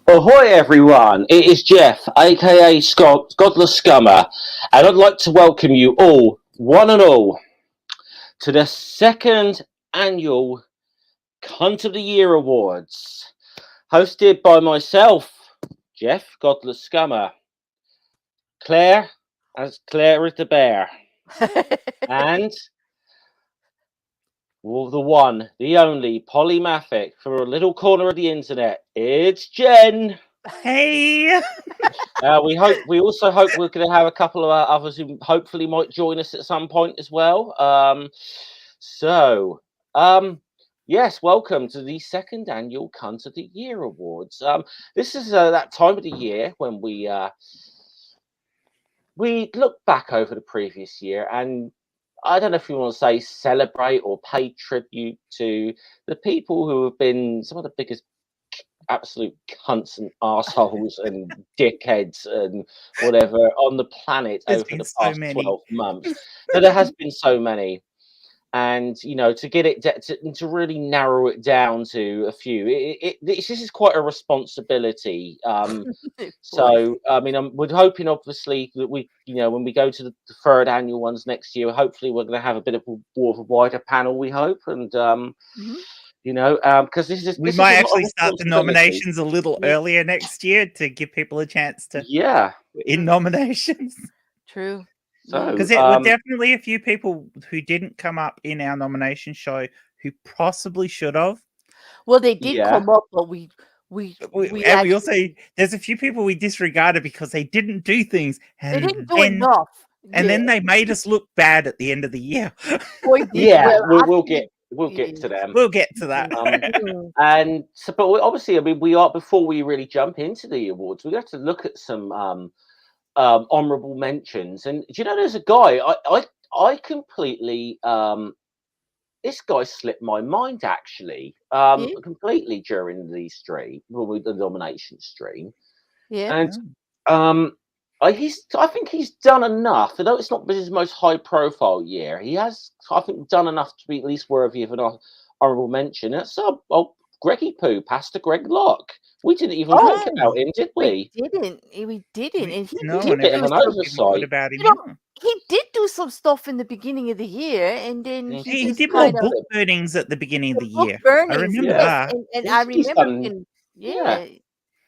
Ahoy everyone, it is Jeff, aka Scott, Godless Scummer, and I'd like to welcome you all, one and all, to the second annual Cunt of the Year Awards, hosted by myself, Jeff, Godless Scummer, Claire, as Claire is the bear, and the one, the only, polymathic from a little corner of the internet, it's Jen. Hey! We also hope we're going to have a couple of others who hopefully might join us at some point as well. Yes, welcome to the second annual Cunt of the Year Awards. This is that time of the year when we look back over the previous year, and I don't know if you want to say celebrate or pay tribute to the people who have been some of the biggest absolute cunts and assholes and dickheads and whatever on the planet There's over been the so past many. 12 months. So there has been so many. And, you know, to get it to really narrow it down to a few, this is quite a responsibility. So, I mean, we're hoping, obviously, that when we go to the third annual ones next year, hopefully we're going to have a bit of more of a wider panel, we hope. And, because We might actually start the nominations a little earlier next year to give people a chance to in nominations. True. So, because there were definitely a few people who didn't come up in our nomination show who possibly should have. Well, they did come up, but we also there's a few people we disregarded because they didn't do things. And they didn't do enough. And then they made us look bad at the end of the year. We'll get to them. We'll get to that. And so, but obviously, I mean, before we really jump into the awards, we have to look at some honorable mentions. And do you know, there's a guy I completely this guy slipped my mind actually completely during the stream, the nomination stream. And I think he's done enough. Although it's not his most high-profile year, he has, I think, done enough to be at least worthy of an honourable mention. It's Greggy Poo, Pastor Greg Locke. We didn't even talk about him, did we? We didn't. And he did a bit of an oversight about him. He did do some stuff in the beginning of the year, and then he did more book burnings at the beginning of the year. I remember that. And I remember,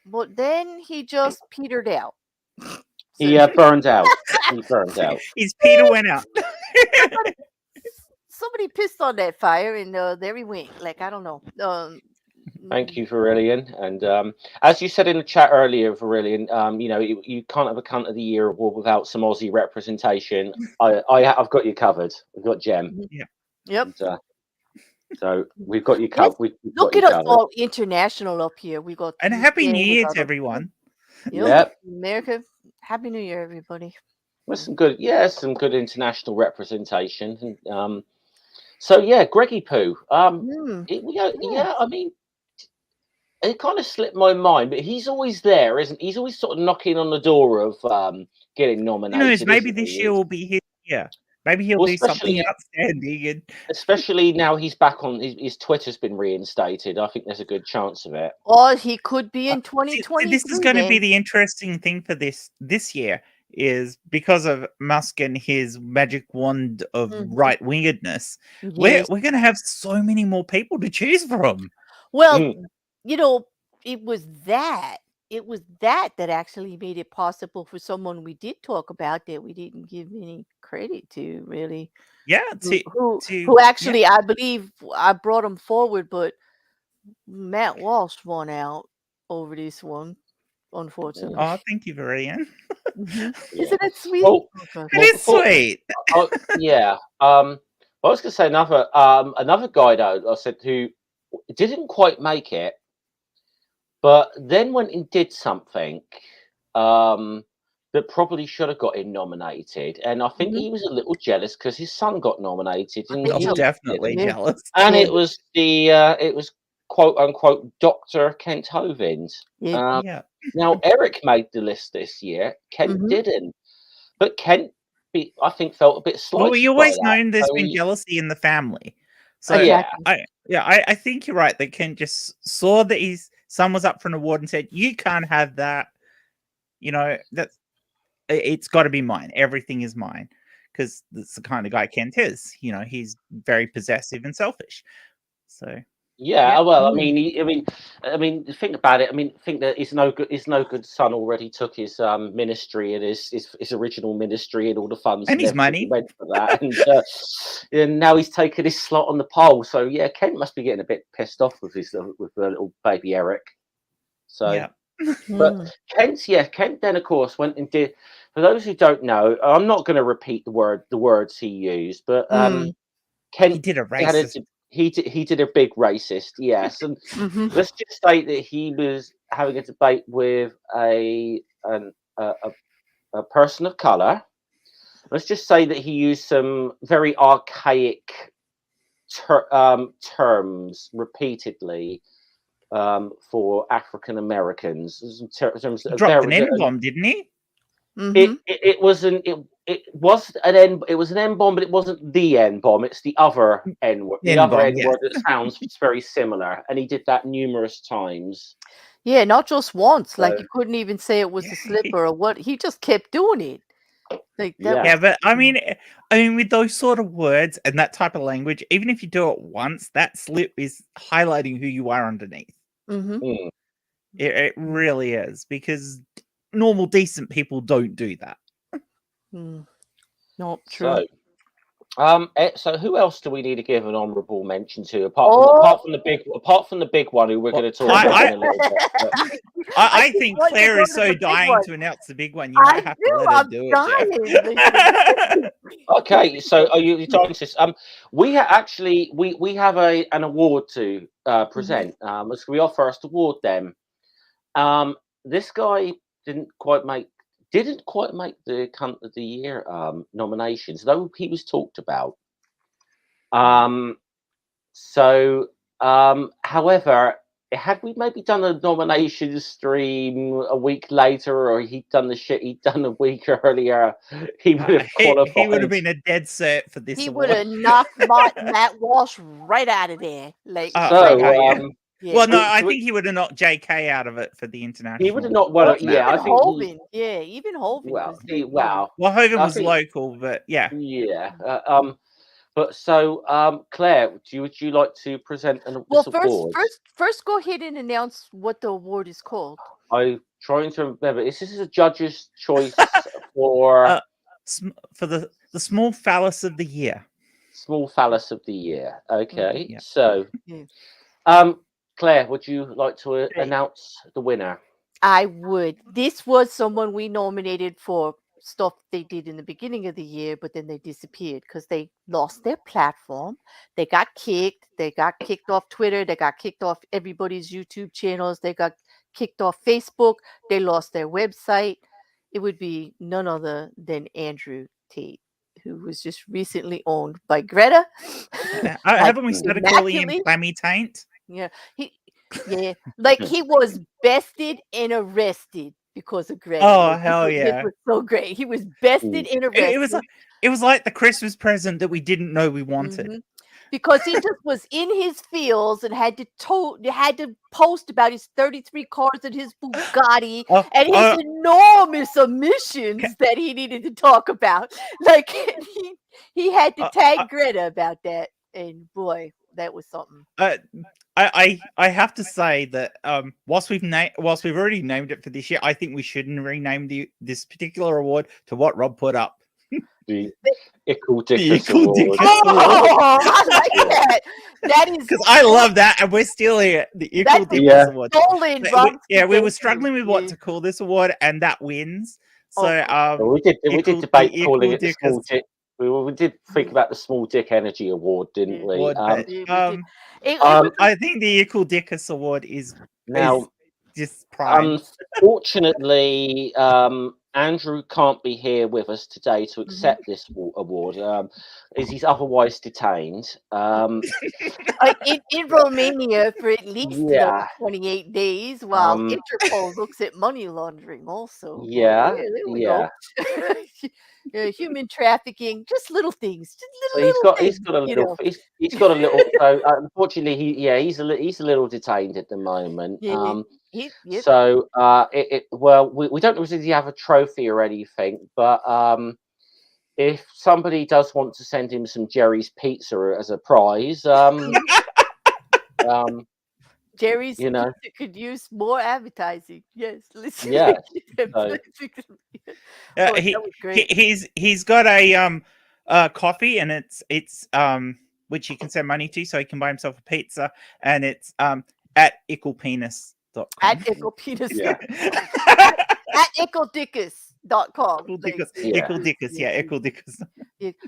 but then he just petered out. He burned out. He burned out. His Peter went out. Somebody pissed on that fire, and there he went. Like, I don't know. Thank you, Varillion. And as you said in the chat earlier, Varillion, you can't have a Cunt of the Year award without some Aussie representation. I've got you covered. We've got Jem. Yeah. Yep. And, so we've got you covered. Look at us all international up here. We got and Happy New Year to everyone. Yep. America. Happy New Year, everybody. With some good international representation. And, Greggy Poo. I mean, it kind of slipped my mind, but he's always there, isn't he? He's always sort of knocking on the door of getting nominated. Who knows? Maybe this year will be his year. Maybe he'll do something outstanding. And especially now he's back on his Twitter's been reinstated. I think there's a good chance of it. Or he could be in 2020. This is going to be the interesting thing for this year, is because of Musk and his magic wand of right-wingedness. We're going to have so many more people to choose from. Well, it was that actually made it possible for someone we did talk about that we didn't give any credit to, really. Yeah, who actually, I believe I brought him forward, but Matt Walsh won out over this one, unfortunately. Oh, thank you, Varian. Isn't it sweet? It is sweet. I was going to say another guy though. I said who didn't quite make it, but then went and did something that probably should have got him nominated. And I think he was a little jealous because his son got nominated. And he was definitely jealous. And it was quote unquote Dr. Kent Hovind. Now Eric made the list this year. Kent didn't, but Kent, I think, felt a bit slighted. Well, you always known there's been jealousy in the family. So I think you're right that Kent just saw that his son was up for an award and said, "You can't have that. You know, it's got to be mine. Everything is mine." Because that's the kind of guy Kent is. You know, he's very possessive and selfish. So Yeah, yeah. well, I mean, think about it. I mean, think that his no good son already took his ministry and his original ministry and all the funds And his everything money. went for that, and now he's taken his slot on the pole. So yeah, Kent must be getting a bit pissed off with little baby Eric. So, Yeah. but Kent then of course went and did. For those who don't know, I'm not going to repeat the words he used, but Kent He did a had a racist. he did a big racist, yes, and let's just state that he was having a debate with a person of color. Let's just say that he used some very archaic terms repeatedly for African Americans. He dropped an N-bomb, didn't he? It was an N bomb, but it wasn't the N bomb. It's the other N word. The other N word that sounds very similar, and he did that numerous times. Yeah, not just once. Like you couldn't even say it was a slipper or what. He just kept doing it. Like that. Yeah, but I mean, with those sort of words and that type of language, even if you do it once, that slip is highlighting who you are underneath. It really is, because normal, decent people don't do that. Not true. So who else do we need to give an honourable mention to apart from the big one who we're going to talk about in a little bit? I think Claire is so dying to announce the big one. You might have to let her do it. Okay, so are you talking to? We actually we have an award to present. It's gonna be our first award then. This guy didn't quite make the Cunt of the Year nominations, though he was talked about. However, had we maybe done a nomination stream a week later, or he'd done the shit he'd done a week earlier, he would have qualified. He would have been a dead cert for this. He would have knocked Matt Walsh right out of there. Like, well, no, I think he would have knocked JK out of it for the international. He would have not. Well, yeah, I think Hovind. Even Hovind. Well, Hovind was local, but yeah. But so, Claire, would you like to present an award? First, go ahead and announce what the award is called. I'm trying to remember. This is a judge's choice for the small phallus of the year. Small phallus of the year. Okay, so, Claire, would you like to announce the winner? I would. This was someone we nominated for stuff they did in the beginning of the year, but then they disappeared because they lost their platform. They got kicked. They got kicked off Twitter. They got kicked off everybody's YouTube channels. They got kicked off Facebook. They lost their website. It would be none other than Andrew Tate, who was just recently owned by Greta. Haven't we started calling him Clammy Taint? Yeah, he was bested and arrested because of Greta. Oh, hell yeah. It was so great. He was bested and arrested. It was like the Christmas present that we didn't know we wanted. Because he just was in his fields and had to post about his 33 cars and his Bugatti and his enormous emissions that he needed to talk about. Like he had to tag Greta about that, and boy, that was something. I have to say that whilst we've already named it for this year, I think we shouldn't rename this particular award to what Rob put up. The Ickle Dickus Award. I like that. That is because I love that, and we're still here. The Ickle Dickus Award. We were struggling with what to call this award, and that wins. So we did debate calling it the Small Dick. We did think about the Small Dick Energy Award, didn't we? I think the Ickle Dickus Award is just prime. Unfortunately, Andrew can't be here with us today to accept this award, as he's otherwise detained. In Romania for at least 28 days, while Interpol looks at money laundering also. human trafficking, just little things, just So little he's things, got a you little know. he's got a little. So unfortunately, he's a little detained at the moment. Yeah, yep. So well, we don't really have a trophy or anything, but if somebody does want to send him some Jerry's pizza as a prize, Jerry's you know, Pizza could use more advertising. Yes, listen. yeah. So Oh, He that was great. he's got a coffee, and it's which he can send money to, so he can buy himself a pizza, and it's at icklepenis.com. At Icklepenis. yeah, At IckleDickus.com. Yeah. Ickledickus.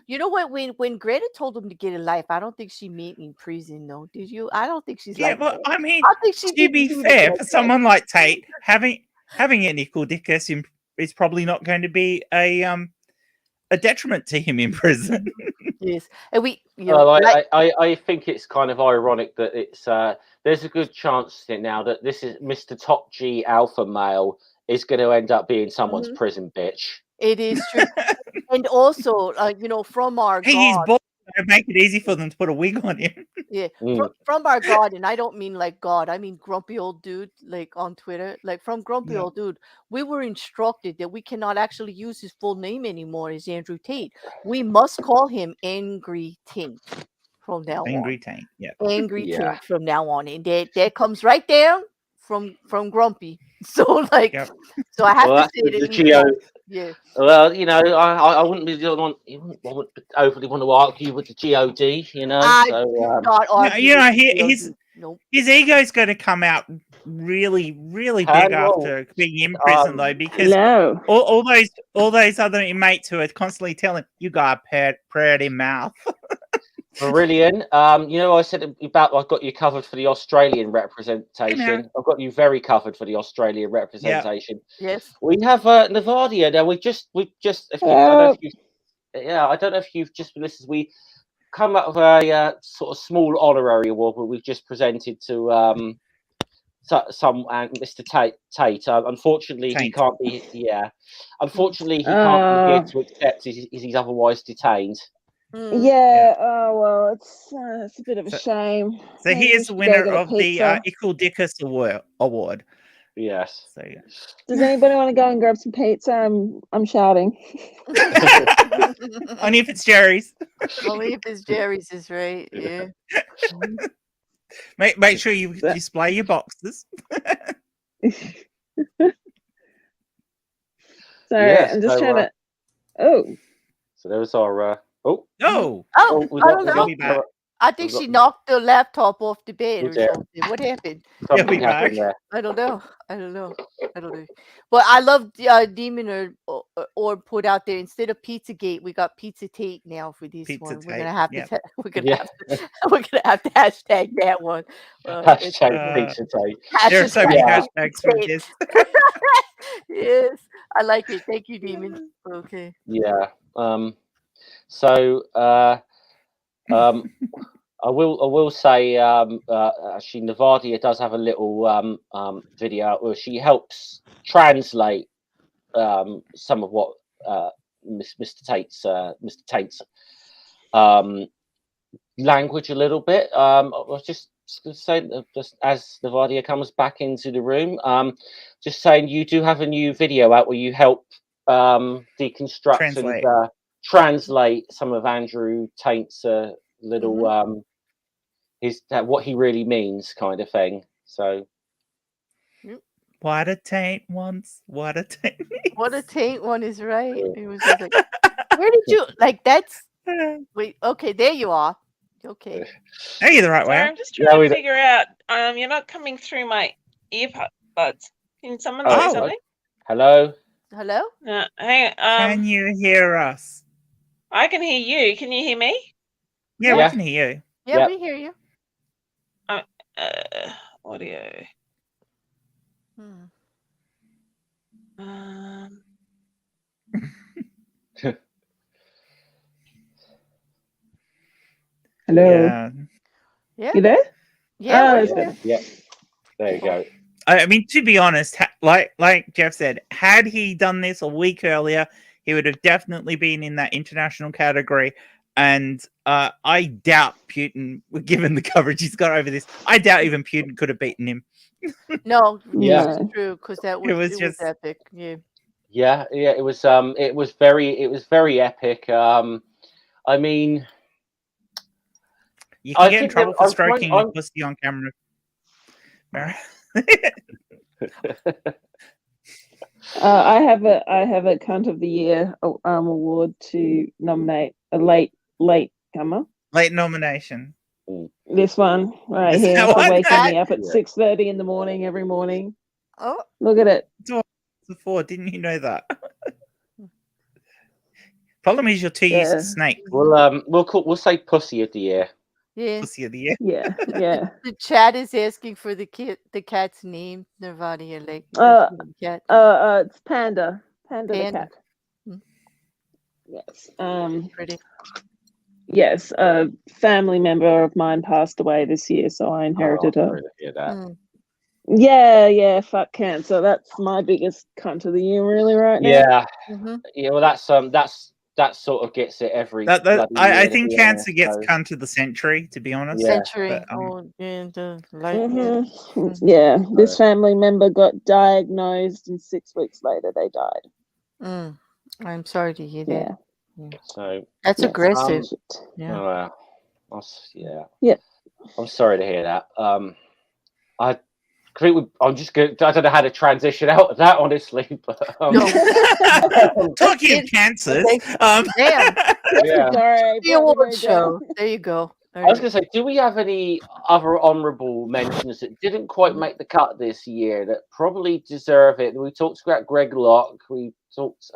You know what? When Greta told him to get a life, I don't think she meant in prison, though. Did you? I don't think she's Yeah, like well, that. I mean, I think she to didn't be mean it fair, like for that. someone like Tate, having an Ickledickus is probably not going to be a detriment to him in prison. Yes, and we, Well, like, I think it's kind of ironic that it's there's a good chance now that this is Mr. Top G alpha male is going to end up being someone's Mhm. prison bitch. it is true. And also, from our He's God, bald. So make it easy for them to put a wig on him. yeah, Mm. from our God, and I don't mean like God, I mean grumpy old dude, like on Twitter, like from grumpy Yeah. old dude. We were instructed that we cannot actually use his full name anymore as Andrew Tate. We must call him Angry Taint from now Angry on. Tank. Yeah. Angry Yeah. Taint from now on, and that comes right down from Grumpy. So like, Yep. so I have Well, to that's say it the at least Geo. once. Yeah. Well, I wouldn't be the one. I wouldn't overly want to argue with the God. I So do not No, argue with the his GOD. Nope. ego's going to come out really, really Can big roll. after being in prison, though, because No. all those other inmates who are constantly telling you got a pretty mouth. Brilliant. I said about I've got you covered for the Australian representation. I've got you very covered for the Australian representation. Yes. We have Navadia now. We've just. If you, I don't know if you've just listened. We come up with a sort of small honorary award where we've just presented to some Mr. Tate. Unfortunately, he Tate. can't be. Yeah. Unfortunately, he can't be here to accept. He's otherwise detained. Yeah. Oh well, it's a bit of a shame. So Maybe he we is the should go winner get a of the pizza. Ickledickus Award. Yes. So yeah. Does anybody want to go and grab some pizza? I'm shouting. Only if it's Jerry's. Only if it's Jerry's is right. Yeah. Make sure you display your boxes. Sorry, Yes, I'm just so, trying to. Oh, So there's our. Oh, Oh, we I got, don't we know. got, be back. I think we she got- knocked the laptop off the bed Oh, or dear. something. What happened? He'll be something happened back. there. I don't know. I don't know. But I love Demon or put out there instead of Pizzagate, we got Pizza Tate now for this Pizza one. We're Tate, gonna have yep. to. We're gonna Yeah. have to. We're gonna have to hashtag that one. Hashtag Pizza Tate. There are so many Yeah. hashtags for this. Yes, I like it. Thank you, Demon. Okay. Yeah. So I will say actually Navadia does have a little video where she helps translate some of what Mr. Tate's language a little bit. I was just going to say, just as Navadia comes back into the room, just saying you do have a new video out where you help deconstruct and translate some of Andrew Tate's little what he really means kind of thing. So What a taint once. What a taint. What a taint one is right. It was just like, where did you like? That's wait. Okay, there you are. Okay. Hey, you're the right Sorry, way. I'm just trying to figure out. You're not coming through my earbuds. Can someone say something? Hello. Hello. Hey. Can you hear us? I can hear you. Can you hear me? Yeah, we can hear you. Yeah, we hear you. Audio. hello. Yeah. You there? Yeah. Yeah. There you go. I mean, to be honest, like Jeff said, had he done this a week earlier, he would have definitely been in that international category. And I doubt Putin, given the coverage he's got over this, I doubt even Putin could have beaten him. No, Yeah. it's true, because that It was was just- epic. Yeah. Yeah, it was very epic. I mean, You can I get in think trouble that for I'm stroking trying- a pussy on camera. I have a cunt of the year award to nominate a late comer. Late nomination. This one right Is here that for one? waking me up at Yeah. 6:30 in the morning every morning. Oh, Look at it. Before, didn't you know that? Problem is, you're too used Yeah. to snake. We'll say pussy of the year. yeah. Pussy of the year. Yeah, yeah. The chat is asking for the cat's name, Nirvana. Like Uh, the cat. It's Panda the Panda. cat. Hmm. Yes. Pretty. Yes, a family member of mine passed away this year, so I inherited her. Sorry to hear that. Mm. Yeah, fuck cancer. That's my biggest cunt of the year, really, right now. Yeah, Mm-hmm. yeah. Well, that sort of gets it every. I bloody year, think to be cancer honest, gets so- cunt of the century, to be honest. Yeah. Century. But, Oh, yeah, the light. Mhm. Yeah, this family member got diagnosed, and 6 weeks later they died. Mm. I'm sorry to hear that. Yeah. So That's Yes. aggressive. Shit. Yeah. yeah. Yeah. I'm sorry to hear that. I'm just good. I don't know how to transition out of that, honestly. But talking of cancers, Damn. yeah. Sorry, The award show. There you go. I was going to say, do we have any other honourable mentions that didn't quite make the cut this year that probably deserve it? We talked about Greg Locke, we talked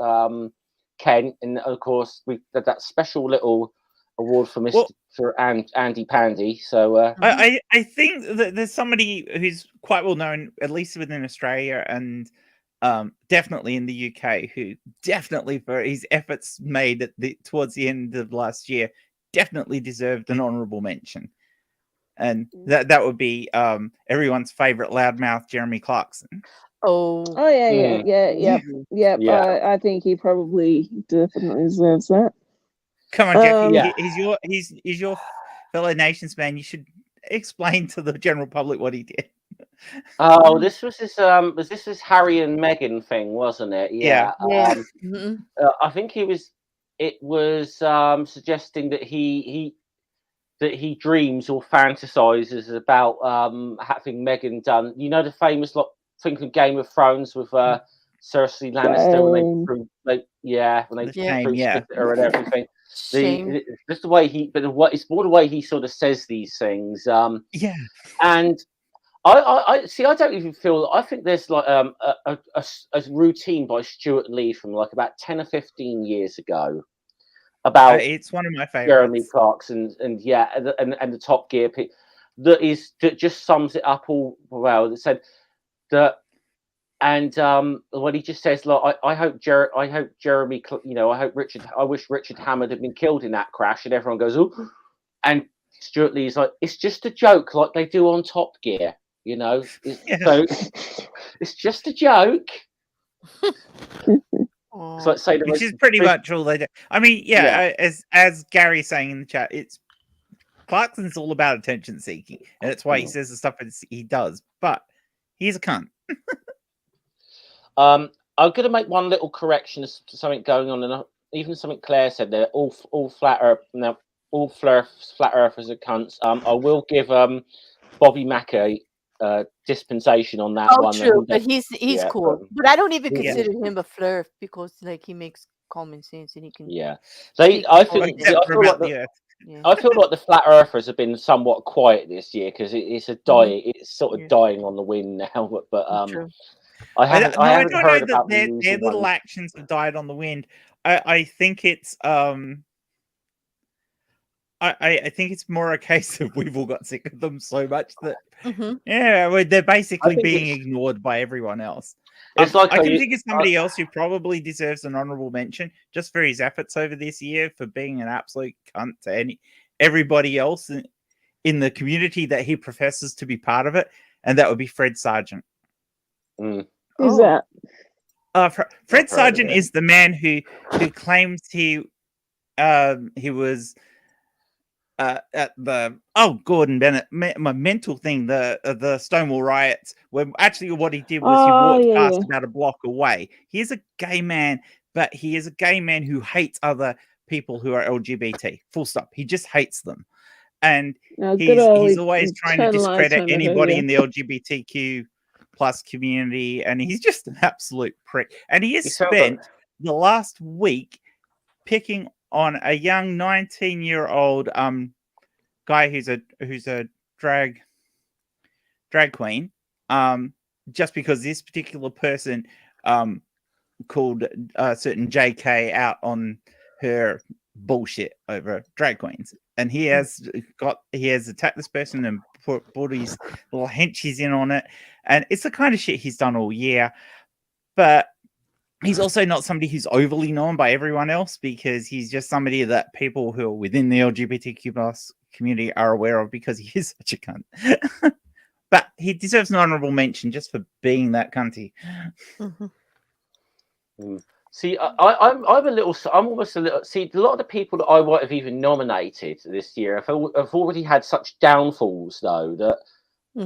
Kent, and of course we had that special little award for Andy Pandy. So I think that there's somebody who's quite well known, at least within Australia and definitely in the UK, who definitely for his efforts made towards the end of last year definitely deserved an honourable mention, and that would be everyone's favourite loudmouth Jeremy Clarkson. Oh. Yeah. Yeah. I think he probably definitely deserves that. Come on, Jeff. Yeah. He's your fellow nations man. You should explain to the general public what he did. Oh, this was his Harry and Meghan thing, wasn't it? Yeah. I think it was suggesting that he dreams or fantasizes about having Meghan done. You know the famous thing from Game of Thrones with Cersei Lannister when they shame, her and everything. Shame. Just the way it's more the way he sort of says these things. And I see. I don't even feel. I think there's like a routine by Stuart Lee from like about 10 or 15 years ago about it's one of my favorites. Jeremy Clarkson and the Top Gear pick that just sums it up all well. It said that. And when he just says, "Look, I hope Jeremy, I wish Richard Hammond had been killed in that crash," and everyone goes, "Oh," and Stuart Lee's like, "It's just a joke, like they do on Top Gear, you know." So it's just a joke. So let's say which is pretty much all they do. I mean, as Gary's saying in the chat, it's Clarkson's all about attention seeking, and that's why he says the stuff he does. But he's a cunt. I'm going to make one little correction to something going on, and even something Claire said there. All flat earth now, all flat earthers are cunts. I will give Bobby Mackey dispensation on that one. True, but he's cool. But I don't even Yeah. consider him a flirt because like he makes common sense and he can. Yeah, I feel like the flat earthers have been somewhat quiet this year because it's sort of dying on the wind now. But True. I haven't heard about their little actions have died on the wind. I think it's I think it's more a case of we've all got sick of them so much that they're basically being ignored by everyone else. It's like I can think of somebody else who probably deserves an honourable mention just for his efforts over this year for being an absolute cunt to everybody else in the community that he professes to be part of it, and that would be Fred Sargent. Who's that? Fred Sargent is the man who claims he was at the Gordon Bennett, my mental thing, the Stonewall riots, where actually what he did was he walked past about a block away. He is a gay man, but he is a gay man who hates other people who are LGBT. Full stop. He just hates them, and he's always trying to discredit anybody in the LGBTQ plus community, and he's just an absolute prick. And he has spent the last week picking on a young 19-year-old guy who's a drag queen, just because this particular person called a certain JK out on her bullshit over drag queens, and he has attacked this person and put his little henchies in on it, and it's the kind of shit he's done all year. But he's also not somebody who's overly known by everyone else, because he's just somebody that people who are within the LGBTQ plus community are aware of, because he is such a cunt. But he deserves an honourable mention just for being that cunty. See, I'm almost a little. See, a lot of the people that I might have even nominated this year have already had such downfalls, though, that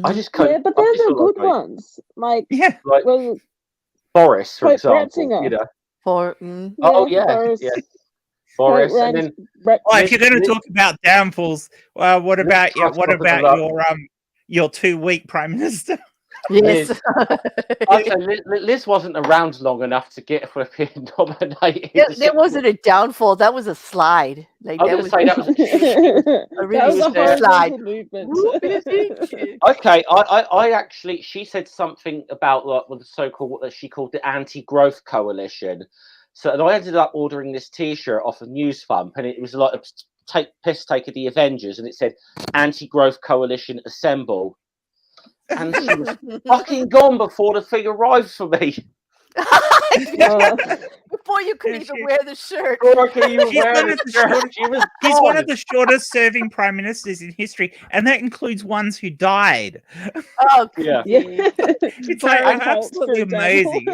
I just can't. Yeah, but they're the good ones. Like Boris, for Pope example. Ratzinger. You know. Boris. Yeah. Boris, and then if you're going to talk about downfalls, what about your 2-week prime minister? Yes. Liz wasn't around long enough to get for being nominated. There wasn't a downfall. That was a slide. Like, I was going to say that was a really slide. Movement. Okay, I actually, she said something about the so-called, what she called the anti-growth coalition. So, and I ended up ordering this T-shirt off of News Thump, and it was like a piss take of the Avengers, and it said "Anti-Growth Coalition Assemble." And she was fucking gone before the thing arrived for me. Before you could even wear the shirt. He's one of the shortest serving prime ministers in history, and that includes ones who died. Oh, yeah. It's like absolutely amazing.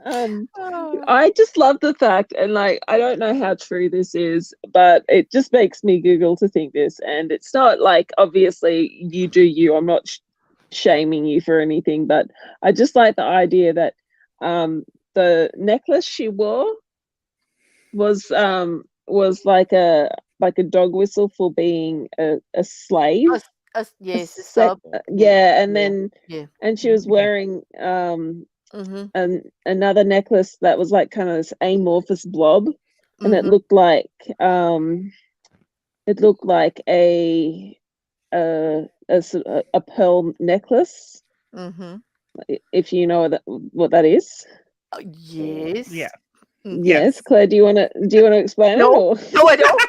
I just love the fact, and like, I don't know how true this is, but it just makes me giggle to think this. And it's not like, obviously you do you, I'm not shaming you for anything, but I just like the idea that the necklace she wore was like a dog whistle for being a slave. Yes. And she was wearing and another necklace that was like kind of this amorphous blob, and it looked like a pearl necklace. If you know what that is. Yes. Yeah. Yes, Claire. Do you want to explain it? No, I don't.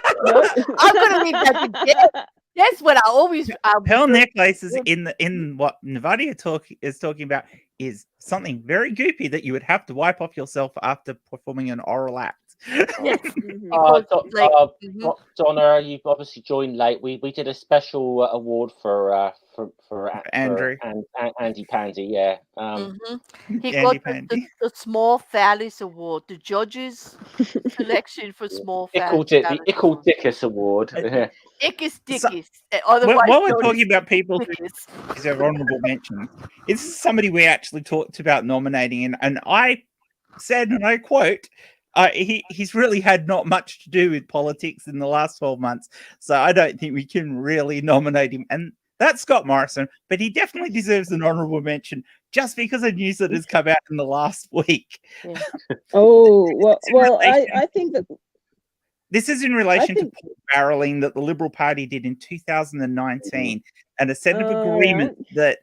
I'm gonna leave that to Jeff. That's what I always. Pearl necklaces in what Navadia is talking about is something very goopy that you would have to wipe off yourself after performing an oral act. Yes. Donna, you've obviously joined late. We did a special award for Andrew and Andy Pandy. Yeah. He got the Small Phallus Award, the judges' selection for Small Phallus. The Ickle Dickus Award. Ickus Dickus. While we're talking about people who deserve honourable mention, it's somebody we actually talked about nominating, and I said, and I quote, he's really had not much to do with politics in the last 12 months, so I don't think we can really nominate him. And that's Scott Morrison, but he definitely deserves an honourable mention just because of news that has come out in the last week. Yeah. I think that this is in relation to pork barreling that the Liberal Party did in 2019, and a set of agreement that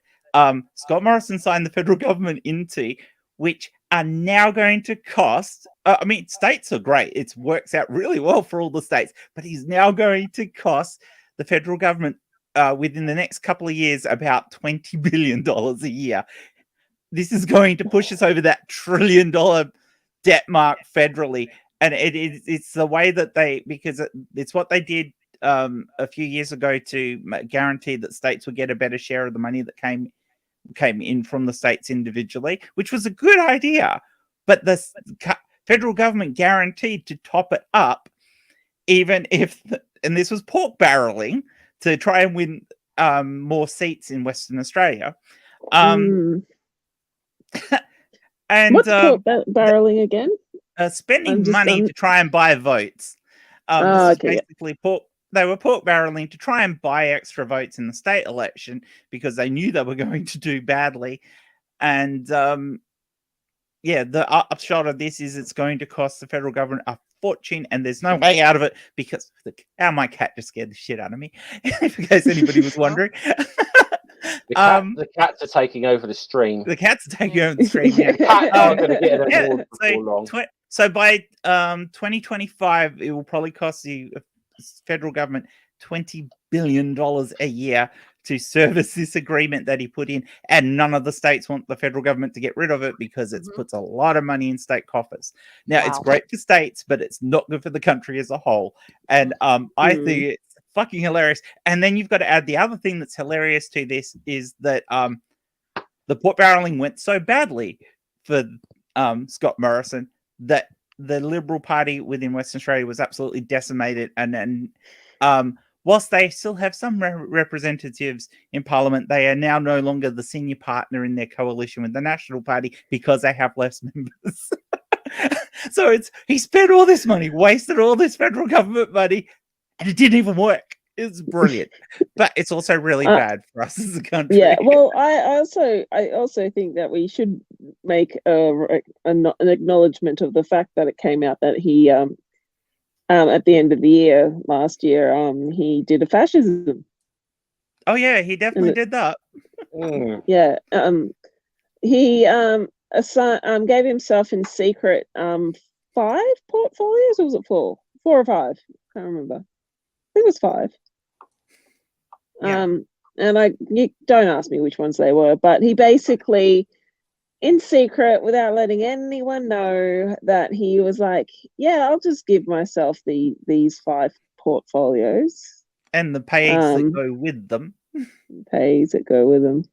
Scott Morrison signed the federal government into, which are now going to cost. States are great; it works out really well for all the states, but he's now going to cost the federal government within the next couple of years about $20 billion a year. This is going to push us over that $1 trillion debt mark federally. And it's the way that because it's what they did a few years ago to guarantee that states would get a better share of the money that came came in from the states individually, which was a good idea. But the federal government guaranteed to top it up, even if, and this was pork barreling to try and win more seats in Western Australia. And what's pork barreling again? Spending money to try and buy votes. This is basically pork. They were pork barreling to try and buy extra votes in the state election because they knew they were going to do badly. And the upshot of this is it's going to cost the federal government a fortune, and there's no way out of it because my cat just scared the shit out of me. In case anybody was wondering. The cats are taking over the stream. The cats are taking over the stream. Yeah. Cats are going to get an award before long. So by 2025, it will probably cost the federal government $20 billion a year to service this agreement that he put in, and none of the states want the federal government to get rid of it because it puts a lot of money in state coffers. Now, it's great for states, but it's not good for the country as a whole. And I think it's fucking hilarious. And then you've got to add the other thing that's hilarious to this is that the pork barreling went so badly for Scott Morrison that the Liberal Party within Western Australia was absolutely decimated. And then whilst they still have some representatives in Parliament, they are now no longer the senior partner in their coalition with the National Party because they have less members. So he spent all this money, wasted all this federal government money, and it didn't even work. It's brilliant, but it's also really bad for us as a country. Yeah, well, I also think that we should make an acknowledgement of the fact that it came out that he at the end of the year last year he did a fascism. Oh yeah, he definitely did that. Yeah, he gave himself in secret 5 portfolios, or was it 4? 4 or 5? Can't remember. I think it was 5. Yeah. And you don't ask me which ones they were, but he basically, in secret, without letting anyone know, that he was like, yeah, I'll just give myself these 5 portfolios. And the pays that go with them. Pays that go with them.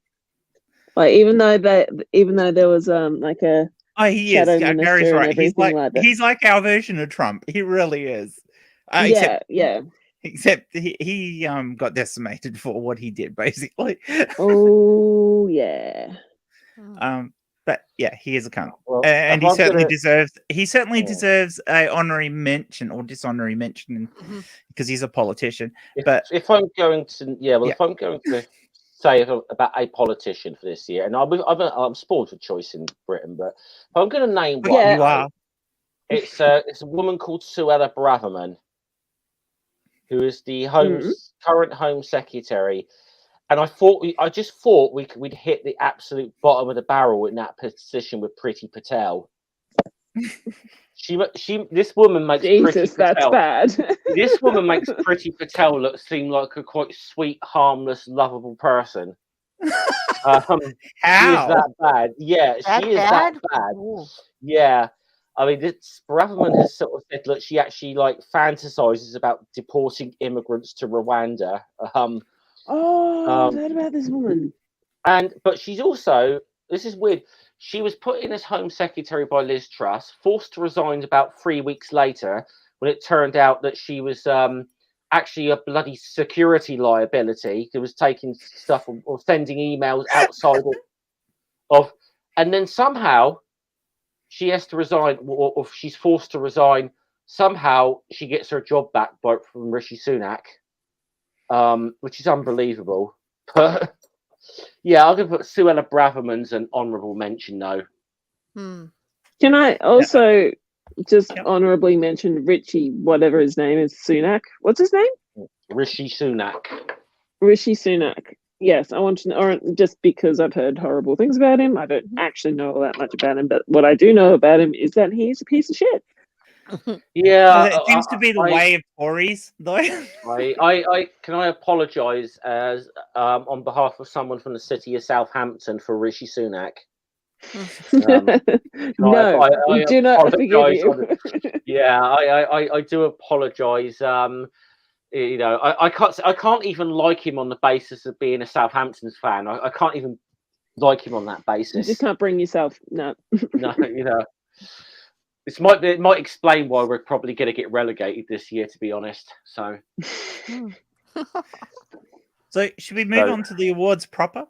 Like even though there was like a shadow minister Gary's right. And everything like that. He's like our version of Trump. He really is. Except he got decimated for what he did, basically. Oh yeah. But yeah, he is a cunt, Well, and he certainly deserves a honorary mention or dishonorary mention because he's a politician. If I'm going to say about a politician for this year, and I'm spoiled for choice in Britain, but if I'm going to name one, you are. It's a woman called Suella Braverman, who is the current Home Secretary, and I just thought we'd hit the absolute bottom of the barrel in that position with Priti Patel. This woman makes Jesus, that's Patel, bad. This woman makes Priti Patel seem like a quite sweet, harmless, lovable person. How? She is that bad. Yeah, she is that bad. Ooh. Yeah. I mean, Braverman has sort of said, look, she actually fantasizes about deporting immigrants to Rwanda. I've heard about this woman. But she's also, this is weird, she was put in as Home Secretary by Liz Truss, forced to resign about 3 weeks later when it turned out that she was actually a bloody security liability. She was taking stuff or sending emails outside of, and then somehow she has to resign, or she's forced to resign. Somehow she gets her job back from Rishi Sunak, which is unbelievable. But yeah, I'm going to put Suella Braverman's an honourable mention, though. Can I also just honourably mention Richie, whatever his name is, Sunak? What's his name? Rishi Sunak. Rishi Sunak. Yes, I want to know, or just because I've heard horrible things about him. I don't actually know all that much about him, but what I do know about him is that he's a piece of shit. Yeah, it seems to be the way of Tories, though. Can I apologise as on behalf of someone from the city of Southampton for Rishi Sunak? No, we do not forgive you. I do apologise. I can't even like him on the basis of being a Southamptons fan. I can't even like him on that You basis. just can't bring yourself. No. No, you know, it might explain why we're probably going to get relegated this year, to be honest. So, So should we move So- on to the awards proper,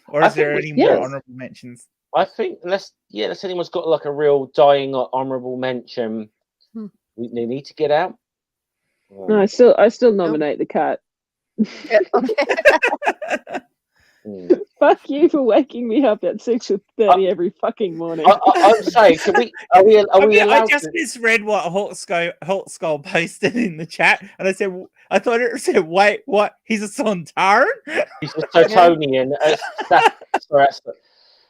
or I is there think any we- more yes. honourable mentions? I think unless anyone's got like a real dying or honourable mention, they need to get out. No, I still nominate the cat. Yeah, okay. Fuck you for waking me up at 6:30 every fucking morning. I'm saying, are we I allowed just to? misread what Hawk Skull posted in the chat, and I thought it said, "Wait, what? He's a Sontaran?" He's a Totonian.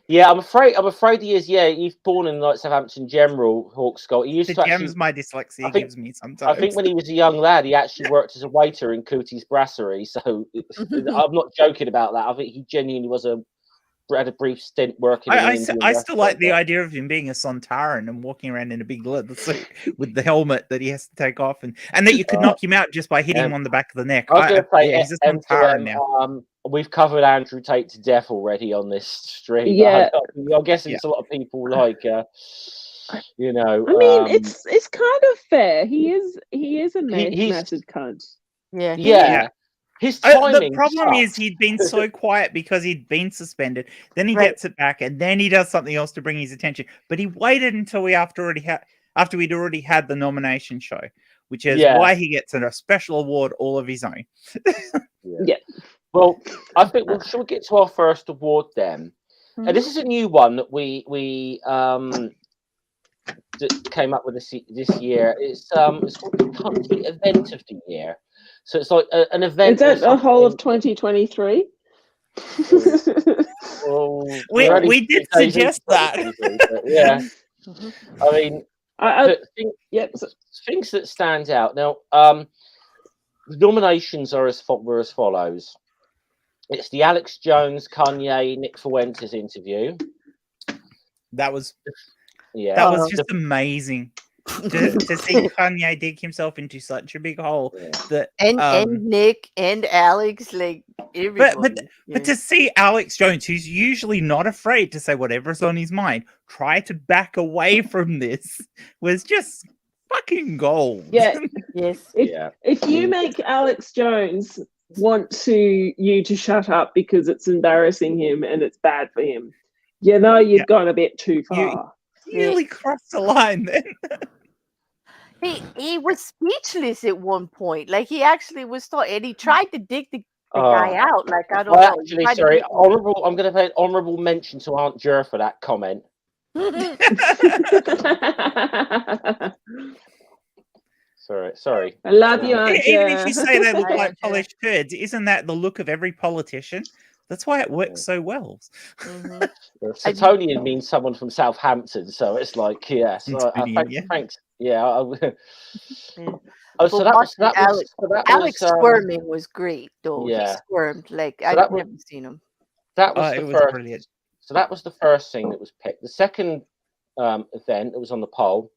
Yeah, I'm afraid he is. Yeah, he's born in like Southampton General, Hawk Skull. He used The to actually. gems my dyslexia I think- gives me sometimes. I think when he was a young lad, he actually worked as a waiter in COTY's brasserie. So I'm not joking about that. I think he genuinely had a brief stint working in an Indian I still like the restaurant, idea of him being a Sontaran and walking around in a big leather suit with the helmet that he has to take off, and that you could knock him out just by hitting him on the back of the neck. I was going to say, yeah, he's a Sontaran now. We've covered Andrew Tate to death already on this stream. Yeah. I'm guessing it's a lot of people like, you know. I mean, it's kind of fair. He is a he's- massive cunt. Yeah. Yeah. His timing. The problem is sucks. he'd been so quiet because he'd been suspended. Then he Right. gets it back, and then he does something else to bring his attention. But he waited until after we'd already had the nomination show, which is why he gets a special award all of his own. Yeah. Well, I think should we get to our first award then? And this is a new one that we that came up with this year. It's called the Country Event of the Year. So it's like an event. Is that the whole of 2023? Well, We did suggest that. Yeah. I mean, things that stand out. Now, the nominations were as follows. It's the Alex Jones, Kanye, Nick Fuentes interview. That was Yeah. just amazing to see Kanye dig himself into such a big hole that And Nick and Alex, like everybody. but to see Alex Jones, who's usually not afraid to say whatever's on his mind, try to back away from this was just fucking gold. Yeah. Yes. If you make Alex Jones want you to shut up because it's embarrassing him and it's bad for him, you know you've gone a bit too far. You nearly crossed the line then. He was speechless at one point. Like he actually was and he tried to dig the guy out. Like I don't know. Actually, sorry, I'm going to pay an honourable mention to Aunt Jer for that comment. Sorry. I love you, Aunt Even if you Jer. say they look like polished turds, isn't that the look of every politician? That's why it works so well. Totonian means someone from Southampton, so it's like thanks. Yeah. So Alex squirming was great, though. Yeah. He squirmed like So I've never seen him. That was it the was first. brilliant. So that was the first thing that was picked. The second event that was on the poll,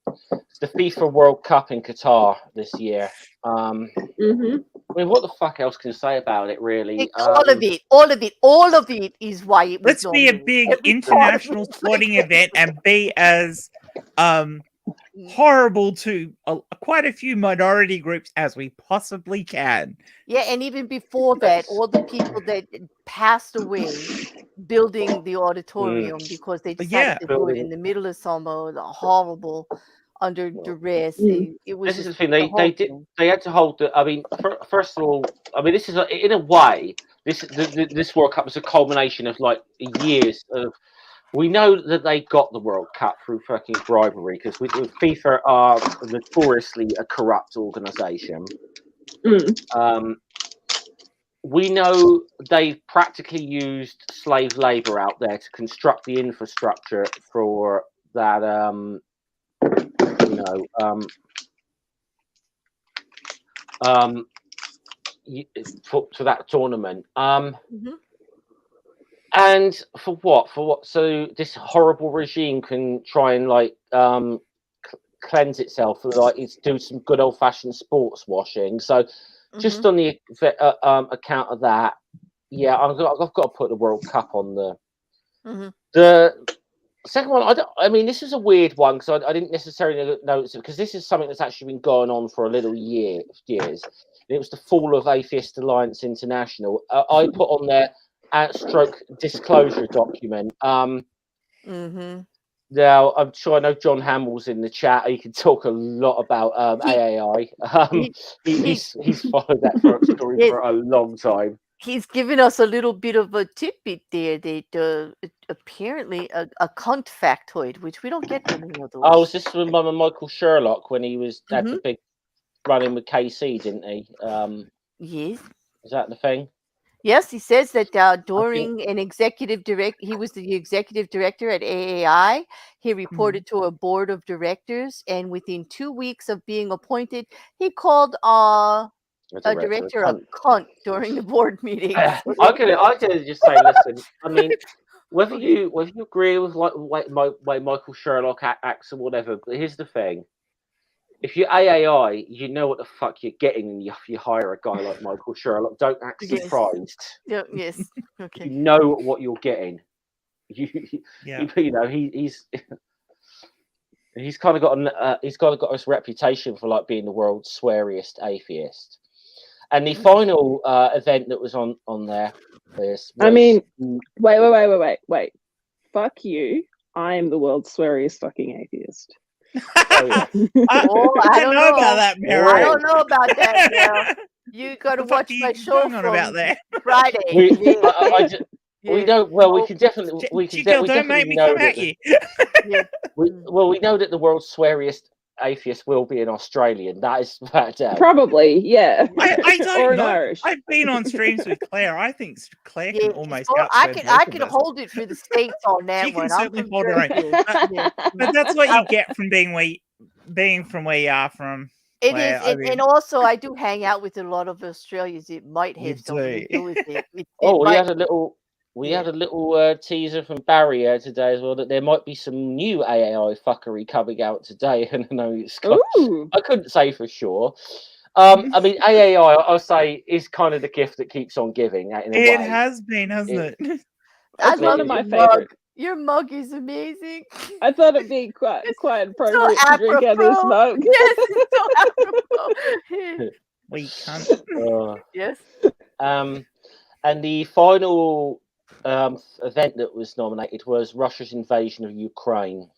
the FIFA World Cup in Qatar this year. I mean, what the fuck else can you say about it, really? All of it is why it was. Let's be a big international sporting event and be as horrible to quite a few minority groups as we possibly can. Yeah, and even before that, all the people that passed away building the auditorium because they decided to do it in the middle of summer, horrible, under duress. It was. This is the thing. They had to hold the. I mean, first of all, I mean, this is in a way. This World Cup was a culmination of like years of. We know that they got the World Cup through fucking bribery because FIFA are notoriously a corrupt organisation. We know they practically used slave labour out there to construct the infrastructure for that. For that tournament. And for what? So this horrible regime can try and like cleanse itself, like it's do some good old fashioned sports washing. So just on the account of that, I've got to put the World Cup on the Mhm. The second one, I mean, this is a weird one because I didn't necessarily notice it because this is something that's actually been going on for a little years. And it was the fall of Atheist Alliance International. I put on their stroke disclosure document. Mhm. Now, I'm sure I know John Hamill's in the chat. He can talk a lot about He- AAI. he- He's followed that story Yes. for a long time. He's given us a little bit of a tidbit there that apparently a cunt factoid, which we don't get many of those. Oh, was this with Michael Sherlock when he was had the Mhm. big run-in with KC, didn't he? Yes. Is that the thing? Yes, he says that during an he was the executive director at AAI. He reported to a board of directors, and within 2 weeks of being appointed, he called a director a cunt during the board meeting. I can just say, listen. I mean, whether you agree with like way Michael Sherlock acts or whatever, but here's the thing: if you're AAI, you know what the fuck you're getting, and you hire a guy like Michael Sherlock. Don't act Yes. surprised. Yeah, yes. Okay. You know what you're getting. Yeah. You know he's kind of got got this reputation for like being the world's sweariest atheist. And the final event that was on there, this was, I mean, wait. Fuck you. I am the world's sweariest fucking atheist. oh yeah, I don't know about that, Mary. I don't know about that now. You gotta What the fuck watch are my you show going on about from there? Friday. we don't. Well, we can definitely. We can. Chico, We don't make definitely me know come that. at you. We know that the world's sweariest atheist will be an Australian. That is fact. Probably, yeah. I Or don't an know. Irish. I've been on streams with Claire. I think Claire can almost so outswim I both can of us. hold it for the states on that She can one. certainly hold her very own. good. But that's what you get from being from where you are from. It Claire. is, I and, mean, and also I do hang out with a lot of Australians. It might You have something do. to do with it. We might- had a little. We had a little teaser from Barry today as well that there might be some new AAI fuckery coming out today, and I know Ooh. I couldn't say for sure. I mean, AAI, I'll say, is kind of the gift that keeps on giving. In a way. It has been, hasn't it? I It's one love of my your mug. favorite. Your mug is amazing. I thought it'd be quite appropriate so to drink out of this apropos. mug. Yes, it's so apropos. We can't. Yes. And the final event that was nominated was Russia's invasion of Ukraine.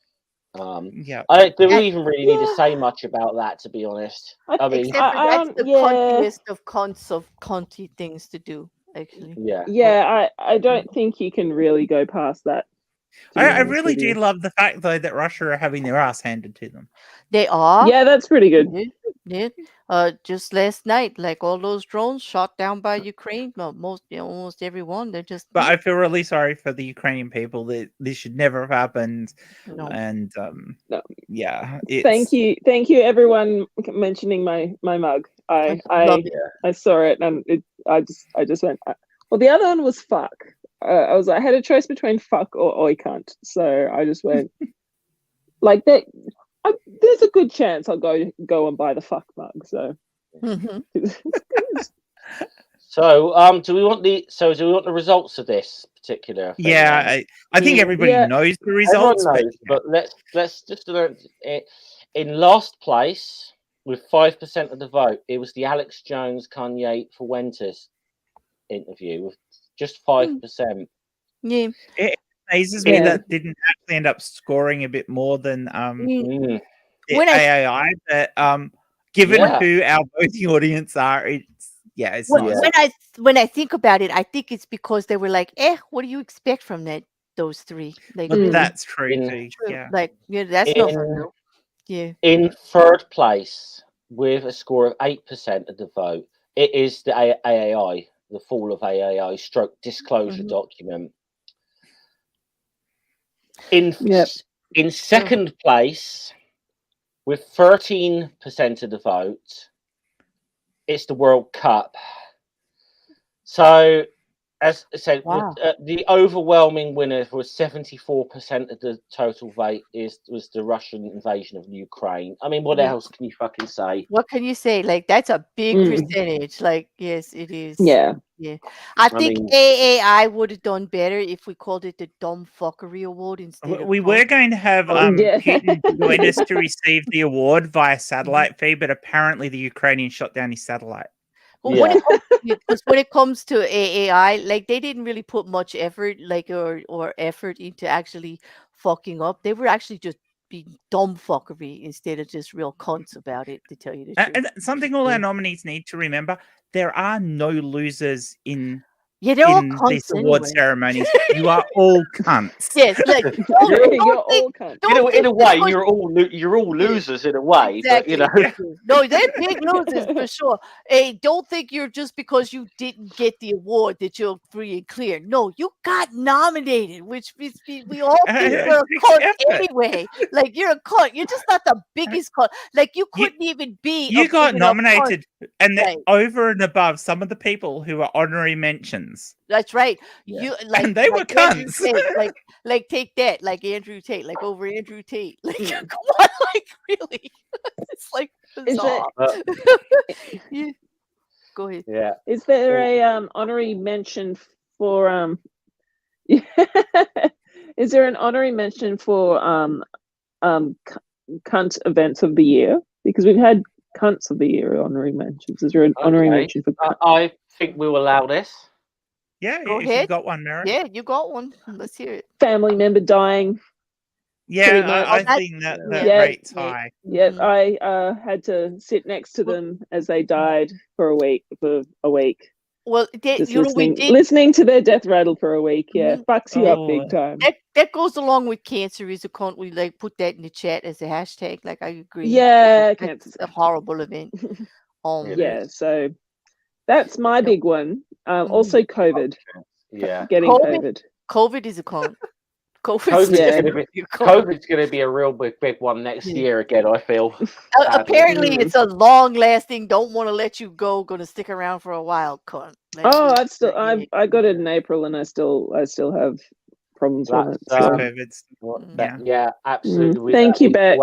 Yeah. Do we even really need to say much about that, to be honest? I mean, Except for that's the cuntiest of cunty things to do, actually. Yeah. I don't think you can really go past that. I really do love the fact, though, that Russia are having their ass handed to them. They are. Yeah, that's pretty good. Yeah. Just last night, like all those drones shot down by Ukraine, almost everyone. They're just. But I feel really sorry for the Ukrainian people that this should never have happened. No. And no. Yeah. Thank you, everyone, mentioning my mug. I saw it and I just went. Well, the other one was fuck. I had a choice between fuck or oi cunt, so I just went like that. There's a good chance I'll go and buy the fuck mug. So, so do we want the results of this particular thing? Yeah, I think everybody knows the results. Everyone knows, but let's just learn it. In last place with 5% of the vote, it was the Alex Jones Kanye Fuentes interview with just 5%. Yeah. It amazes me that didn't actually end up scoring a bit more than AAI. But given who our voting audience are, it's when I think about it, I think it's because they were like, what do you expect from those three? Like, that's true too. Yeah. Like, that's not real. Yeah. In third place with a score of 8% of the vote, it is the AAI, the fall of AAI stroke disclosure document. In second place, with 13% of the vote, it's the World Cup. So As I said, Wow. the overwhelming winner was 74% of the total vote was the Russian invasion of Ukraine. I mean, what Yeah. else can you fucking say? What can you say? Like, that's a big Mm. percentage. Like, yes, it is. Yeah. Yeah. I I think mean, AAI would have done better if we called it the Dumb Fuckery Award instead of We were cunt. going to have Yeah. Putin join us to receive the award via satellite feed, but apparently the Ukrainians shot down his satellite. Well, yeah. when it comes to AAI, like they didn't really put much effort, like or effort into actually fucking up. They were actually just being dumb fuckery instead of just real cunts about it. To tell you the truth, And something all Yeah. our nominees need to remember: there are no losers in yeah, they're all in cunts this award anyway. ceremonies. You are all cunts. Yes, like You're don't think, all cunts. In don't a think way, because you're all Yeah. losers in a way, but you exactly. know. Yeah. No, they're big losers for sure. Hey, don't think you're just because you didn't get the award that you're free and clear. No, you got nominated, which means we all think Yeah. you're a Takes cunt effort. anyway. Like you're a cunt. You're just not the biggest cunt. Like you You- couldn't even be a You got big enough cunt. nominated, and Right. over and above some of the people who are honorary mentions, That's right. Yeah. You like and they were Andrew cunts. Tate, like take that, like Andrew Tate, like over Andrew Tate. Like Mm. come on, like really. It's like Is bizarre. Yeah. Go ahead. Yeah. Is there a honorary mention for is there an honorary mention for cunt events of the year? Because we've had cunts of the year honorary mentions. Is there an honorary Okay. mention for cunt? I think we'll allow this. Yeah, Go if ahead. you've got one, Mary. Yeah, you got one. Let's hear it. Family member dying? Yeah, Pretty much. I That- think that yeah. rate's Yeah. high. Yeah, Mhm. I had to sit next to them as they died for a week. Well, Just you know, we did. listening to their death rattle for a week. Yeah, Mhm. fucks you up Oh. big time. That goes along with cancer is a cunt. We like put that in the chat as a hashtag. Like I agree. Yeah, That's cancer's a horrible event. It Yeah, so that's my Yep. big one. Mhm. Also, COVID. Yeah. Getting COVID? COVID. COVID is a cunt. COVID's Yeah. gonna be a cunt. COVID's gonna be a real big one next Yeah. year again, I feel. Apparently, Mm. it's a long-lasting. Don't want to let you go. Going to stick around for a while, cunt. Like, Oh, yeah. I got it in April, and I still have problems with it. That's, So. COVID's. Yeah, absolutely. Thank you, Beck.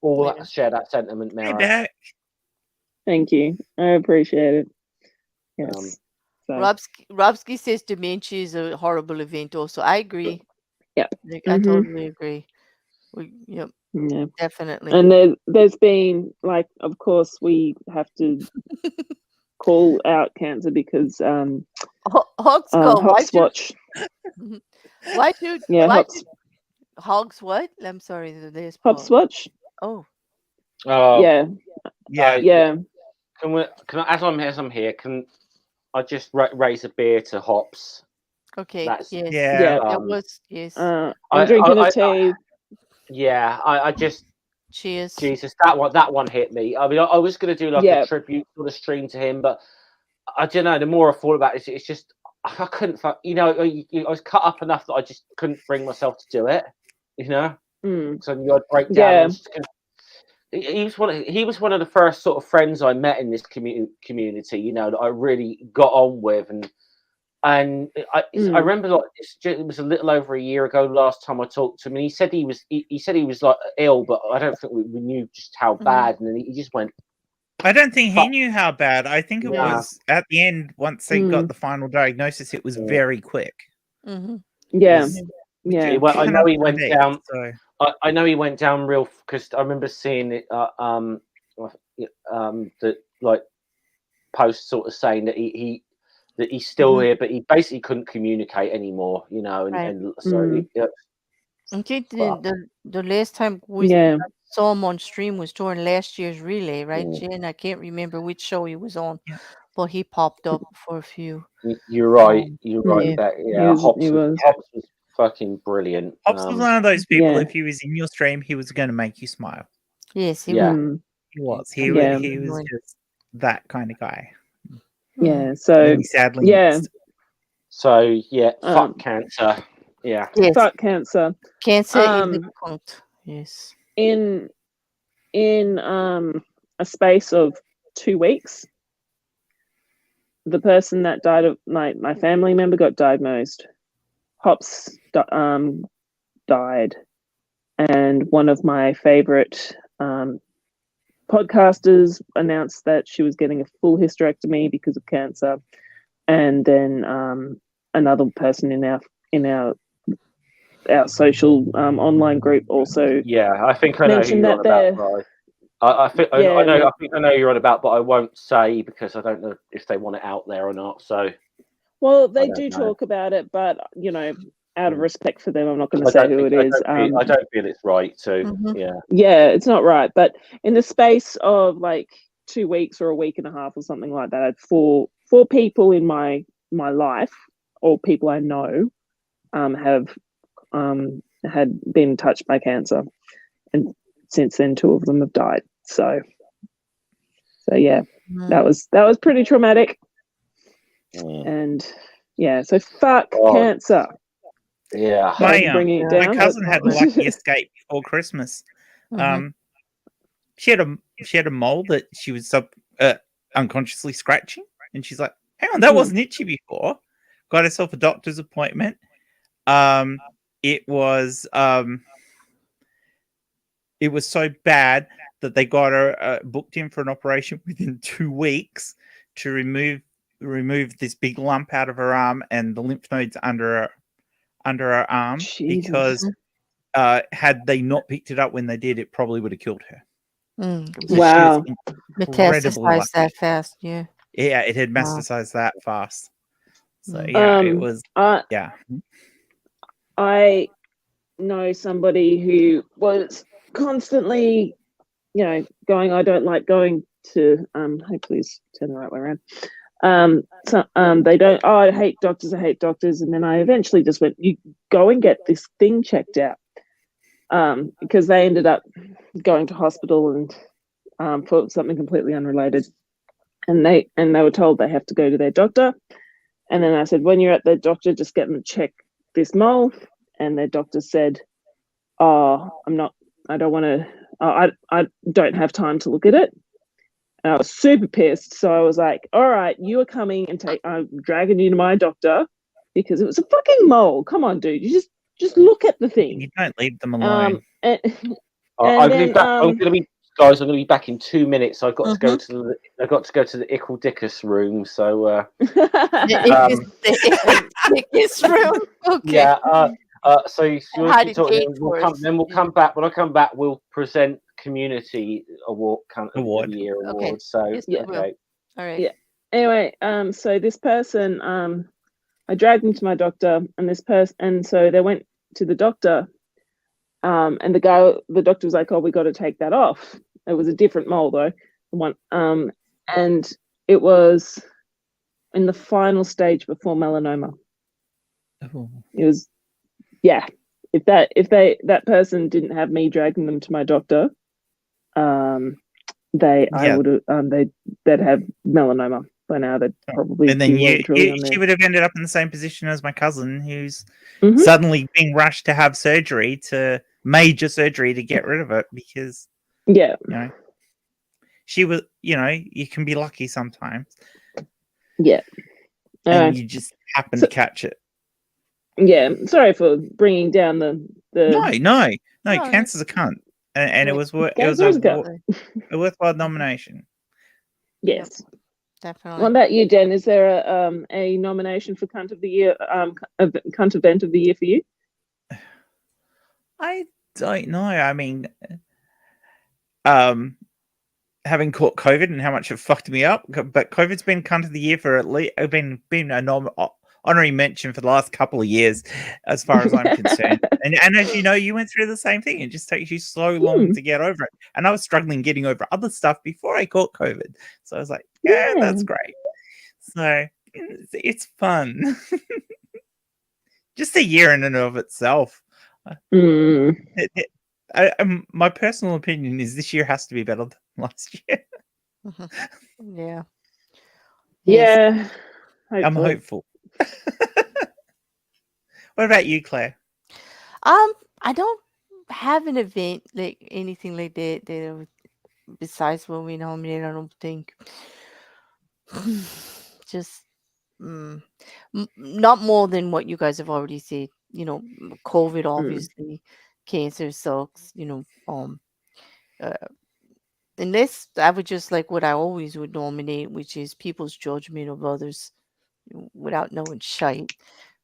All Yeah. share that sentiment, Hey, Mara. Beck. Thank you. I appreciate it. Yes. So, Robsky says dementia is a horrible event. Also, I agree. Yeah. Like, I Mhm. totally agree. Yep, yeah. definitely. And there's been, like, of course, we have to call out cancer because Hogs go. Hopswatch. Yeah, Hogs what? I'm sorry. There's Hopswatch. Oh, Oh, Yeah. Yeah. Yeah. Can I, as I'm here, can I just raise a beer to hops? okay. That's- Yes. Yeah. That Um, was yes. I'm I- drinking I- a tea. Yeah, I just Cheers. Jesus, that one hit me. I mean, I was going to do like Yeah. a tribute sort of stream to him, but I don't know. The more I thought about it, it's just I couldn't. I was cut up enough that I just couldn't bring myself to do it. You know, Mm. so I knew I'd break down. Yeah. I was just gonna- he was one of the first sort of friends I met in this community. You know, that I really got on with, and I remember like it was a little over a year ago last time I talked to him, and he said he was like ill, but I don't think we knew just how bad, and then he just went. I don't think he knew how bad. I think it Yeah. was at the end, once they got the final diagnosis, it was very quick. Mm-hmm. Yeah. It Yeah. Well, I know he went predict, down. so. I know he went down real because I remember seeing it. The like post sort of saying that he's still here, but he basically couldn't communicate anymore. You know, Right. and so I think the last time we saw him on stream was during last year's relay, right, Jen? I can't remember which show he was on, but he popped up for a few. You're right. You're right. Yeah. That, He was. Hops was fucking brilliant. Hops was one of those people. Yeah. If he was in your stream, he was going to make you smile. Yes, he Yeah. was. He was. He was just that kind of guy. Yeah. And So then he sadly missed. So fuck cancer. Yeah. Yes. fuck cancer. Cancer is a cunt. Yes. In a space of 2 weeks, the person that died of my family member got diagnosed. Hops died, and one of my favorite podcasters announced that she was getting a full hysterectomy because of cancer, and then another person in our social online group also. Yeah, I think I know who mentioned you're that on about. they're- Right? I think I Yeah, know. I think I know who you're on about, but I won't say because I don't know if they want it out there or not. So Well, they don't do know. talk about it, but out of respect for them, I'm not going I to say don't who think- it I is. don't feel it's right to. Mhm. Yeah. Yeah, it's not right. But in the space of like 2 weeks or a week and a half or something like that, I had four people in my life, or people I know, have had been touched by cancer, and since then 2 of them have died. So yeah, that was pretty traumatic. Mm. And yeah, so fuck Oh. cancer. Yeah. Sorry for bringing it My down. cousin but- had a lucky escape before Christmas. Mhm. She had a mole that she was unconsciously scratching, and she's like, "Hang on, that wasn't itchy before." Got herself a doctor's appointment. It was so bad that they got her booked in for an operation within 2 weeks to remove this big lump out of her arm and the lymph nodes under her arm. Jesus. Because had they not picked it up when they did, it probably would have killed her. Mm. So Wow. she was incredibly Metastasized lucky. that fast, yeah. Yeah, it had Wow. metastasized that fast. So Mm. yeah, it was yeah. I know somebody who was constantly, going, I don't like going to hopefully it's turn the right way around. They don't, I hate doctors, and then I eventually just went, you go and get this thing checked out. Because they ended up going to hospital and for something completely unrelated. And they were told they have to go to their doctor. And then I said, when you're at the doctor, just get them to check this mole. And their doctor said, "Oh, I don't want to. I don't have time to look at it." And I was super pissed. So I was like, "All right, you are coming and I'm dragging you to my doctor because it was a fucking mole. Come on, dude. You just look at the thing. You don't leave them alone. And I'm then, going to be guys. I'm going to be back in 2 minutes. I've got to go to the. I've got to go to the Ickle Dickus room. So This room. Okay. yeah. So you want to Hide keep it talking? gate for us. Then we'll come back. When I come back, we'll present community award of Award. the year Okay. award. So Yes, we will. okay. All right. Yeah. Anyway, so this person, I dragged them to my doctor, and so they went to the doctor, and the doctor was like, "Oh, we got to take that off." It was a different mole though, and it was in the final stage before melanoma. Oh. It was, yeah. If that person didn't have me dragging them to my doctor, I would have they'd have melanoma by now. They'd probably And then she she would have ended up in the same position as my cousin, who's Mhm. suddenly being rushed to have major surgery to get rid of it because Yeah. she was, you can be lucky sometimes. Yeah. And you just happen to catch it. Yeah. Sorry for bringing down the. No. No. Cancer's a cunt, and it was Cancer is a cunt. a worthwhile nomination. Yes. Definitely. What about you, Jen? Is there a nomination for cunt of the year, cunt event of the year for you? I don't know. I mean, having caught COVID and how much it fucked me up, but COVID's been cunt of the year for at least been a honorary mention for the last couple of years, as far as I'm concerned. And as you know, you went through the same thing. It just takes you so long to get over it. And I was struggling getting over other stuff before I caught COVID. So I was like, yeah. That's great. So it's fun. Just a year in and of itself. My personal opinion is this year has to be better than last year. Yeah. Yeah. I'm hopeful. What about you, Claire? I don't have an event like anything like that besides what we nominated. I don't think. just not more than what you guys have already said. You know, COVID, obviously, cancer sucks. You know, unless I would just like what I always would nominate, which is people's judgment of others without knowing shite.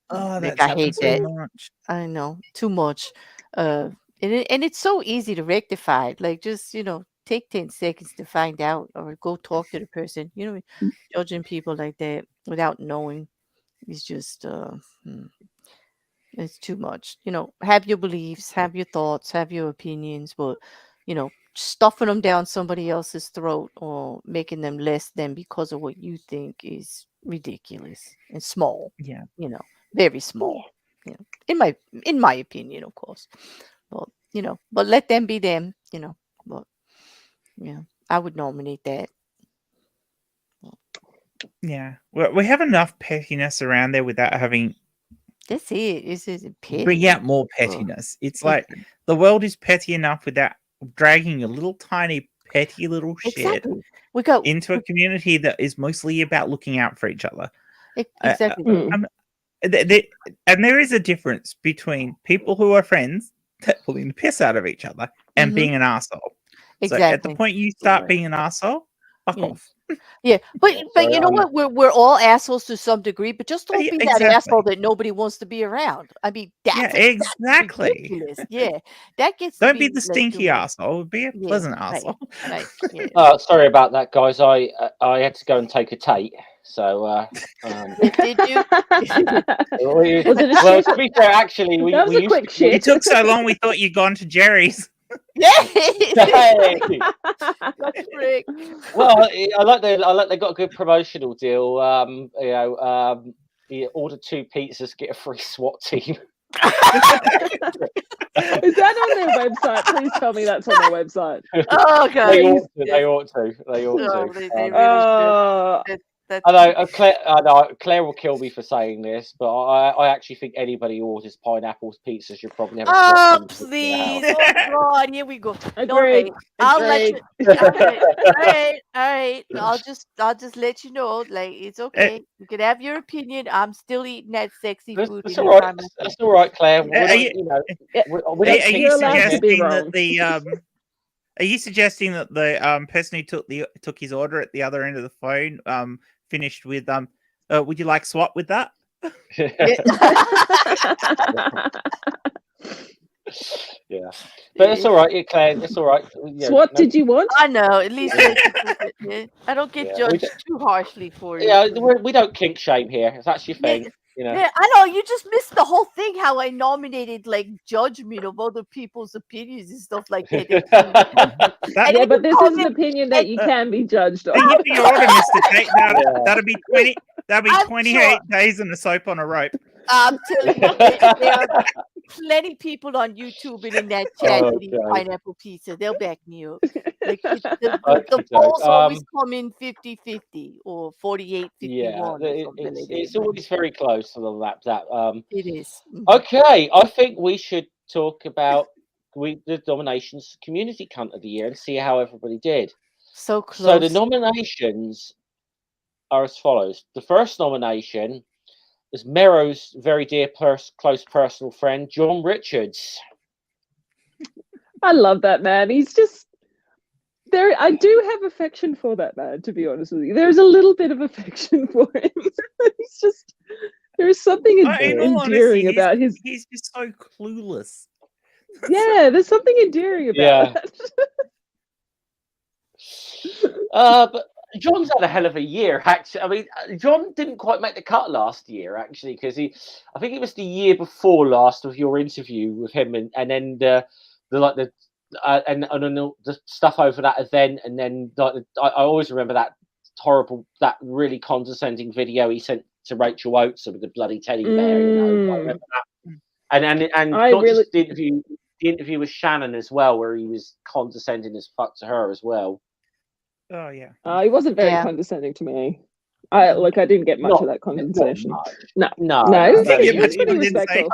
Oh, Like, that's I hate happened so that. much. I know, too much. And it's so easy to rectify. Like, just, you know, take 10 seconds to find out or go talk to the person. You know, judging people like that without knowing is just it's too much. You know, have your beliefs, have your thoughts, have your opinions, but you know, stuffing them down somebody else's throat or making them less than because of what you think is ridiculous and small. Yeah. You know, very small. You know, in my opinion, of course. But you know, but let them be them. You know, but yeah, I would nominate that. Yeah. Well, we have enough pettiness around there without having That's it. This is petty. bring out more pettiness. It's like the world is petty enough without dragging a little tiny petty little shit Exactly. We go into a community that is mostly about looking out for each other. exactly. And there is a difference between people who are friends that pulling the piss out of each other and being an asshole. Exactly. So at the point you start being an asshole, fuck off. Yeah, but you know what? We're all assholes to some degree, but just don't be that Exactly. asshole that nobody wants to be around. I mean, that's exactly. ridiculous. Yeah, that gets. Don't be the stinky asshole. Be a pleasant right, asshole. Right. Yeah. Sorry about that, guys. I had to go and take a Tate. So Did you? Was it a well, shit? to be fair, actually, we That was a quick shit. It took so long we thought you'd gone to Jerry's. Yeah. Hey. That's correct. Well, I like they got a good promotional deal. You know, you order 2 pizzas, get a free SWAT team. Is that on their website? Please tell me that's on their website. Oh god. They ought to. No, they really should. I know Claire will kill me for saying this, but I actually think anybody who orders pineapple pizza should probably have a Oh SWAT team please! in Oh god! Here we go. Agreed. I'll let Agreed. you. All right. I'll just let you know. Like, it's okay. You can have your opinion. I'm still eating that sexy food. That's all right. That's all right, Claire. You're allowed to be wrong. Are you suggesting that the person who took his order at the other end of the phone finished with would you like swap with that? Yeah, but it's all right, Claire. It's all right. Yeah, so what did you want? I know. At least I don't get judged too harshly for it. Yeah, we don't kink shame here. If that's your thing. You know. Yeah, I know. You just missed the whole thing. How I nominated like judgment of other people's opinions and stuff like that. Yeah, but this is an opinion that you can be judged on. Your order, Mr. Tate. That'll be 20. That'll be 28 days in the soap on a rope. I'm telling you, there are plenty people on YouTube and in that chat that eat pineapple pizza. They'll back me up. Like, the polls always come in 50-50 or 48-51. Yeah, it's always very close to the lap. It is. Okay, I think we should talk about the nominations Community Cunt of the Year and see how everybody did. So close. So the nominations are as follows. The first nomination is Mero's very dear, close personal friend, John Richards. I love that man. He's just there. I do have affection for that man, to be honest with you. There's a little bit of affection for him. He's just, there's something endearing about his. He's just so clueless. Yeah, there's something endearing about that. But John's had a hell of a year, actually. I mean, John didn't quite make the cut last year, actually, because I think it was the year before last of your interview with him, and then the stuff over that event, and then I always remember that really condescending video he sent to Rachel Oates with the bloody teddy bear. You know, I remember that. And just the interview with Shannon as well, where he was condescending as fuck to her as well. Oh yeah. He wasn't very condescending to me. I didn't get much of that condensation. No. He was pretty respectful.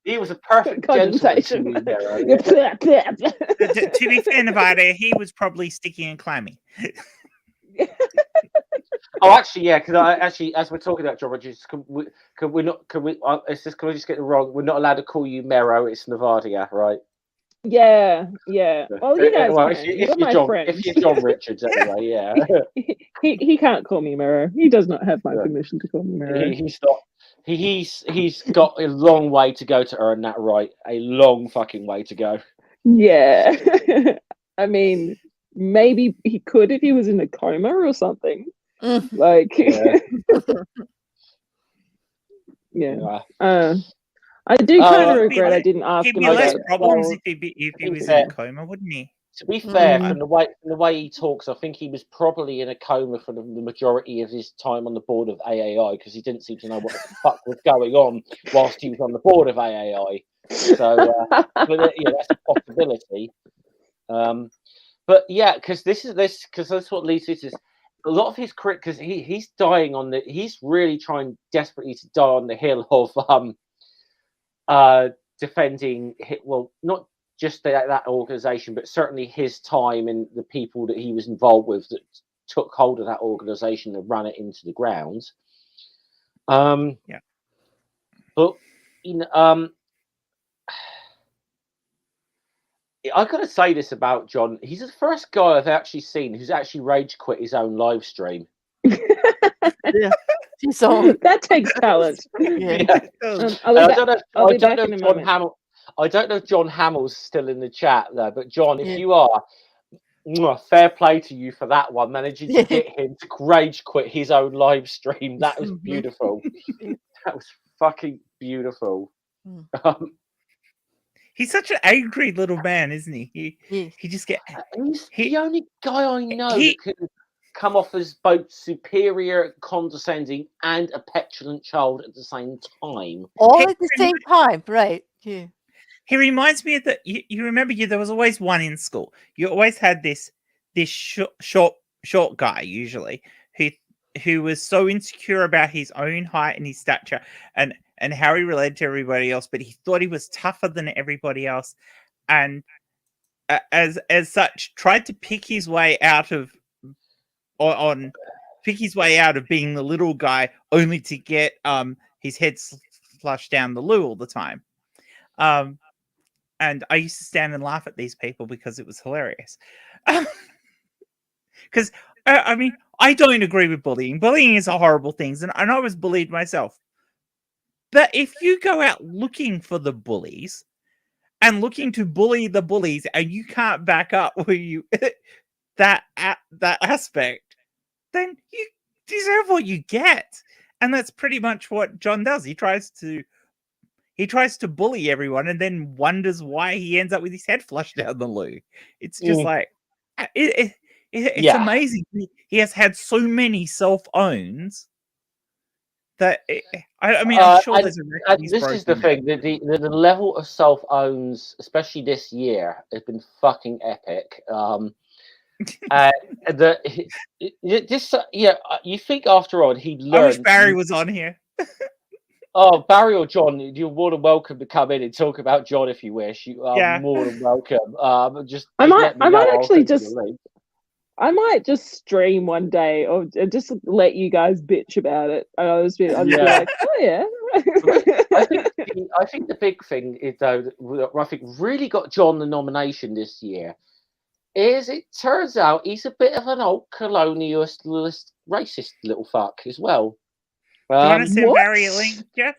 He was a perfect condensation. To be fair, Nevada, he was probably sticky and clammy. Oh, actually, yeah. Because I actually, as we're talking about John Rogers, can we not? Can we? It's just. Can we just get it wrong? We're not allowed to call you Mero. It's Navadia, right? Yeah. Well, you guys Well, can. if You're you're my John, friend. if you're John Richards, anyway, yeah. He can't call me Mero. He does not have my Yeah. permission to call me Mero. He's not. He's got a long way to go to earn that right. A long fucking way to go. Yeah. I mean, maybe he could if he was in a coma or something. Like, Yeah. yeah. I do kind of regret I didn't ask He'd him be less about. problems well, if he was in fair. a coma, wouldn't he? To be fair, Mm. from the way he talks, I think he was probably in a coma for the majority of his time on the board of AAI because he didn't seem to know what the fuck was going on whilst he was on the board of AAI. So, yeah, that's a possibility. But yeah, because that's what leads to this. A lot of his career, because he's dying on he's really trying desperately to die on the hill of defending. Well, not just that organization, but certainly his time and the people that he was involved with that took hold of that organization and ran it into the ground. Yeah. But I gotta say this about John. He's the first guy I've actually seen who's actually rage quit his own live stream. Yeah. So That takes talent. yeah. I'll be back in a moment. I don't know if John Hamill's still in the chat though, but John, if you are, fair play to you for that one. Managing to get him to rage quit his own live stream. That was beautiful. That was fucking beautiful. He's such an angry little man, isn't he? He just get. He's the only guy I know that can come off as both superior, condescending, and a petulant child at the same time. All at the same time, right? Yeah. He reminds me of that. You remember? There was always one in school. You always had this short guy, usually, who was so insecure about his own height and his stature, and how he related to everybody else, but he thought he was tougher than everybody else, and as such, tried to pick his way out of being the little guy, only to get his head flushed down the loo all the time. And I used to stand and laugh at these people because it was hilarious. Because I mean, I don't agree with bullying. Bullying is a horrible thing, and I was bullied myself. But if you go out looking for the bullies and looking to bully the bullies, and you can't back up that aspect, then you deserve what you get. And that's pretty much what John does. He tries to bully everyone, and then wonders why he ends up with his head flushed down the loo. It's just like it's amazing. He has had so many self-owns. That I mean, I'm sure there's a this is the thing. The level of self-owns, especially this year, has been fucking epic. You think after all he learned. I wish Barry was on here. Oh, Barry or John, you're more than welcome to come in and talk about John if you wish. You are more than welcome. I might just stream one day or just let you guys bitch about it. I'll just be like, oh yeah. I think the big thing is though that I think really got John the nomination this year is it turns out he's a bit of an old colonialist, racist little fuck as well. Do you want to send Barry a link, Jeff?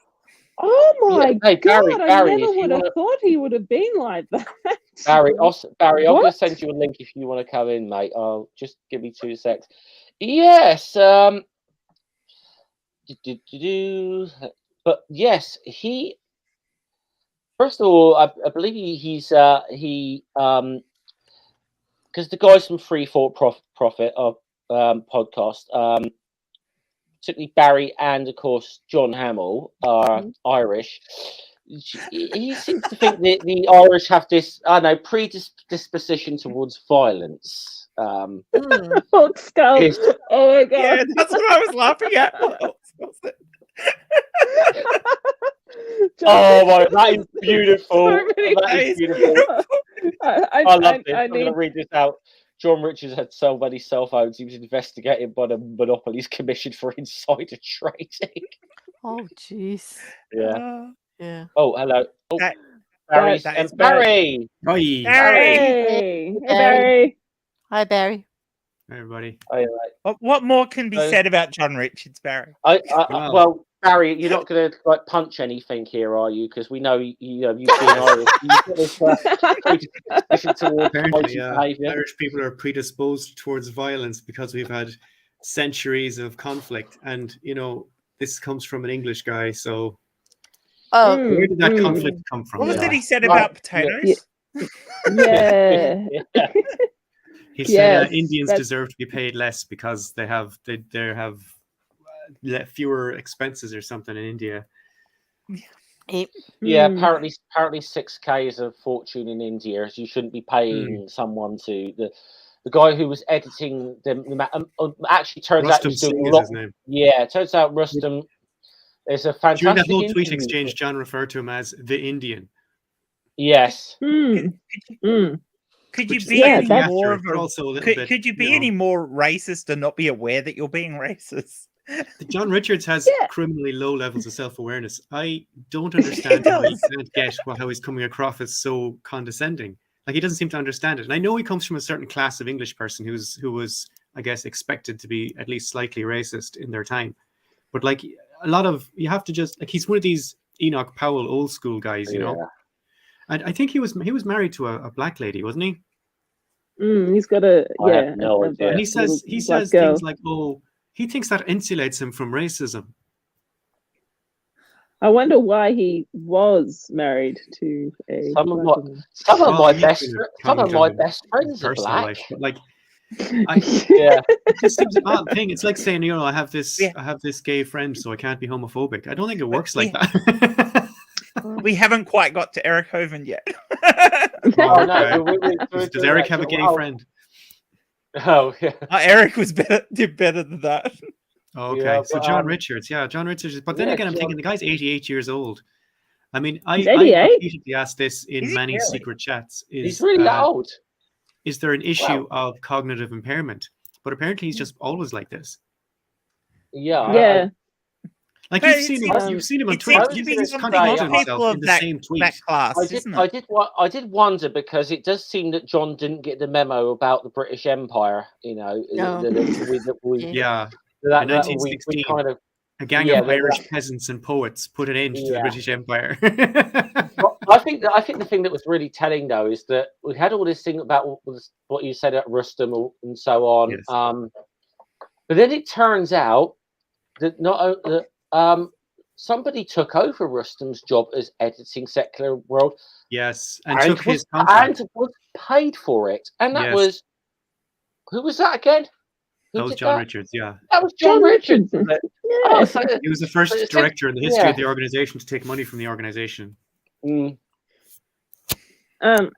Oh my God! Barry, I never would have thought he would have been like that. Barry, I'm going to send you a link if you want to come in, mate. I'll just give me 2 secs. Yes. But yes, he. First of all, I believe he's because the guys from Free Thought Profit podcast, particularly Barry and of course John Hamill are Irish. He seems to think that the Irish have this, predisposition towards violence. Old skull. Oh my God! Yeah, that's what I was laughing at. Oh my! That is beautiful. That is beautiful. I love this. I'm going to read this out. John Richards had so many cell phones, he was investigated by the Monopolies Commission for insider trading. Oh, jeez. Yeah. Yeah. Oh, hello. Oh, That- Barry's that and is Barry. Barry. Hi, Hey, Barry. Barry. Hi, Barry. everybody. Oh, What more can be So- said about John Richards, Barry? Wow. Well, Barry, you're not going to like punch anything here, are you? Because we know you know you've been Irish. You've got this predisposition towards Apparently, fighting behaviour. Irish people are predisposed towards violence because we've had centuries of conflict, and you know this comes from an English guy. So Oh, where did that conflict come from? What was John? it he said Right. about potatoes? Yeah. Yeah. He said Yes, Indians that's- deserve to be paid less because they have fewer expenses or something in India. Yeah, Hmm. apparently 6K is a fortune in India. So you shouldn't be paying someone to the guy who was editing actually turns out he Rustam was doing Singh a is lot. his name. Yeah, it turns out Rustam is a fantastic. During that whole tweet interview. exchange, John referred to him as the Indian. Yes. Hmm. Hmm. Could you Which is be Yeah, any that's- more accurate, of but a also a little bit. could you be any more racist and not be aware that you're being racist? John Richards has Yeah. criminally low levels of self-awareness. I don't understand how he can't get how he's coming across as so condescending. Like he doesn't seem to understand it. And I know he comes from a certain class of English person who was, I guess, expected to be at least slightly racist in their time. But like a lot of you have to just like he's one of these Enoch Powell old school guys, you know. And I think he was married to a black lady, wasn't he? He's got a I have no a idea. And he little says black girl. things like, "Oh, he thinks that insulates him from racism." I wonder why he was married to a Some of black my woman. some of Well, my I'm not best gonna some of comment my on best his friends are personal black. life, but like Yeah. it just seems an odd thing. It's like saying, you know, I have this Yeah. gay friend, so I can't be homophobic. I don't think it works like yeah. that. We haven't quite got to Eric Hovind yet. Oh no, Okay. we're Does doing Eric that. have a gay Oh, friend? Oh yeah. Eric did better than that. Okay, Yeah, so but, John Richards, John Richards. But then yeah, again, I'm John- thinking the guy's 88 years old. I mean, He's I 88? repeatedly asked this in Is he many really? secret chats. He's really that old. Is there an issue of cognitive impairment? But apparently, he's just always like this. Yeah. Yeah. Like But you've seen him on It Twitter. seems to He's be just something contradicting most himself people in of the that, same tweet. that class, isn't it? I did wonder because it does seem that John didn't get the memo about the British Empire. You know, No. Yeah, that in we 1916. kind of. A gang Yeah, of that- Irish peasants and poets put an end to the Yeah. British Empire. Well, I think the thing that was really telling though is that we had all this thing about what you said at Rustam and so on. Yes. But then it turns out that somebody took over Rustam's job as editing Secular World Yes, and took his and contract. was paid for it. And that Yes. was who was that again? Who That was did John that? Richards, yeah. That was John Richards. Richardson. wasn't it? Yeah. Oh, so, He was the first So it's director in the history yeah. of the organization to take money from the organization. mm, It's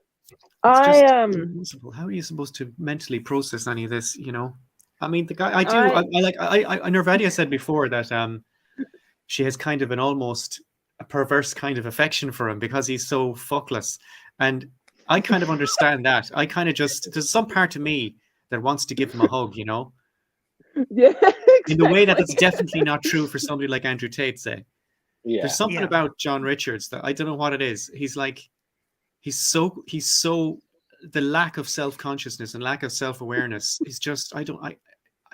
I just impossible. um How are you supposed to mentally process any of this, you know? I mean, the guy, I Nirvadia said before that she has kind of almost a perverse kind of affection for him because he's so fuckless. And I kind of understand that. I kind of there's some part of me that wants to give him a hug, you know? yeah, In the way that exactly. it's definitely not true for somebody like Andrew Tate, say. yeah. There's something Yeah. about John Richards that I don't know what it is. He's so the lack of self-consciousness and lack of self-awareness is just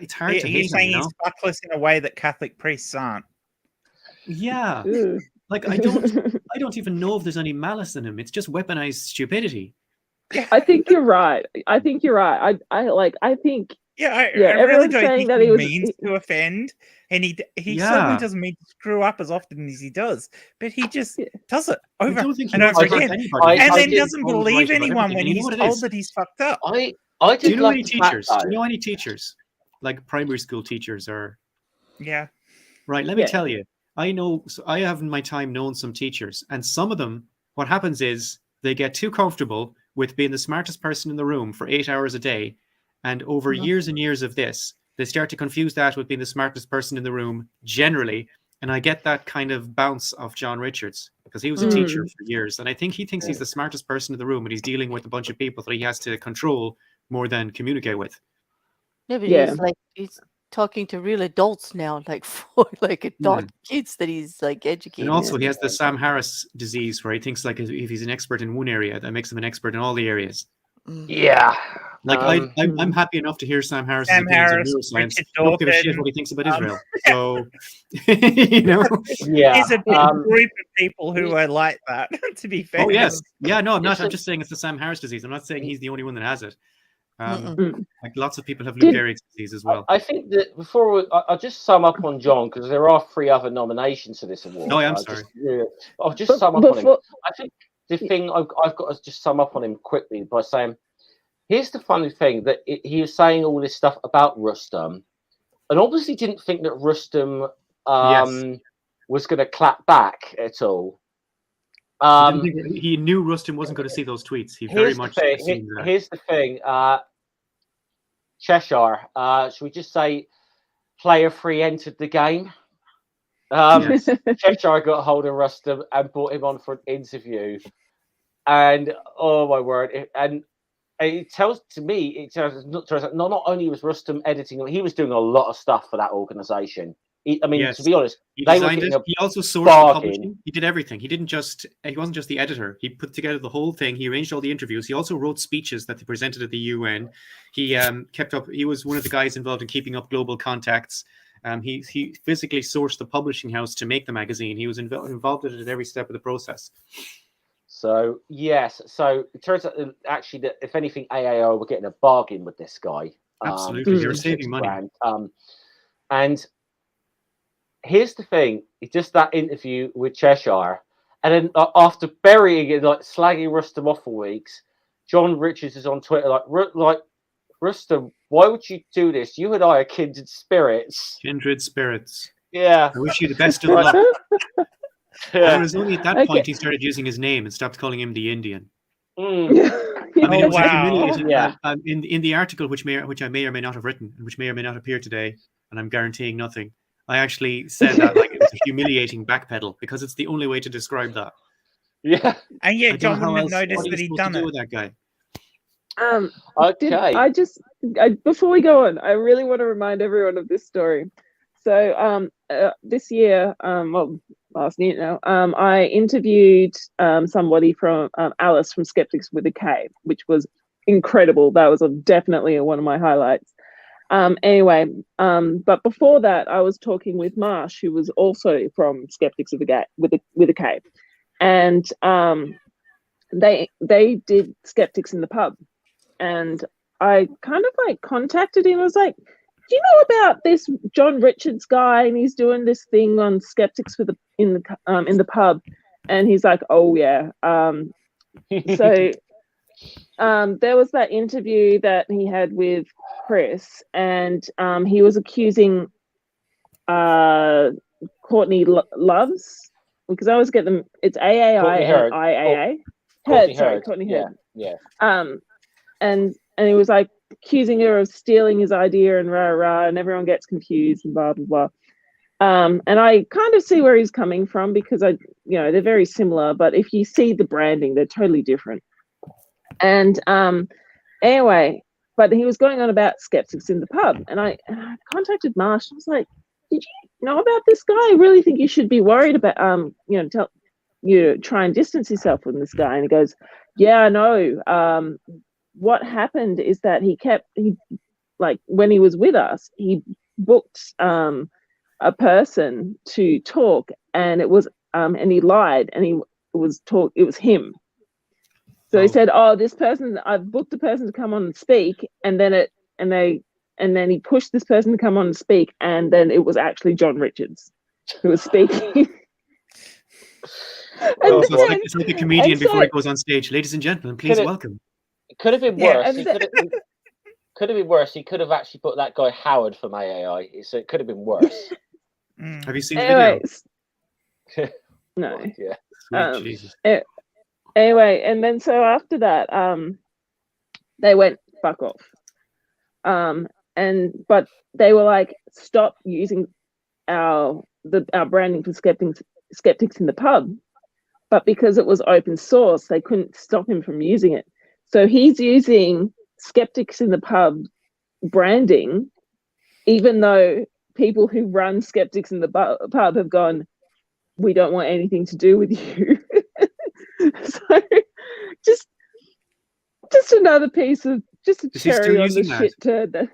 it's hard to hate He's him, saying you know? he's fuckless in a way that Catholic priests aren't. Yeah. Ooh. Like I don't even know if there's any malice in him. It's just weaponized stupidity. I think you're right. I think I think Yeah, I really everyone's don't saying think that he he was means to offend, and he Yeah. certainly doesn't mean to screw up as often as he does. But he just Yeah. does it I over don't think he and wants over to hurt again, anybody. I- and I then did- doesn't always believe right about anyone everything. when And you he's know what it told is? that he's fucked up. I Do did you know love any the fact, teachers? Do though- you know any teachers? Like primary school teachers or Yeah, right, let me Yeah. tell you. I have in my time known some teachers, and some of them, what happens is they get too comfortable with being the smartest person in the room for 8 hours a day. And over Mhm. years and years of this, they start to confuse that with being the smartest person in the room generally. And I get that kind of bounce of John Richards because he was a teacher for years. And I think he thinks he's the smartest person in the room and he's dealing with a bunch of people that he has to control more than communicate with. Yeah, but Yeah. he's talking to real adults now, like for like adult kids that he's like educating. And also, he has the Sam Harris disease, where he thinks like if he's an expert in one area, that makes him an expert in all the areas. Yeah. Like I'm happy enough to hear Sam Harris's Sam opinions Harris, on neuroscience. Richard Don't give a shit Dawkins, what he thinks about Israel. So, you know. Yeah. There's a big group of people who are like that, to be fair. Oh yes, yeah. No, I'm not. I'm just saying it's the Sam Harris disease. I'm not saying he's the only one that has it. Like lots of people have Lou Gehrig's disease as well. I think that before I'll just sum up on John, because there are 3 other nominations for this award. No, I'm sorry. I'll just sum up on him. I think the thing I've got to just sum up on him quickly by saying, here's the funny thing, that he was saying all this stuff about Rustam, and obviously didn't think that Rustam was going to clap back at all. He knew Rustam wasn't going to see those tweets. He very much assumed that. Here's the thing. Cheshire, should we just say player 3 entered the game? Cheshire got a hold of Rustam and brought him on for an interview. And oh my word, and it tells not only was Rustam editing, he was doing a lot of stuff for that organization. To be honest, he they designed were it. He also sourced the publishing. He did everything. He wasn't just the editor. He put together the whole thing. He arranged all the interviews. He also wrote speeches that they presented at the UN. He kept up. He was one of the guys involved in keeping up global contacts. He physically sourced the publishing house to make the magazine. He was involved in it at every step of the process. So yes, so it turns out actually that if anything, AAO were getting a bargain with this guy. Absolutely, you're saving money. And here's the thing: it's just that interview with Cheshire, and then after burying it, like slagging Rustam off for weeks, John Richards is on Twitter like Rustam, why would you do this? You and I are kindred spirits. Kindred spirits. Yeah. I wish you the best of luck. It was only at that point he started using his name and stopped calling him the Indian. It was humiliating. Yeah. In the article, which I may or may not have written, and which may or may not appear today, and I'm guaranteeing nothing, I actually said that like it was a humiliating backpedal, because it's the only way to describe that. Yeah. And yet John wouldn't have noticed that he'd done it. With that guy. Okay. Before we go on, I really want to remind everyone of this story. So this year, last year now, I interviewed somebody from Alice from Skeptics with a K, which was incredible. That was definitely one of my highlights. But before that, I was talking with Marsh, who was also from Skeptics with a K, and they did Skeptics in the Pub, and I kind of like contacted him. I was like, do you know about this John Richards guy, and he's doing this thing on Skeptics in the Pub? And he's like, oh yeah. So there was that interview that he had with Chris, and he was accusing Courtney Loves, because I always get them. It's AAI and IAA. Courtney Heard. Yeah. And he was like accusing her of stealing his idea and rah, and everyone gets confused and blah blah blah. And I kind of see where he's coming from, because they're very similar, but if you see the branding, they're totally different. And anyway, but he was going on about Skeptics in the Pub, and I contacted Marsh. I was like, did you know about this guy? I really think you should be worried about try and distance yourself from this guy. And he goes, yeah, I know. What happened is that when he was with us, he booked a person to talk, and it was and he lied, and it was him. So he said, oh, this person, I've booked a person to come on and speak, and then he pushed this person to come on and speak, and then it was actually John Richards who was speaking. It's like a comedian before he goes on stage. Ladies and gentlemen, please welcome. It could have been worse. Could have been worse. He could have actually put that guy Howard from AAI, so it could have been worse. Have you seen the video? No. Yeah. Jesus. Anyway, and then so after that, they went fuck off. But they were like, stop using our branding for Skeptics in the Pub. But because it was open source, they couldn't stop him from using it. So he's using Skeptics in the Pub branding, even though people who run Skeptics in the Pub have gone, we don't want anything to do with you. So just another piece of just a Is he still cherry on the using that? shit turd.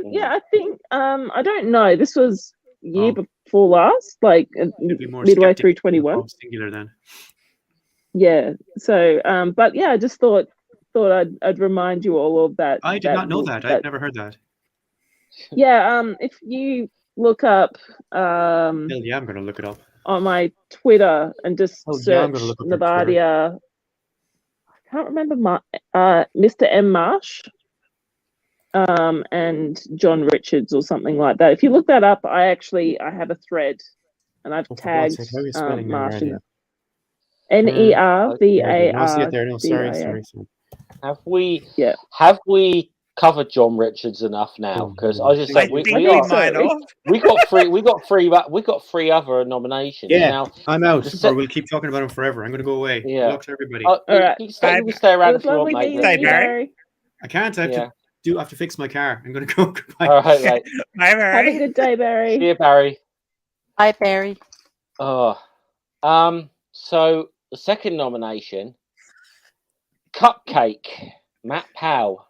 Yeah, I think I don't know. This was year before last, like Be more midway skeptic through in the 21. pub singular then. Yeah. So but yeah, I just thought I'd remind you all of that. I did not know book, that. I've never heard that. Yeah, if you look up Hell yeah, I'm gonna look it up. on my Twitter and just Oh, yeah, search I'm gonna look up your Twitter. Nabadia. I can't remember Mr. M. Marsh and John Richards or something like that. If you look that up, I have a thread and I've Oh, for God's tagged sake, how are you spelling Marsh in Nabadia? it. NERVARDIA. No, I see it there. No, sorry. Have we Yeah. covered John Richards enough now? Because I just I said we think might have. we got three other nominations. Yeah, Now I'm out, the or we'll keep talking about him forever. I'm going to go away. Yeah. Good luck to everybody. All right. You can stay It around was if you want, lovely mate. meeting Stay, you, Barry. Barry. I can't. I have to fix my car. I'm going to go. Goodbye. All right, mate. Bye, Have Barry. a good day, Barry. See you, Barry. Hi, Barry. Oh, so the second nomination, Cupcake, Matt Powell.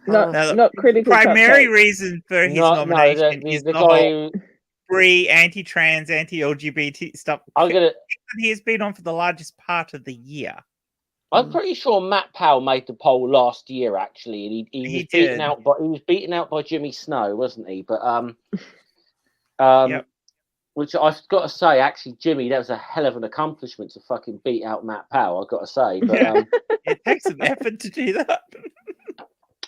Not critical. Primary Cupcake. reason for his nomination is the guy whole who free anti-trans, anti-LGBT stuff. He has been on for the largest part of the year. I'm pretty sure Matt Powell made the poll last year, actually, and he was beaten out by Jimmy Snow, wasn't he? But Yep. which I've got to say, actually, Jimmy, that was a hell of an accomplishment to fucking beat out Matt Powell. I've got to say, but it takes some effort to do that.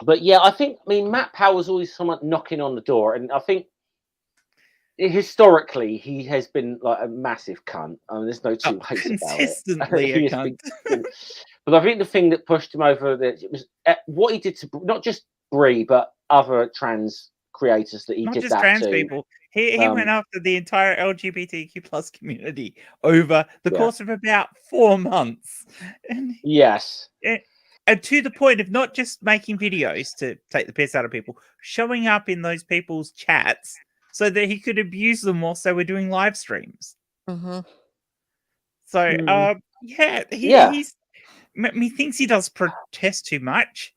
But yeah, I mean, Matt Powell was always someone knocking on the door, and I think historically he has been like a massive cunt. I mean, there's no two ways about it. Consistently a cunt. But I think the thing that pushed him over was what he did to not just Brie, but other trans creators that he not did just that trans to. people. He went after the entire LGBTQ plus community over the course of about 4 months. And yes. And to the point of not just making videos to take the piss out of people, showing up in those people's chats so that he could abuse them whilst they were doing live streams. Mm-hmm. So, he thinks he does protest too much.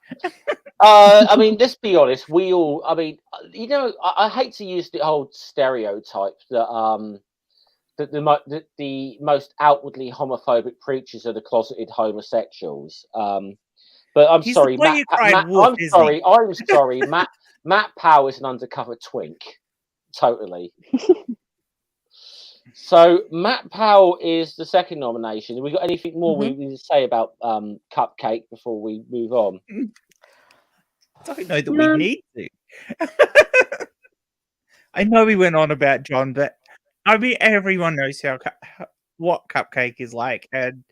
I mean, let's be honest. I mean, you know, I hate to use the whole stereotype that the most outwardly homophobic preachers are the closeted homosexuals. But I'm sorry, Matt. I'm sorry, Matt Powell is an undercover twink. Totally. So Matt Powell is the second nomination. Have we got anything more we need to say about Cupcake before we move on? I don't know that we need to. I know we went on about John, but I mean everyone knows what Cupcake is like and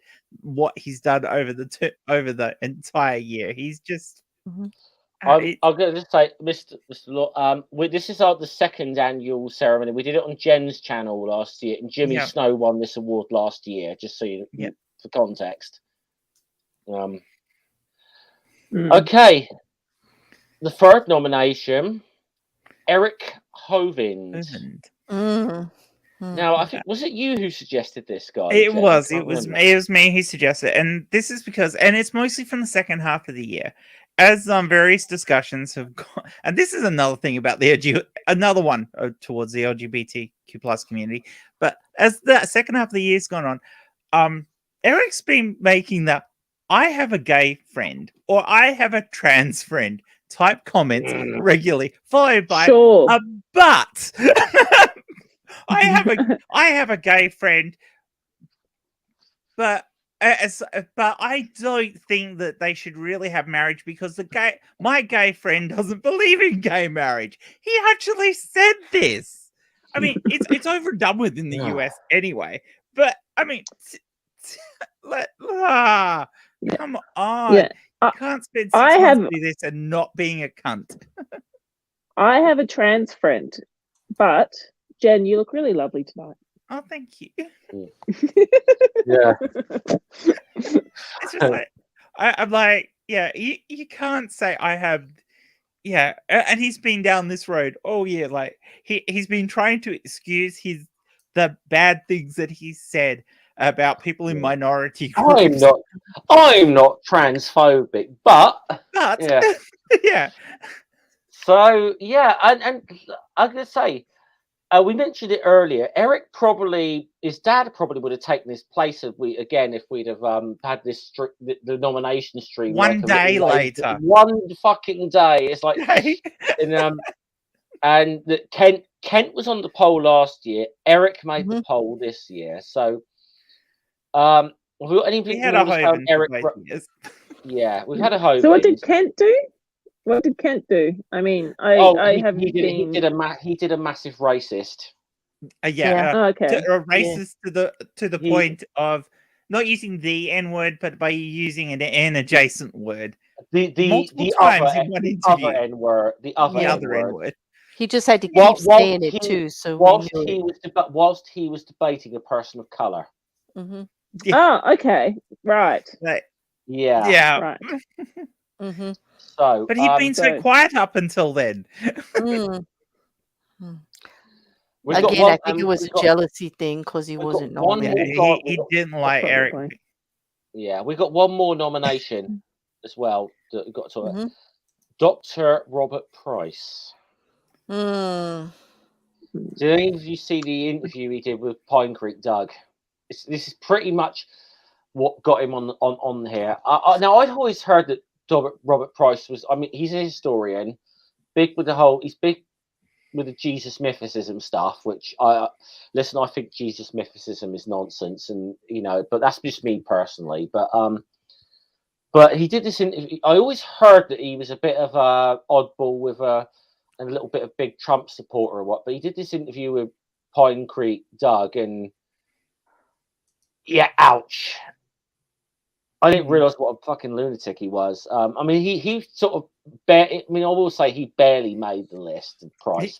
what he's done over the entire year. He's just. I'm going to just say, Mr. Law, this is the second annual ceremony. We did it on Jen's channel last year, and Jimmy Snow won this award last year. Just so you, for context. Okay, the third nomination, Eric Hovind. Now, I think was it you who suggested this guy? It was me who suggested it. And this is because, and it's mostly from the second half of the year, as various discussions have gone. And this is another thing about another one towards the LGBTQ plus community. But as the second half of the year's gone on, Eric's been making the "I have a gay friend" or "I have a trans friend" type comments regularly, followed by but. I have a gay friend, but I don't think that they should really have marriage because my gay friend doesn't believe in gay marriage. He actually said this. I mean, it's overdone with in the US anyway. But I mean, come on, you can't spend 6 months doing this and not being a cunt. I have a trans friend, but. Jen, you look really lovely tonight. Oh, thank you. Yeah. It's just like, I'm like, yeah, you can't say I have. Yeah, and he's been down this road. Oh yeah, like he's been trying to excuse the bad things that he said about people in minority groups. I'm not transphobic, but yeah. Yeah. So yeah, and I'm gonna say, we mentioned it earlier. Eric his dad probably would have taken his place if we'd have had this the nomination stream One day later. One fucking day. It's like, and that Kent was on the poll last year. Eric made the poll this year. So, have we got anything? We had a Hoven Eric. Yeah, we've had a Hoven. So what did Kent do? What did Kent do? I mean, he did a massive racist. Okay. Racist to the point of not using the N word, but by using an N adjacent word. The other N word. The other N word. He just had to keep saying it too. So whilst he was debating a person of color. Mm-hmm. Yeah. Oh, okay, right. Yeah. Right. Mm-hmm. So, but he'd been so quiet up until then. Again, I think it was a jealousy thing because he wasn't nominated. He didn't like Eric. Yeah, we got one more nomination as well that we got to talk about. Dr. Robert Price. Did any of you see the interview he did with Pine Creek Doug? This is pretty much what got him on here. Now, I'd always heard that Robert Price was. I mean, he's a historian, he's big with the Jesus mythicism stuff. Which I think Jesus mythicism is nonsense, and but that's just me personally. But he did this interview. I always heard that he was a bit of a oddball with a little bit of big Trump supporter or what. But he did this interview with Pine Creek Doug, and yeah, ouch. I didn't realize what a fucking lunatic he was. I mean, he sort of I will say he barely made the list of Price.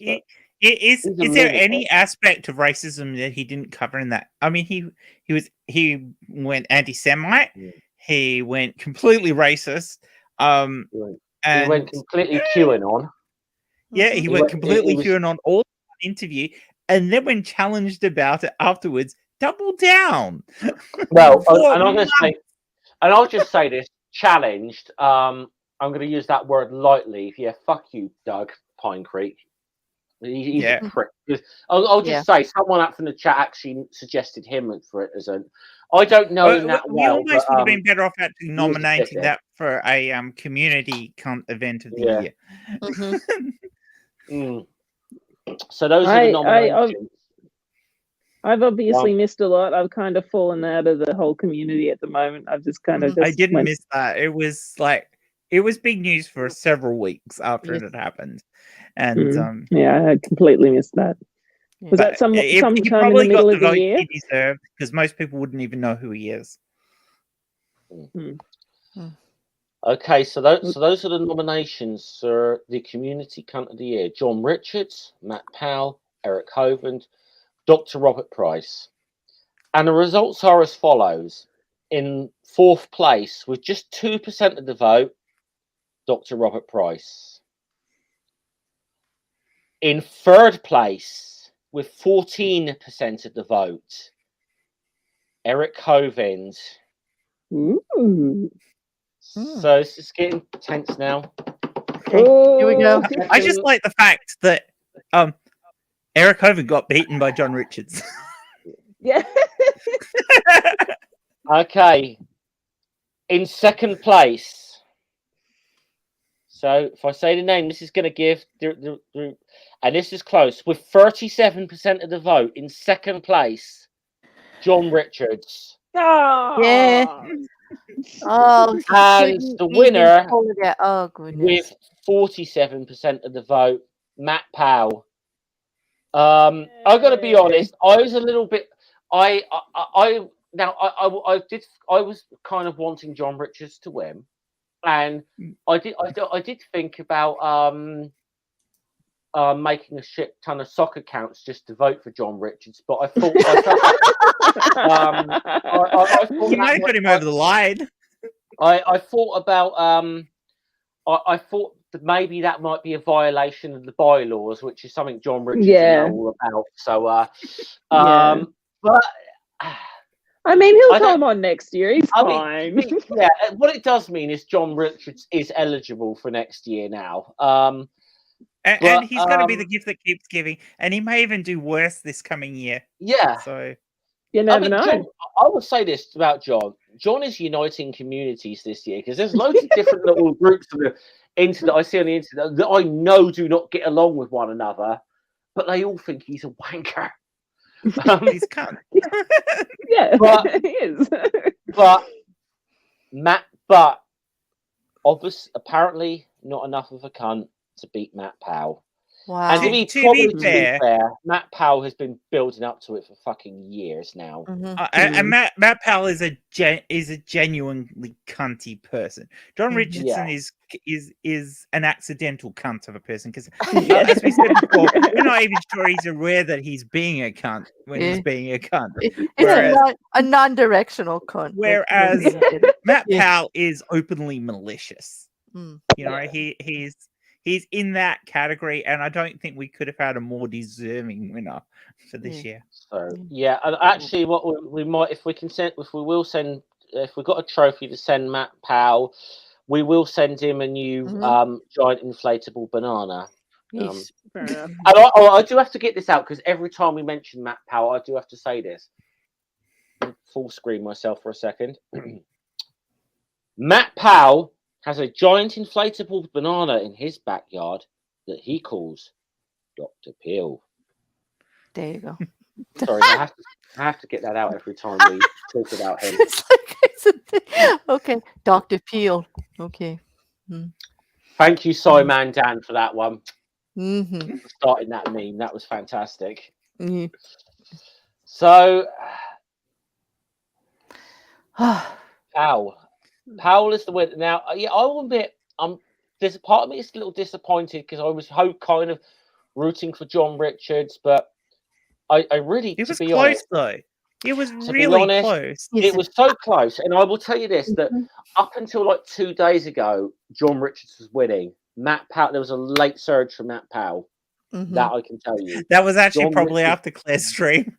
Is there any aspect of racism that he didn't cover in that? I mean, he went anti-Semite. Yeah. He went completely racist. And he went completely QAnon. Yeah, he went completely QAnon all interview, and then when challenged about it afterwards, doubled down. Well, and I'm going to say. And I'll just say this: challenged. I'm going to use that word lightly. Yeah, fuck you, Doug Pine Creek. He's a prick. I'll just say someone up from the chat actually suggested him for it as a. I don't know him that well. We almost would have been better off actually nominating that for a community event of the year. Mm-hmm. So those are the nominations. I've obviously missed a lot. I've kind of fallen out of the whole community at the moment. I've just kind of I didn't miss that. It was big news for several weeks after it had happened. And I completely missed that. Was that sometime in the middle of the year? He deserved, because most people wouldn't even know who he is. Okay, so those are the nominations for the Community Cunt of the Year: John Richards, Matt Powell, Eric Hovind, Dr. Robert Price. And the results are as follows. In fourth place, with just 2% of the vote, Dr. Robert Price. In third place, with 14% of the vote, Eric Hovind. Ooh. So this is getting tense now. Okay, here we go. I just like the fact that Eric Hovind got beaten by John Richards. Yeah. Okay. In second place. So if I say the name, this is going to give and this is close, with 37% of the vote. In second place, John Richards. Oh. Yeah. Oh, and the winner, goodness, with 47% of the vote, Matt Powell. I got to be honest. I was a little bit. I was kind of wanting John Richards to win, and I did think about making a shit ton of soccer accounts just to vote for John Richards, but I thought I you might have put him over the line. I thought about I thought that maybe that might be a violation of the bylaws, which is something John Richards will Yeah. know all about. So Yeah. but I mean, he'll I don't- come on next year. He's I fine. mean, yeah, what it does mean is John Richards is eligible for next year now. And But, he's going to be the gift that keeps giving, and he may even do worse this coming year. yeah, So You I never mean, know. John, I would say this about John. John is uniting communities this year because there's loads of different little groups on the internet I see on the internet that I know do not get along with one another, but they all think he's a wanker. he's cunt. Yeah, But- he is. But apparently not enough of a cunt to beat Matt Powell. Wow. And to be fair, Matt Powell has been building up to it for fucking years now. Mhm. And Matt Powell is a genuinely cunty person. John Richardson is an accidental cunt of a person because, as we said before, we're not even sure he's aware that he's being a cunt when he's being a cunt. It's a non-directional cunt. Whereas Matt Yeah. Powell is openly malicious. Mm. You know, he's in that category, and I don't think we could have had a more deserving winner for this year. So yeah, and actually, what we might, if we will send, if we've got a trophy to send Matt Powell, we will send him a new giant inflatable banana. Yes. Fair enough. And I do have to get this out because every time we mention Matt Powell, I do have to say this. Full screen myself for a second. Matt Powell has a giant inflatable banana in his backyard that he calls Dr. Peel. There you go. Sorry, I have to get that out every time we talk about him. Okay, Dr. Peel. Okay. Thank you, Simon Dan, for that one. Mm-hmm. Starting that meme. That was fantastic. Mm-hmm. So, Powell is the winner. Now, yeah, I will admit, there's a part of me that's a little disappointed because I was kind of rooting for John Richards, but I really, It was to be close honest, though. It was to really be honest, close. it was so close. And I will tell you this, that up until like 2 days ago, John Richards was winning. Matt Powell, there was a late surge from Matt Powell. Mm-hmm. That I can tell you. That was actually John probably Richards- after Claire's stream.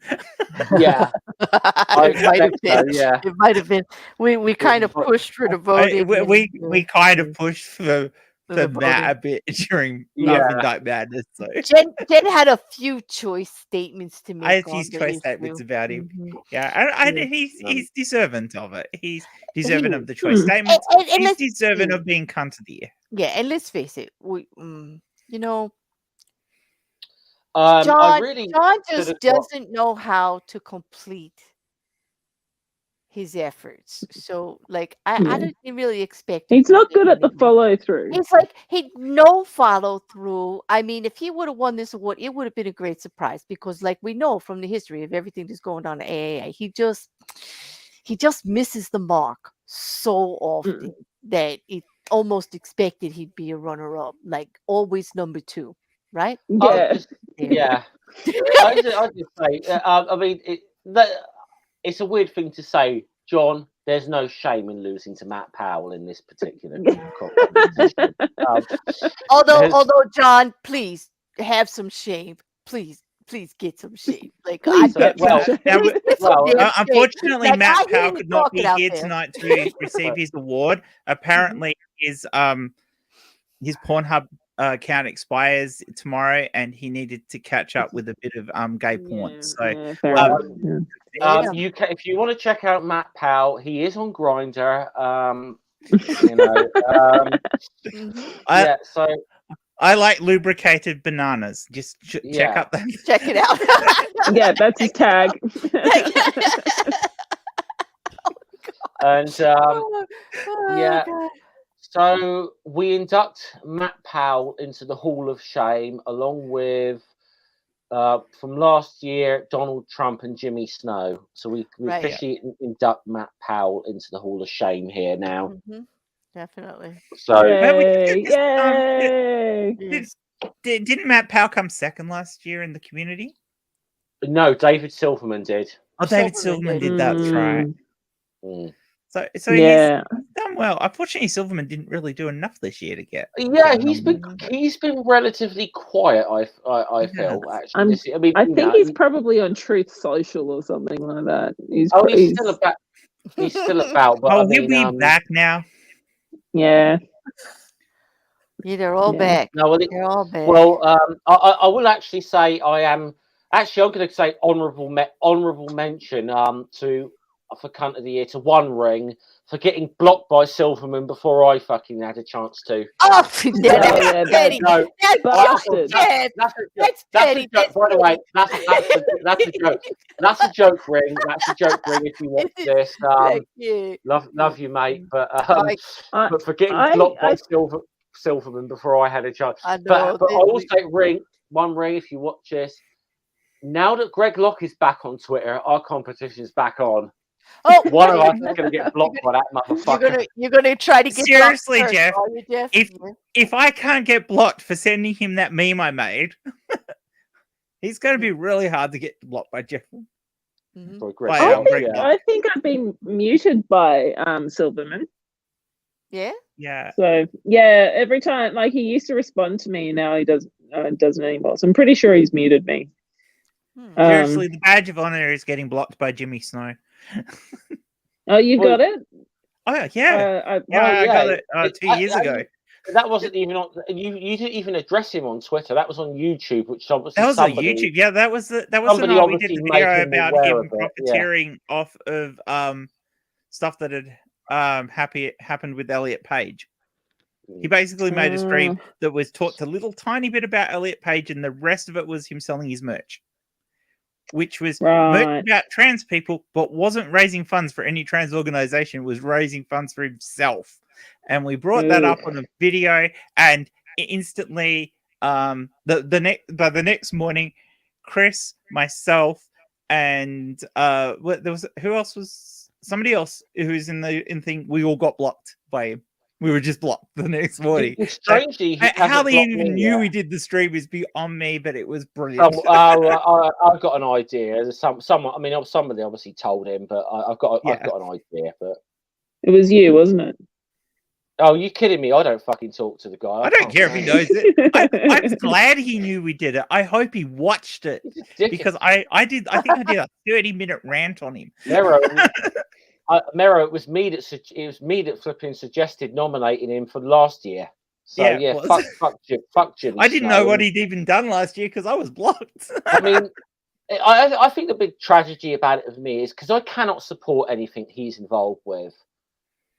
Yeah. I It might have expect so, been. yeah. It might have been. We kind of pushed through the voting. We kind of pushed for the Matt a bit during Yeah. Midnight Madness. So Jen had a few choice statements to make. I had on his the choice issue. statements about him. Mhm. Yeah, and Yeah. he's deserving of it. He's deserving of the choice Hmm. statements. And He's let's deserving see. of being cunt of the year. Yeah, and let's face it, we you know, I John really just could've got- doesn't know how to complete his efforts. So like I Yeah. didn't really expect him He's to not win good at the anything. follow through. It's like he no follow through. I mean, if he would have won this award, it would have been a great surprise because, like we know from the history of everything that's going on at AAA, he just misses the mark so often that it almost expected he'd be a runner-up, like always number 2, right? Yeah. Yeah. I just say, I mean, it's a weird thing to say, John. There's no shame in losing to Matt Powell in this particular competition. Although, John, please have some shame. Please get some shame. Like Please I get some shame. Unfortunately, Like, I Matt hear Powell you could not be talking out here there. tonight to receive his award. Apparently, his Pornhub account expires tomorrow, and he needed to catch up with a bit of gay porn. So, fair enough. Yeah. you can, if you want to check out Matt Powell, he is on Grindr. You know, yeah. So I like lubricated bananas. Just check Yeah. up that. Check it out. Yeah, that's his tag. and Oh, yeah. God. So we induct Matt Powell into the Hall of Shame, along with from last year Donald Trump and Jimmy Snow. So we Right. officially induct Matt Powell into the Hall of Shame here now. Mhm. Definitely. So Yay! Just, Yay! Yes. Didn't Matt Powell come second last year in the community? no, David Silverman did. Oh, David Silverman Silverman did. did that. That's right. Mm. So he's Yeah. done well. Unfortunately, Silverman didn't really do enough this year to get. Yeah, get he's been relatively quiet. I feel actually. I'm- This year. I mean, I you think know, he's probably on Truth Social or something like that. He's still about. He's still about, but Oh, I he'll mean, be back now. yeah. Yeah, they're all Yeah. back. No, They're all back. well, I will actually say I am. Actually, I'm going to say honourable mention to for cunt of the year to One Ring for getting blocked by Silverman before I fucking had a chance to. Oh, that's yeah, petty. No, That's bastard. Jeff. that's petty. a joke. By the way, that's a joke. That's a joke, Ring. That's a joke, Ring. If you watch this, Thank you. love you, mate. But Like, but for getting blocked by Silverman before I had a chance. I know. But I will say, One Ring. If you watch this, now that Greg Locke is back on Twitter, our competition is back on. oh, One of us is going to get blocked by that motherfucker. You're gonna try to get Seriously, blocked first, Jeff, are you, Jeff? if I can't get blocked for sending him that meme I made, he's going to be really hard to get blocked by Jeff. For Greg By, Locke, Greg yeah. Locke. I think I've been muted by Silverman. Yeah. Yeah. So yeah, every time like he used to respond to me, now he doesn't anymore. So I'm pretty sure he's muted me. Seriously, the badge of honor is getting blocked by Jimmy Snow. Oh, you got it? Oh yeah, I got it 2 years ago. That wasn't even on. You didn't even address him on Twitter. That was on YouTube, which obviously That was on YouTube. Yeah, that was the night we did the video about him profiteering off of stuff that had happened with Elliot Page. He basically made a stream that was talked a little tiny bit about Elliot Page, and the rest of it was him selling his merch, which was merch about trans people, but wasn't raising funds for any trans organization. It was raising funds for himself. And we brought that up on a video, and instantly, by the next morning, Chris, myself, and who else was somebody else who's in thing. We all got blocked by him. We were just blocked the next morning. Strangely, how they even knew we did the stream is beyond me, but it was brilliant. I've got an idea. Someone, I mean, somebody obviously told him, but I've got an idea. But it was you, wasn't it? Oh, you kidding me? I don't fucking talk to the guy. I don't care if he knows it. I'm glad he knew we did it. I hope he watched it because I think I did a 30-minute rant on him. Mero, it was me that flipping suggested nominating him for last year. So yeah, fuck Jimmy. I didn't know what he'd even done last year because I was blocked. I mean, I think the big tragedy about it for me is because I cannot support anything he's involved with,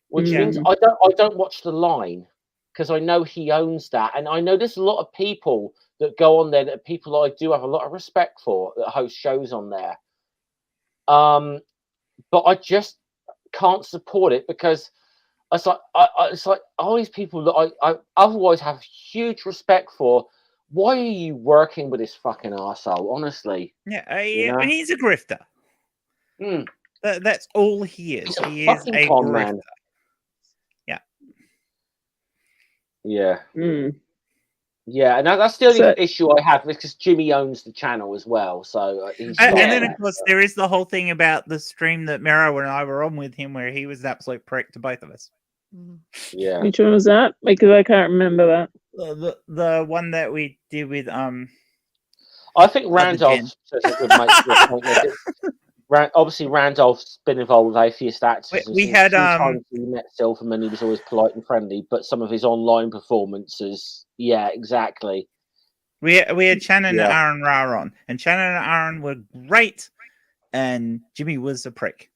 which means I don't watch the line because I know he owns that, and I know there's a lot of people that go on there that people I do have a lot of respect for that host shows on there. But I just can't support it because it's like all these people that I otherwise have huge respect for. Why are you working with this fucking arsehole, honestly? Yeah, he's a grifter. That's all he is. He is a grifter. Man. Yeah. Yeah, and that's the only issue I have because Jimmy owns the channel as well. So and then of course there is the whole thing about the stream that Mero and I were on with him, where he was an absolute prick to both of us. Yeah. Which one was that? Because I can't remember that. The one that we did with I think Randolph says a good point. Obviously, Randolph's been involved with atheist actors. We had times we met Silverman. He was always polite and friendly, but some of his online performances, yeah, exactly. We had Shannon and Aaron Ra on, and Shannon and Aaron were great, and Jimmy was a prick.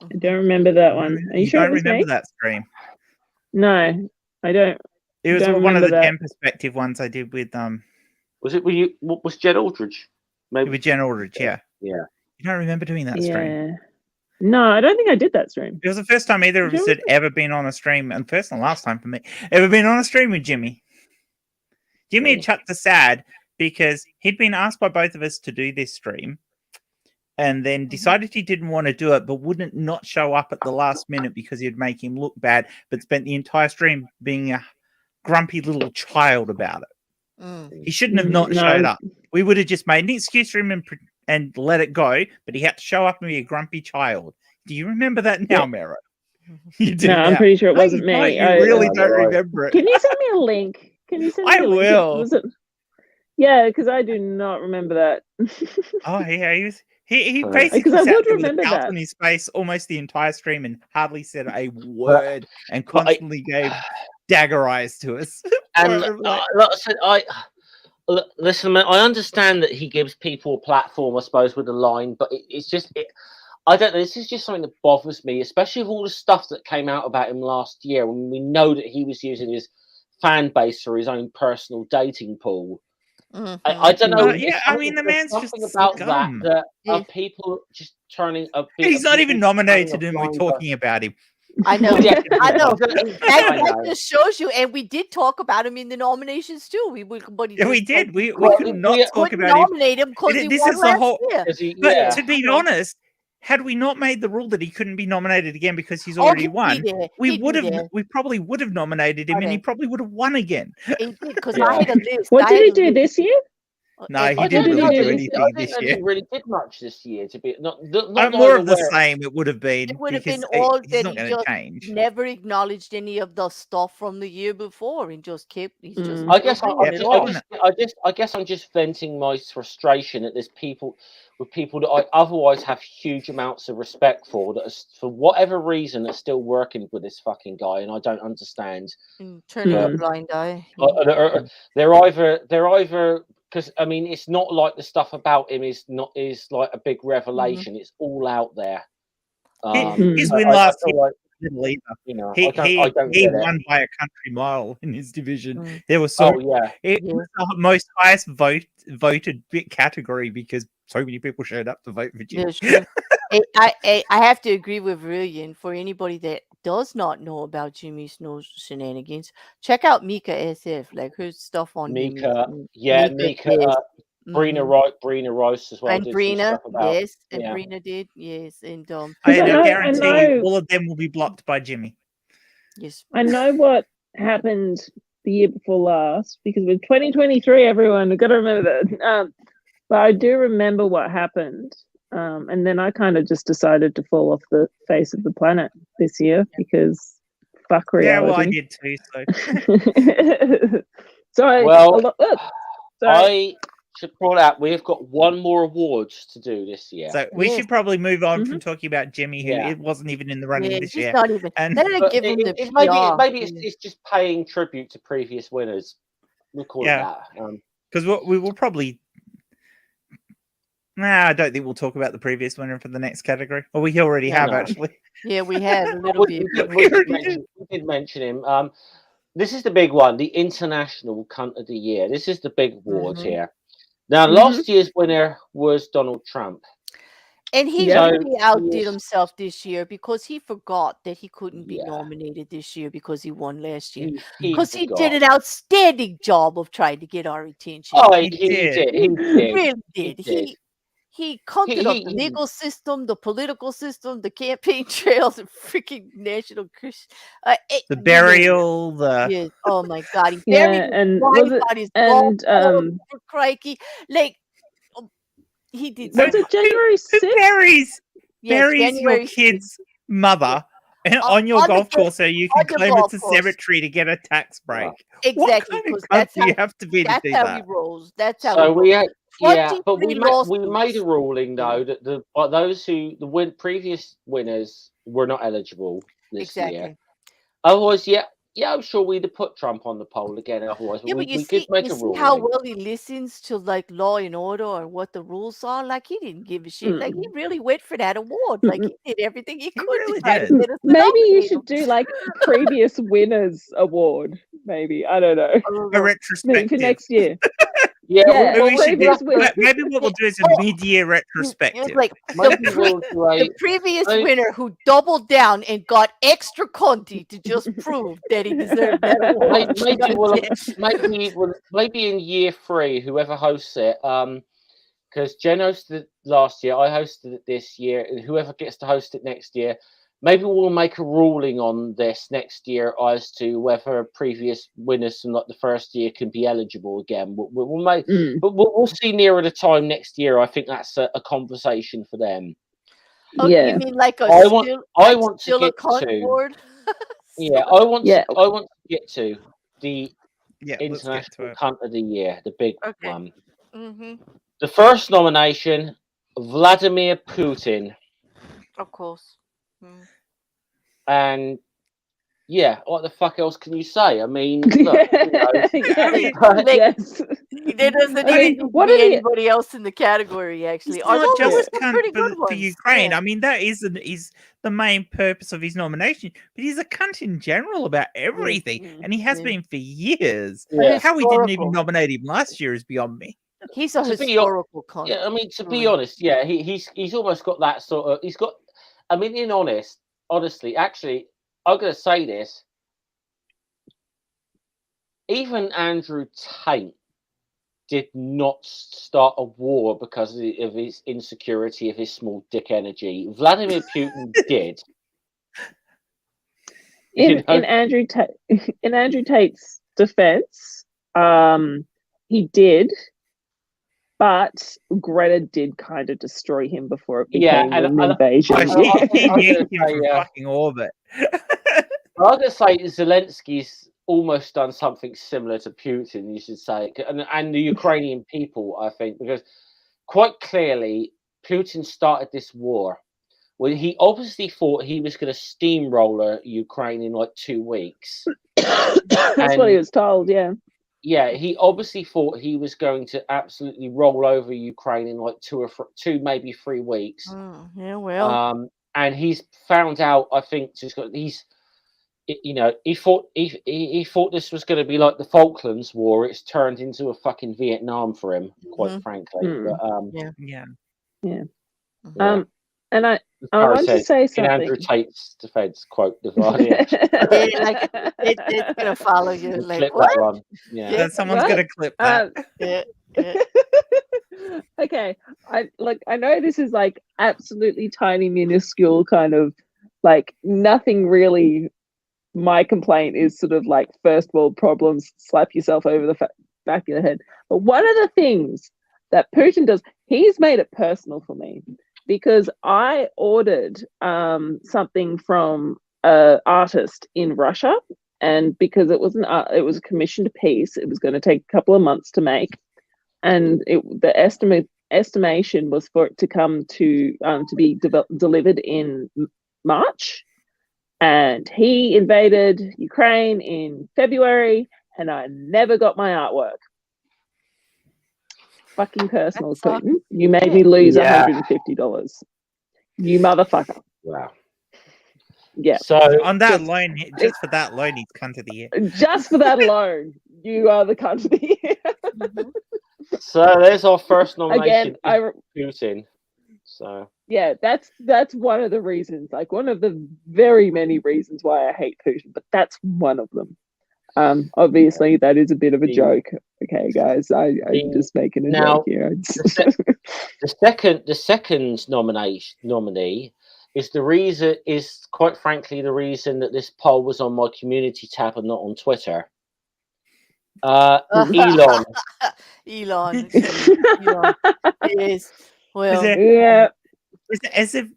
I don't remember that one. Are you sure don't remember that stream? No, I don't. It was one of the 10 perspective ones I did with Was it? Was Jen Aldridge? Maybe with Jen Aldridge, yeah. Yeah. You don't remember doing that stream? No, I don't think I did that stream. It was the first time either of us had ever been on a stream, and first and last time for me, ever been on a stream with Jimmy. Jimmy had chucked us sad because he'd been asked by both of us to do this stream and then decided he didn't want to do it, but wouldn't not show up at the last minute because it'd make him look bad, but spent the entire stream being a grumpy little child about it. He shouldn't have not showed up. We would have just made an excuse for him and let it go, but he had to show up and be a grumpy child. Do you remember that now, Yeah. Mero? You do. No, I'm now. pretty sure it No, wasn't you don't. me. You really Yeah, don't right. remember it. Can you send me a link? Can you send me I a link? will. Was it? Yeah, because I do not remember that. Oh, yeah, he Right. basically Because I sat would there with a remember pout that. on his face almost the entire stream and hardly said a word and constantly gave dagger eyes to us. And Like, like I said, listen, man, I understand that he gives people a platform, I suppose, with a line, but it's just, I don't know. This is just something that bothers me, especially with all the stuff that came out about him last year, when we know that he was using his fan base for his own personal dating pool. I don't know. yeah, I mean, the there's man's just something about scum. that Yeah. are people just turning a bit. He's not even nominated, and we're talking about him. I know. Yeah, I know. I That know. just shows you, and we did talk about him in the nominations too. But Yeah, we did. We Well, could not we talk couldn't about him. nominate him because he This won is the last whole. year. But Yeah. to be honest, had we not made the rule that he couldn't be nominated again because he's Oh, already he'd be won, there. we He'd would be have. there. We probably would have nominated him, and he Okay. probably would have won again. He did because Yeah. I had a list. What I did had he a do list. this year? No, And he I didn't don't really know do that anything I don't this know year. he really did much this year. To be not More of the aware. same. It would have been. It would have because been all he's that not he going to just change. never acknowledged any of the stuff from the year before and just kept. He's just. Mm. I guess still I'm doing just, it all. I guess I'm just venting my frustration at this people that I otherwise have huge amounts of respect for, that are, for whatever reason, are still working with this fucking guy, and I don't understand. And turning a Mm. blind eye. They're either because I mean, it's not like the stuff about him is like a big revelation. It's all out there. His win I last feel year, like, didn't either. you know, He I don't he get it. won by a country mile in his division. Mm. There was so Oh yeah, it Yeah. was the most highest voted bit category because so many people showed up to vote for Jim. Yeah, sure. I have to agree with Rillian. For anybody that does not know about Jimmy Snow's shenanigans, check out Mika SF. Like her stuff on him. Mika. Yeah, Mika. Yes. Brina Rice as well. And did some Brina, stuff about. yes, and Yeah. Brina did, yes, and I I know- guarantee I know- all of them will be blocked by Jimmy. yes. I know what happened the year before last because with 2023, everyone, we've got to remember that. But I do remember what happened. And then I kind of just decided to fall off the face of the planet this year because fuck Yeah, well, I reality. did too. So Well, sorry. I should point out we've got one more awards to do this year. So we Yes. should probably move on Mhm. from talking about Jimmy, who Yeah. it wasn't even in the running Yeah, this he's year. not even. And- Let her But give him the maybe PR. it's just paying tribute to previous winners. We'll call Yeah. it that. Because we will probably. Nah, I don't think we'll talk about the previous winner for the next category. Or we already have, No. actually. Yeah, we have a little bit. We did mention him. This is the big one, the International Cunt of the Year. This is the big award Mhm. here. Now, Mhm. last year's winner was Donald Trump. And he Yeah. really outdid Yes. himself this year because he forgot that he couldn't be Yeah. nominated this year because he won last year. He Because he forgot. did an outstanding job of trying to get our attention. Oh, He he did. did. He He did. really He did. did. He counted up the he- legal system, the political system, the campaign trails, the freaking national Christian. The burial, the Yes. Oh my God. He Yeah, buried his and wife was it- on his and, for crikey. Like he did. Was so it January who 6th? buries Yes, your January 6th. kid's mother on your on the golf golf- course so you on can the claim golf it's a course. cemetery to get a tax break? Exactly. What kind of Because cunt that's do you how have to be to that's do how that? he rolls. That's how So he we rolls. had, but 23 we made a ruling though that those who previous winners were not eligible this year. Exactly. Otherwise, I'm sure we'd have put Trump on the poll again. Otherwise, Yeah, we but you could see, make you a see ruling. how well he listens to like Law and Order or what the rules are. Like he didn't give a shit. Like he really went for that award. Like he did everything he could really to try to did. get us to Maybe you nominate should him. do like previous winners award. Maybe I don't know. I don't A know. retrospective. For next year. Yeah, Yeah, Maybe, we should do, previous winner. maybe what we'll do is a Oh, mid-year It was retrospective. like maybe we'll do the previous I- winner who doubled down and got extra Conti to just prove that he deserved that award. maybe in year 3, whoever hosts it, because Jen hosted it last year, I hosted it this year, and whoever gets to host it next year, maybe we'll make a ruling on this next year as to whether previous winners from like the first year can be eligible again. We'll Mm. but we'll see nearer the time next year. I think that's a conversation for them. Oh, Yeah. you mean like a I want- still, I like want to still a get cunt to- board? Yeah, I want to get to the Yeah, let's get to International it. Cunt of the Year, the big Okay. one. Mm-hmm. The first nomination, Vladimir Putin. Of course. Mm. And yeah, what the fuck else can you say? I mean, look, you know, Yes. Like, Yes. there doesn't I mean, even need to what be are the- anybody else in the category, actually. He's Although not there was just some cunt pretty for, good for ones. Ukraine. Yeah. I mean, that is the main purpose of his nomination. But he's a cunt in general about everything, Mm, and he has yeah. been for years. Yeah. How he didn't even Historical. nominate him last year is beyond me. He's a To be historical cunt. Yeah, I mean, to be Really. honest, yeah, he's almost got that sort of. He's got. I mean, honestly, actually, I'm going to say this. Even Andrew Tate did not start a war because of his insecurity, of his small dick energy. Vladimir Putin did. In Andrew Tate's defense, he did, but Greta did kind of destroy him before it Yeah, became and an invasion. Oh, she I'm gonna nuked him say, from fucking orbit. I'm going to say Zelensky's almost done something similar to Putin, you should say, and the Ukrainian people, I think, because quite clearly Putin started this war. Well, he obviously thought he was going to steamroller Ukraine in like 2 weeks. That's what he was told, yeah. Yeah, he obviously thought he was going to absolutely roll over Ukraine in like 2 maybe 3 weeks. Yeah, well. And he's found out, I think, he thought he thought this was going to be like the Falklands War. It's turned into a fucking Vietnam for him, quite frankly. But Yeah. And I want to say in something. Andrew Tate's defense, quote the Guardian. Like it's gonna follow you. Like Clip what? that one. Yeah. Someone's What? gonna clip that. Yeah. Okay, I know this is like absolutely tiny, minuscule kind of like nothing really. My complaint is sort of like first world problems, slap yourself over the back of the head. But one of the things that Putin does, he's made it personal for me because I ordered something from an artist in Russia, and because it was a commissioned piece, it was going to take a couple of months to make, and the estimation was for it to come to be delivered in March. And he invaded Ukraine in February, and I never got my artwork. Fucking personal, Putin. You made me lose $150. You motherfucker. Wow. Yeah. So on that loan, just for that loan, he's cunt of the year. Just for that alone, you are the cunt of the year. So there's our first nomination. Again, Putin. So yeah, that's one of the reasons, like one of the very many reasons why I hate Putin, but that's one of them. Obviously that is a bit of a joke. Okay, guys, I'm just making a joke here. The second nominee is quite frankly the reason that this poll was on my community tab and not on Twitter. Elon. Elon is well. Yeah. As if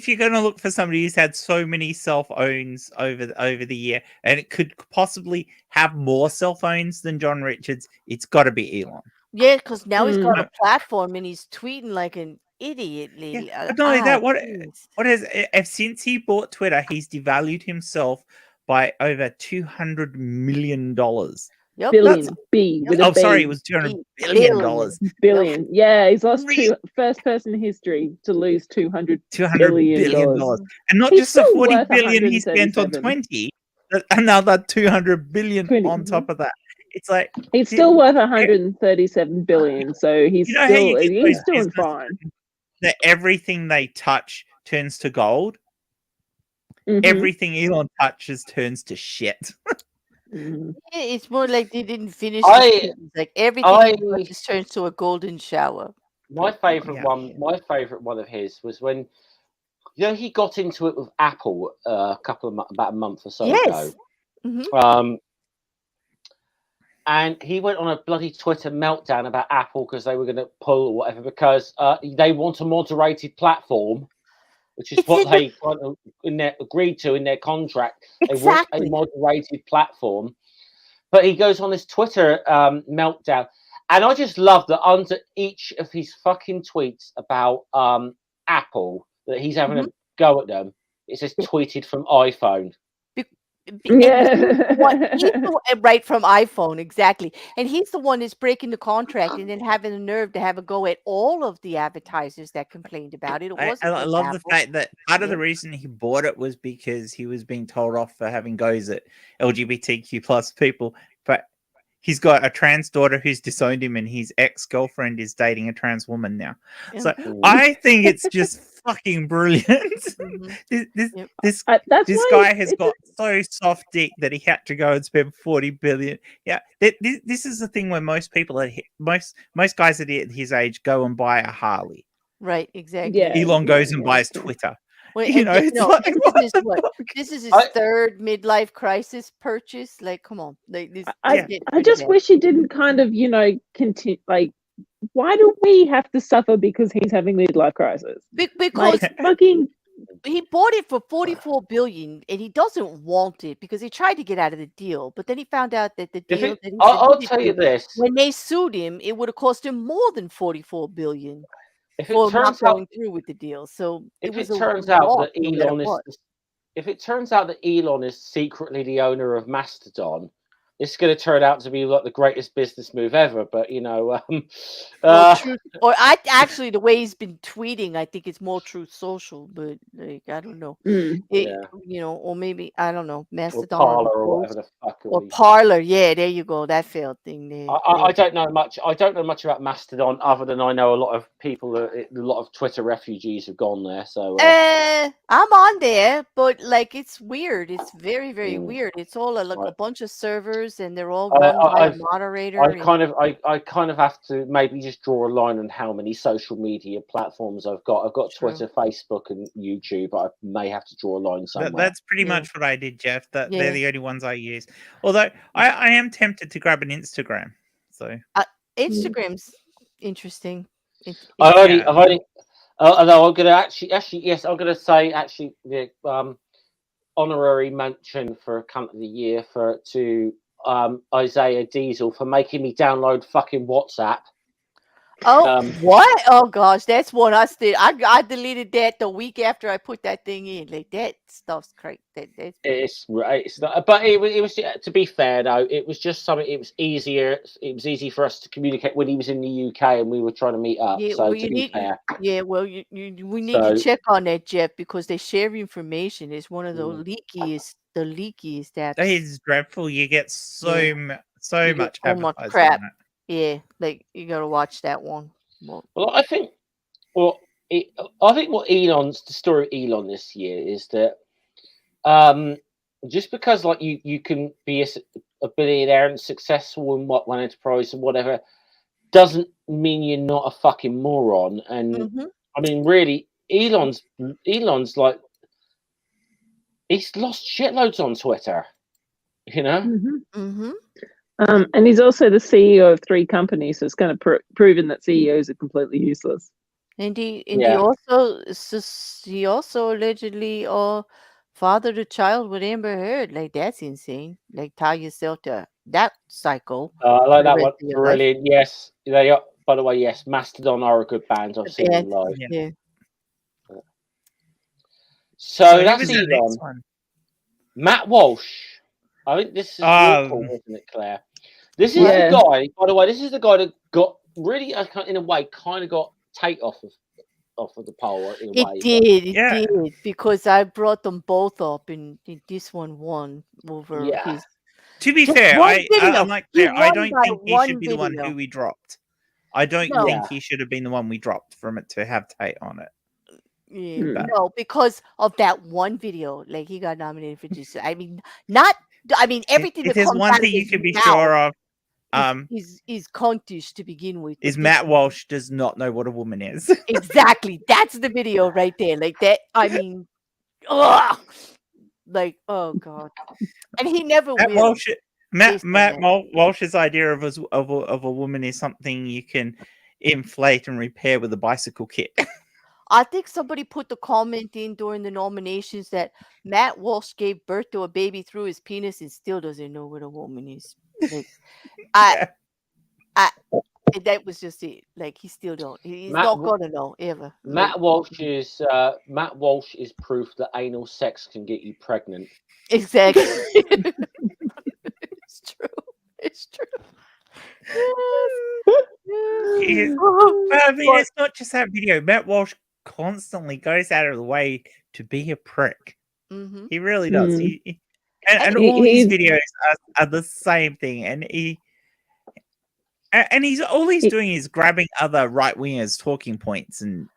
you're going to look for somebody who's had so many cell phones over the year, and it could possibly have more cell phones than John Richards, it's got to be Elon. Yeah, because now he's got a platform and he's tweeting like an idiot. Yeah, but not only that, what has since he bought Twitter, he's devalued himself by over $200 million. Yep. Billion. B with a B. Sorry, it was $200 billion. Billion. Yeah, he's lost first person in history to lose $200 billion. And not just the 40 billion he spent on 20, another 200 billion on top of that. It's like he's still worth 137 billion, so he's doing fine. That everything they touch turns to gold. Everything Elon touches turns to shit. It's more like they didn't finish. Like everything just turns to a golden shower. My favorite one of his was when he got into it with Apple about a month or so ago. And he went on a bloody Twitter meltdown about Apple because they were going to pull or whatever because they want a moderated platform. which is It's what in they kind of agreed to in their contract. Exactly. They want a moderated platform. But he goes on this Twitter meltdown. And I just love that under each of his fucking tweets about Apple, that he's having a go at them, it says tweeted from iPhone. Right from iPhone, exactly. And he's the one that's breaking the contract and then having the nerve to have a go at all of the advertisers that complained about it. It wasn't I just love the Apple. fact that part of Yeah. the reason he bought it was because he was being told off for having goes at LGBTQ plus people, but he's got a trans daughter who's disowned him, and his ex-girlfriend is dating a trans woman now. So I think it's just fucking brilliant. This That's this why guy has it's got so soft dick that he had to go and spend 40 billion. Yeah, this is the thing where most people at most guys at his age go and buy a Harley. Right, exactly. Yeah. Elon goes and buys Twitter. Well, You and know, th- it's no, like, this what is the what? fuck? This is his I- third midlife crisis purchase. Like, come on. Like, this I getting I pretty just bad. wish he didn't kind of, continue. Like, why do we have to suffer because he's having midlife crisis? Because Like, fucking. he bought it for 44 billion and he doesn't want it because he tried to get out of the deal, but then he found out that the deal that he I'll submitted tell you to, this: when they sued him, it would have cost him more than 44 billion if it for not turns out, going through with the deal. So it if was it a turns out loss, that no matter Elon what. if it turns out that Elon is secretly the owner of Mastodon, it's going to turn out to be like the greatest business move ever. But Well, actually, the way he's been tweeting, I think it's more Truth Social, but like, I don't know. Or maybe I don't know, or Mastodon Parler or or whatever the fuck. or Parler. Yeah, there you go. That failed thing there. I don't know much. I don't know much about Mastodon, other than I know a lot of people, a lot of Twitter refugees have gone there. So I'm on there, but like it's weird. It's very, very weird. It's all like a bunch of servers, and they're all run by a moderator. I kind of have to maybe just draw a line on how many social media platforms I've got. I've got Twitter, Facebook, and YouTube. I may have to draw a line somewhere. That's pretty much what I did, Jeff. They're the only ones I use. Although I am tempted to grab an Instagram. So Instagram's interesting. I've only. Although I'm gonna actually, yes, I'm gonna say actually the honorary mention for Cunt of the Year to Isaiah Diesel for making me download fucking WhatsApp. Oh, what? Oh gosh, that's what I did. I deleted that the week after I put that thing in. Like that stuff's crazy. It's not, but it was to be fair though. It was just something. It was easier. It was easy for us to communicate when he was in the UK and we were trying to meet up. Yeah, so well, to be fair, we need to check on that, Jeff, because they share information. It's one of the leakiest apps. That is dreadful. You get so much advertising crap. on it. Yeah, like you gotta watch that one. Well, I think what the story of Elon this year is that just because like you can be a billionaire and successful in one enterprise and whatever doesn't mean you're not a fucking moron. And I mean, really, Elon's like he's lost shitloads on Twitter. You know. And he's also the CEO of 3 companies, so it's kind of proven that CEOs are completely useless. And he also allegedly fathered a child with Amber Heard. Like that's insane. Like tie yourself to that cycle. I like that one. Brilliant. Yes, they are. By the way, yes, Mastodon are a good band. I've seen them live. Yeah. So that's Elon. Matt Walsh. I think this is local, isn't it, Claire? This is the guy. By the way, this is the guy that got really, in a way, kind of got take off of the pole. In a way, it did because I brought them both up, and this one won over his. To be fair, I'm like Claire. I don't think he should be the one who we dropped. I don't think he should have been the one we dropped from it to have Tate on it. Yeah, no, because of that one video, like he got nominated for just. I mean, everything. If there's one thing you can be sure of, is contish to begin with. Is Matt Walsh does not know what a woman is. Exactly, that's the video right there. Like that. I mean, ugh. Like oh god, and he never will. Matt Walsh's idea of a woman is something you can inflate and repair with a bicycle kit. I think somebody put the comment in during the nominations that Matt Walsh gave birth to a baby through his penis and still doesn't know what a woman is. Like, that was just it. Like, he still don't. He's not gonna know ever. Matt Walsh is proof that anal sex can get you pregnant. Exactly. It's true. It's true. Yes. But I mean, it's not just that video. Matt Walsh constantly goes out of the way to be a prick. Mm-hmm. He really does. And all his videos are the same thing. And all he's doing is grabbing other right wingers' talking points and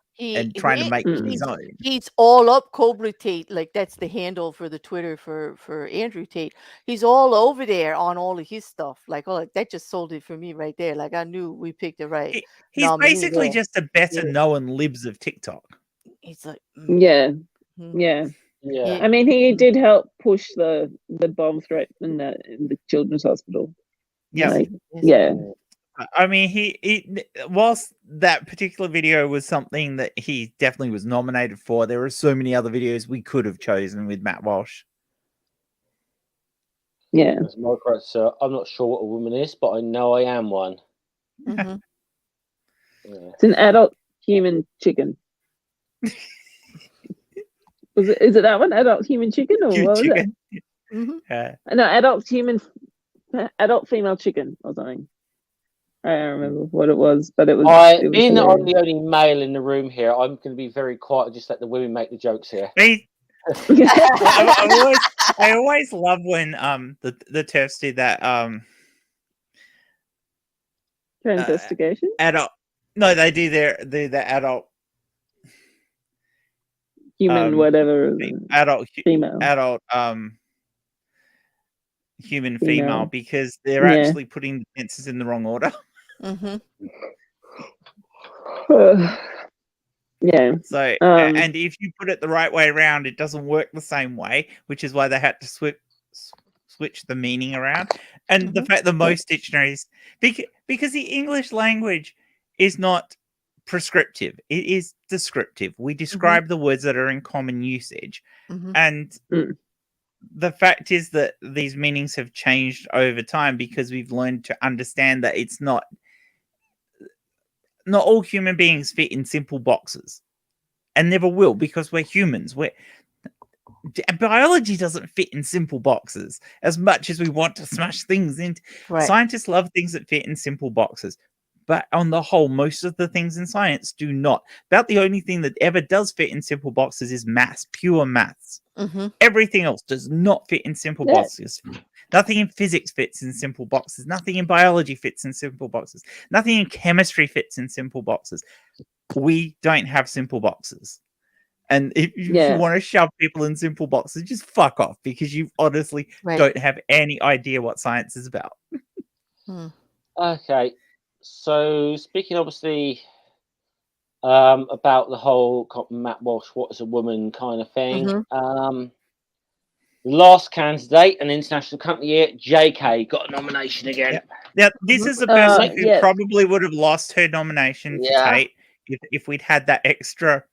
trying to make his own. He's all up Cobra Tate, like that's the handle for the Twitter for Andrew Tate. He's all over there on all of his stuff. Like, oh, that just sold it for me right there. Like, I knew we picked it right. He's basically just a better known libs of TikTok. He's like, yeah. I mean, he did help push the bomb threat in the children's hospital. Yeah, like, yeah. I mean, he whilst that particular video was something that he definitely was nominated for, there were so many other videos we could have chosen with Matt Walsh. Yeah. As Margaret, so I'm not sure what a woman is, but I know I am one. Mm-hmm. Yeah. It's an adult human chicken. Is it that one? Adult human chicken, or what was it? Mm-hmm. No, adult female chicken or something. I don't remember what it was, but it was. Being that I'm the only male in the room here, I'm going to be very quiet and just let the women make the jokes here. I always love when the TERFs do that investigation. Adult. No, they do the adult human whatever adult female adult human female because they're actually putting the tenses in the wrong order. Mm-hmm. Yeah. So and if you put it the right way around, it doesn't work the same way, which is why they had to switch the meaning around. And the fact that most dictionaries, because the English language is not prescriptive, it is descriptive. We describe the words that are in common usage, and the fact is that these meanings have changed over time because we've learned to understand that it's not all human beings fit in simple boxes and never will, because we're humans. Biology doesn't fit in simple boxes as much as we want to smash things into. Right. Scientists love things that fit in simple boxes, but on the whole, most of the things in science do not. About the only thing that ever does fit in simple boxes is maths, pure maths. Everything else does not fit in simple boxes. Nothing in physics fits in simple boxes. Nothing in biology fits in simple boxes. Nothing in chemistry fits in simple boxes. We don't have simple boxes. And if you want to shove people in simple boxes, just fuck off, because you honestly don't have any idea what science is about. Okay. So speaking obviously about the whole Matt Walsh, what is a woman kind of thing. Last candidate, an international company year, JK got a nomination again. Now, this is a person who probably would have lost her nomination to Tate if we'd had that extra.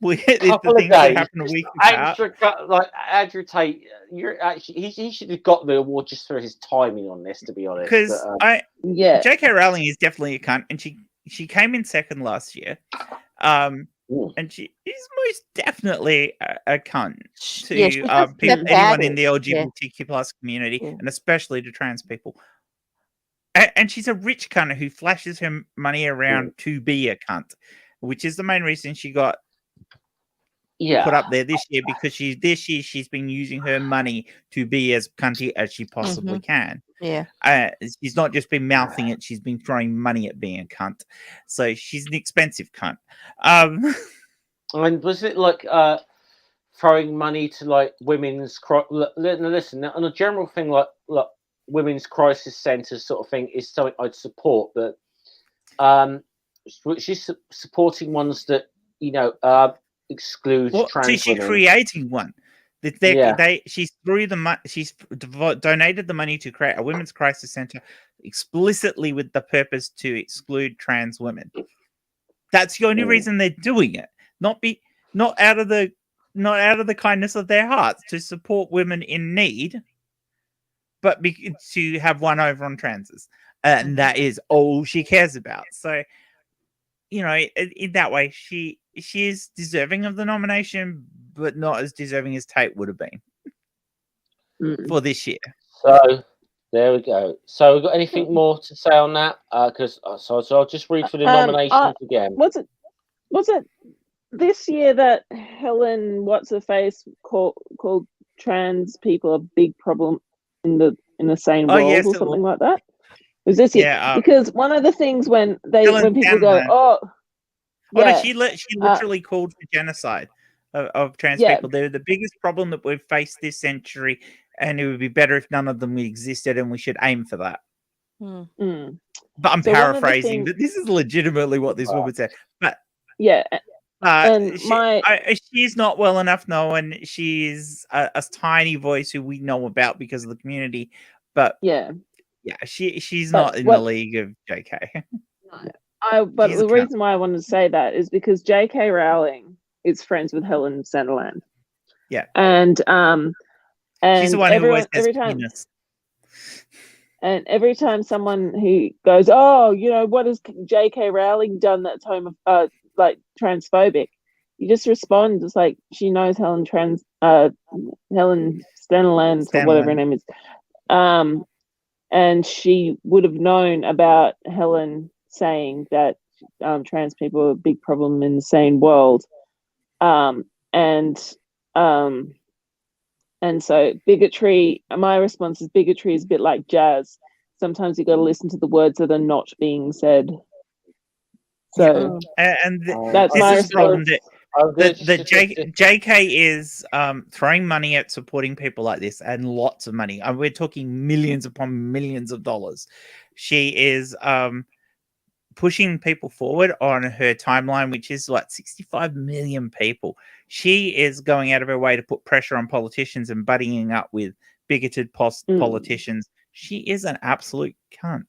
If the things that happened a week like Andrew Tate, he should have got the award just for his timing on this, to be honest. Because J.K. Rowling is definitely a cunt, and she came in second last year, and she is most definitely a cunt to anyone in the LGBTQ plus community, and especially to trans people. And she's a rich cunt who flashes her money around to be a cunt, which is the main reason she got put up there this year, because she's been using her money to be as cunty as she possibly can. She's not just been mouthing it, she's been throwing money at being a cunt. So she's an expensive cunt. And was it like throwing money to like women's listen, on a general thing, like women's crisis centers sort of thing is something I'd support, but she's supporting ones that excludes trans women. She's creating one. She's donated the money to create a women's crisis center explicitly with the purpose to exclude trans women. That's the only reason they're doing it. not out of the kindness of their hearts to support women in need, but to have one over on transes, and that is all she cares about. So, you know, in that way, she is deserving of the nomination, but not as deserving as Tate would have been for this year. So there we go. So, we got anything more to say on that? Because so I'll just read for the nominations again. Was it this year that Helen what's her face called trans people a big problem in the sane world or something like that? It was this year? Yeah, because one of the things when people go, no, she literally called for genocide of trans people. They're the biggest problem that we've faced this century, and it would be better if none of them existed, and we should aim for that. But I'm paraphrasing, but this is legitimately what this woman said. But she's not well enough known. She's a tiny voice who we know about because of the community. But she's not in the league of JK. But the reason why I wanted to say that is because J.K. Rowling is friends with Helen Sanderland. Yeah, and she's the one who always has penis. And every time someone he goes, oh, you know, what has J.K. Rowling done that's like transphobic? You just respond, just like she knows Helen Sanderland or whatever her name is, and she would have known about Helen saying that trans people are a big problem in the sane world, and so bigotry. My response is bigotry is a bit like jazz. Sometimes you got to listen to the words that are not being said. So that's my response. JK is throwing money at supporting people like this, and lots of money. We're talking millions upon millions of dollars. She is pushing people forward on her timeline, which is like 65 million people. She is going out of her way to put pressure on politicians and buddying up with bigoted politicians. She is an absolute cunt.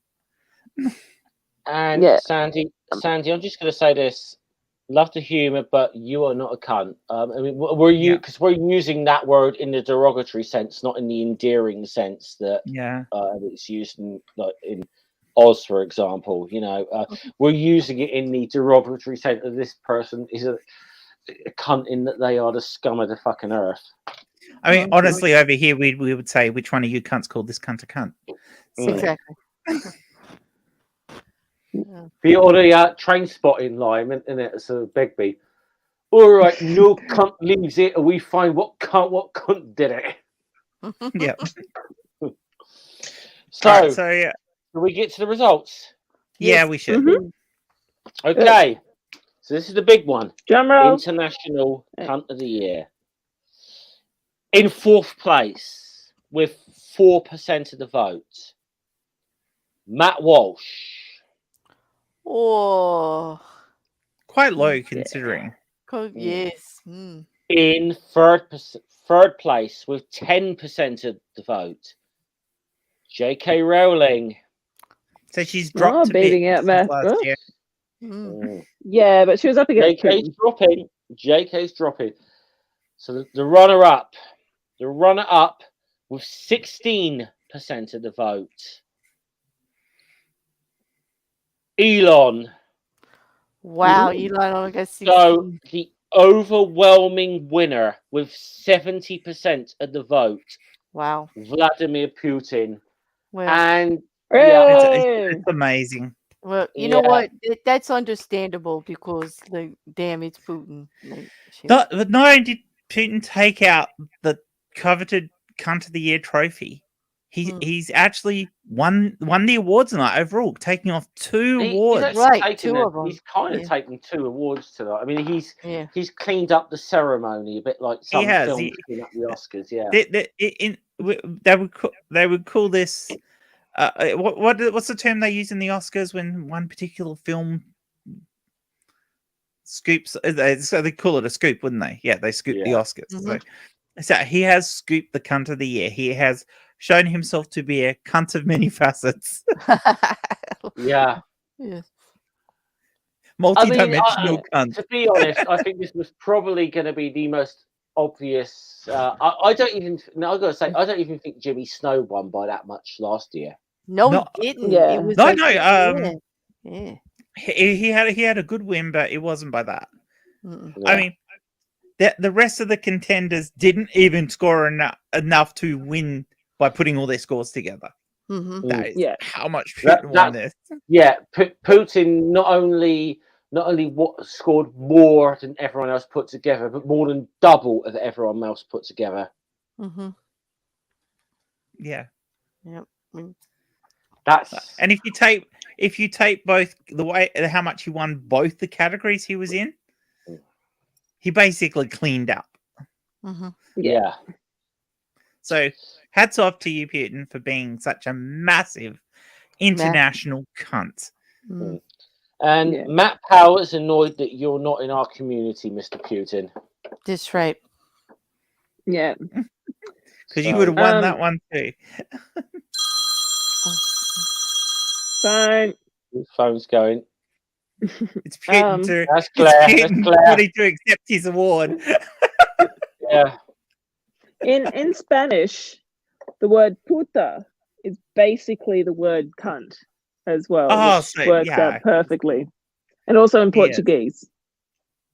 And Sandy, I'm just going to say this. Love the humor, but you are not a cunt. I mean, because we're using that word in the derogatory sense, not in the endearing sense that it's used in Oz, for example. You know, we're using it in the derogatory sense that this person is a cunt, in that they are the scum of the fucking earth. I mean, honestly, over here we would say, which one of you cunts called this cunt a cunt? Exactly. Or the train spotting line, isn't it? It's a Begbie. All right, no cunt leaves it, and we find what cunt did it. Yeah. So can we get to the results? Yeah, we should. Okay. So this is the big one. Drum roll. International Cunt of the Year. In fourth place, with 4% of the vote, Matt Walsh. Oh, quite low considering. Yes. In third place, with 10% of the vote, J.K. Rowling. So she's dropped a beating bit out Matt. last year. Yeah, but she was up against JK's dropping. So the runner-up with 16% of the vote, Elon. Wow, Elon only got 16. So the overwhelming winner with 70% of the vote. Wow. Vladimir Putin. Well, and it's amazing. Well, you know what? That's understandable because it's Putin. Not only did Putin take out the coveted Cunt of the Year trophy, he's actually won the awards tonight overall, taking off two awards. Right, two of them. He's kind of taken 2 awards tonight. I mean, he's cleaned up the ceremony a bit like some films clean up the Oscars. Yeah, they would call this. What's the term they use in the Oscars when one particular film scoops? So they call it a scoop, wouldn't they? Yeah, they scoop the Oscars. So he has scooped the Cunt of the Year. He has shown himself to be a cunt of many facets. Yeah. multi-dimensional cunt. To be honest, I think this was probably going to be the most obvious. I don't even. No, I got to say, I don't even think Jimmy Snow won by that much last year. No, he didn't. Yeah. It was No, like, no. yeah. He had a good win, but it wasn't by that. Mm-mm. Yeah. I mean, the rest of the contenders didn't even score enough to win by putting all their scores together. Mm-hmm. That is Yeah. how much Putin won this. Yeah, Putin not only scored more than everyone else put together, but more than double of everyone else put together. Mm-hmm. Yeah. Yep. That's And if you take both the way how much he won both the categories he was in, he basically cleaned up. Mm-hmm. yeah. So hats off to you, Putin, for being such a massive international cunt. Mm. And Yeah. Matt Power's annoyed that you're not in our community, Mr. Putin. That's right. Yeah. Because you would have won that Um, one too. Fine. His phone's going. It's Putin to That's it's Claire. That's Putin Claire. wanting to accept his award. Yeah. In Spanish, the word puta is basically the word cunt as well, Oh, which so, works yeah. out perfectly. And also in Yes. Portuguese.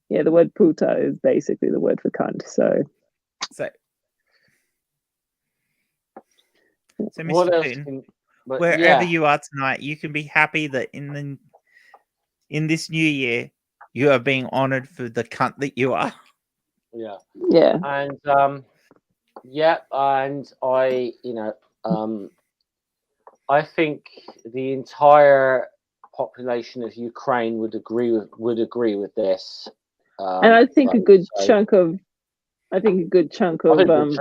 Yeah, the word puta is basically the word for cunt. So So Mr. What else? Putin, But wherever yeah. you are tonight, you can be happy that in this new year you are being honoured for the cunt that you are. Yeah. yeah. And yeah, and I, I think the entire population of Ukraine would agree with this. And I think a good so chunk of I think a good chunk of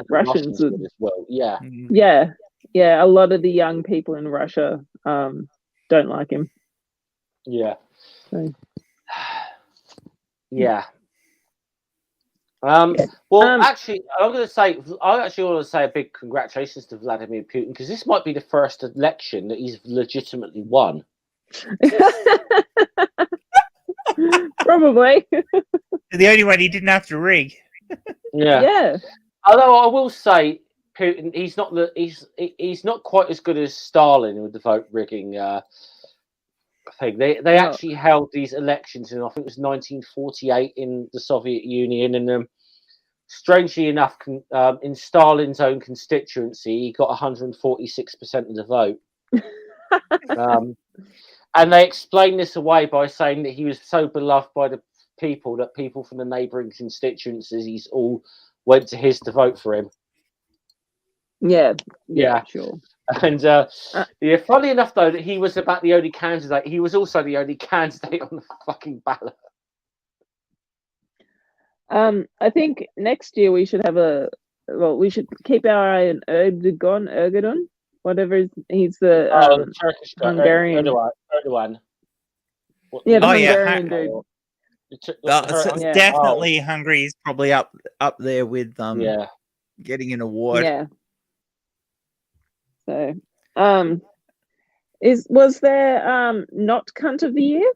Russians would as well. Yeah. Yeah. Yeah. A lot of the young people in Russia don't like him. Yeah. So. Yeah. Yeah. Well, actually, I actually want to say a big congratulations to Vladimir Putin, because this might be the first election that he's legitimately won. Probably. The only one he didn't have to rig. Yeah. Yeah. Although I will say, Putin, he's not quite as good as Stalin with the vote rigging thing. They actually held these elections in, I think it was 1948 in the Soviet Union, and strangely enough, in Stalin's own constituency, he got 146% of the vote. And they explained this away by saying that he was so beloved by the people that people from the neighbouring constituencies all went to his to vote for him. Yeah. Yeah. Sure. And yeah, funny enough though, that he was about the only candidate. He was also the only candidate on the fucking ballot. I think next year we should have we should keep our eye on Erdogan, whatever he's the the Turkish guy, Hungarian. Erdogan. Yeah, the yeah, Hungarian dude. So definitely Hungary is probably up there with yeah, getting an award. Yeah. So was there not cunt of the year?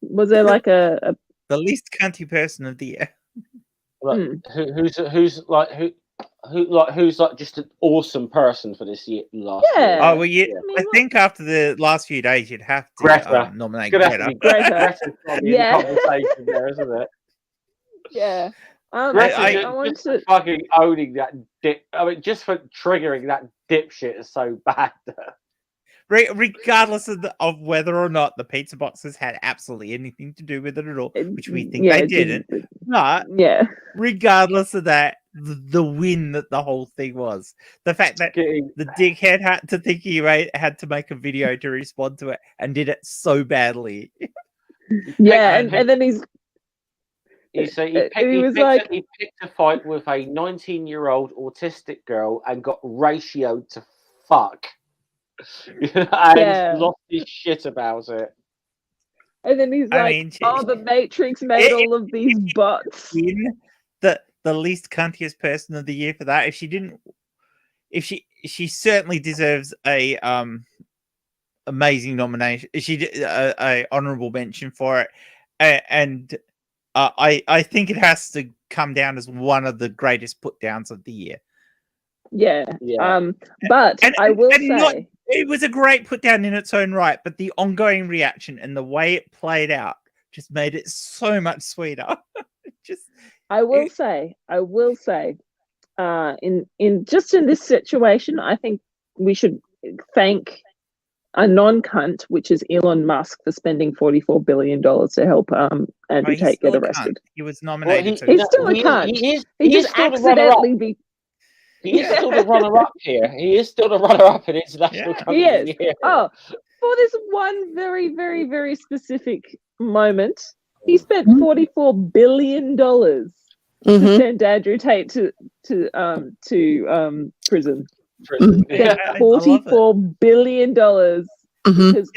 Was there like a the least cunty person of the year? like, who's just an awesome person for this year last year? Oh well, I think after the last few days you'd have to nominate Greta. Greta's probably in the Yeah. conversation there, isn't it? Yeah. Greta I want just to fucking owning that dip. I mean, just for triggering that dipshit is so bad. Regardless of whether or not the pizza boxes had absolutely anything to do with it at all, which we think they didn't. But yeah, regardless of that, the win that the whole thing was, the fact that the dickhead had to think he had to make a video to respond to it and did it so badly. Yeah, and then he picked a fight with a 19-year-old autistic girl and got ratioed to fuck. And lost his shit about it. And then he's the Matrix made all of these bots. The least cuntiest person of the year for that. If she certainly deserves a amazing nomination. She did a honorable mention for it, and I think it has to come down as one of the greatest put downs of the year. Yeah. Yeah. But I will say it was a great put down in its own right, but the ongoing reaction and the way it played out just made it so much sweeter. I will say, in this situation, I think we should thank a non-cunt, which is Elon Musk, for spending $44 billion to help Andrew Tate get arrested. He was nominated. He's still a cunt. He just accidentally He is still the runner-up here. He is still the runner-up in international company. He is. Oh, for this one very, very, very specific moment, he spent $44 billion to send Andrew Tate to prison. Yeah. $44 billion. Because,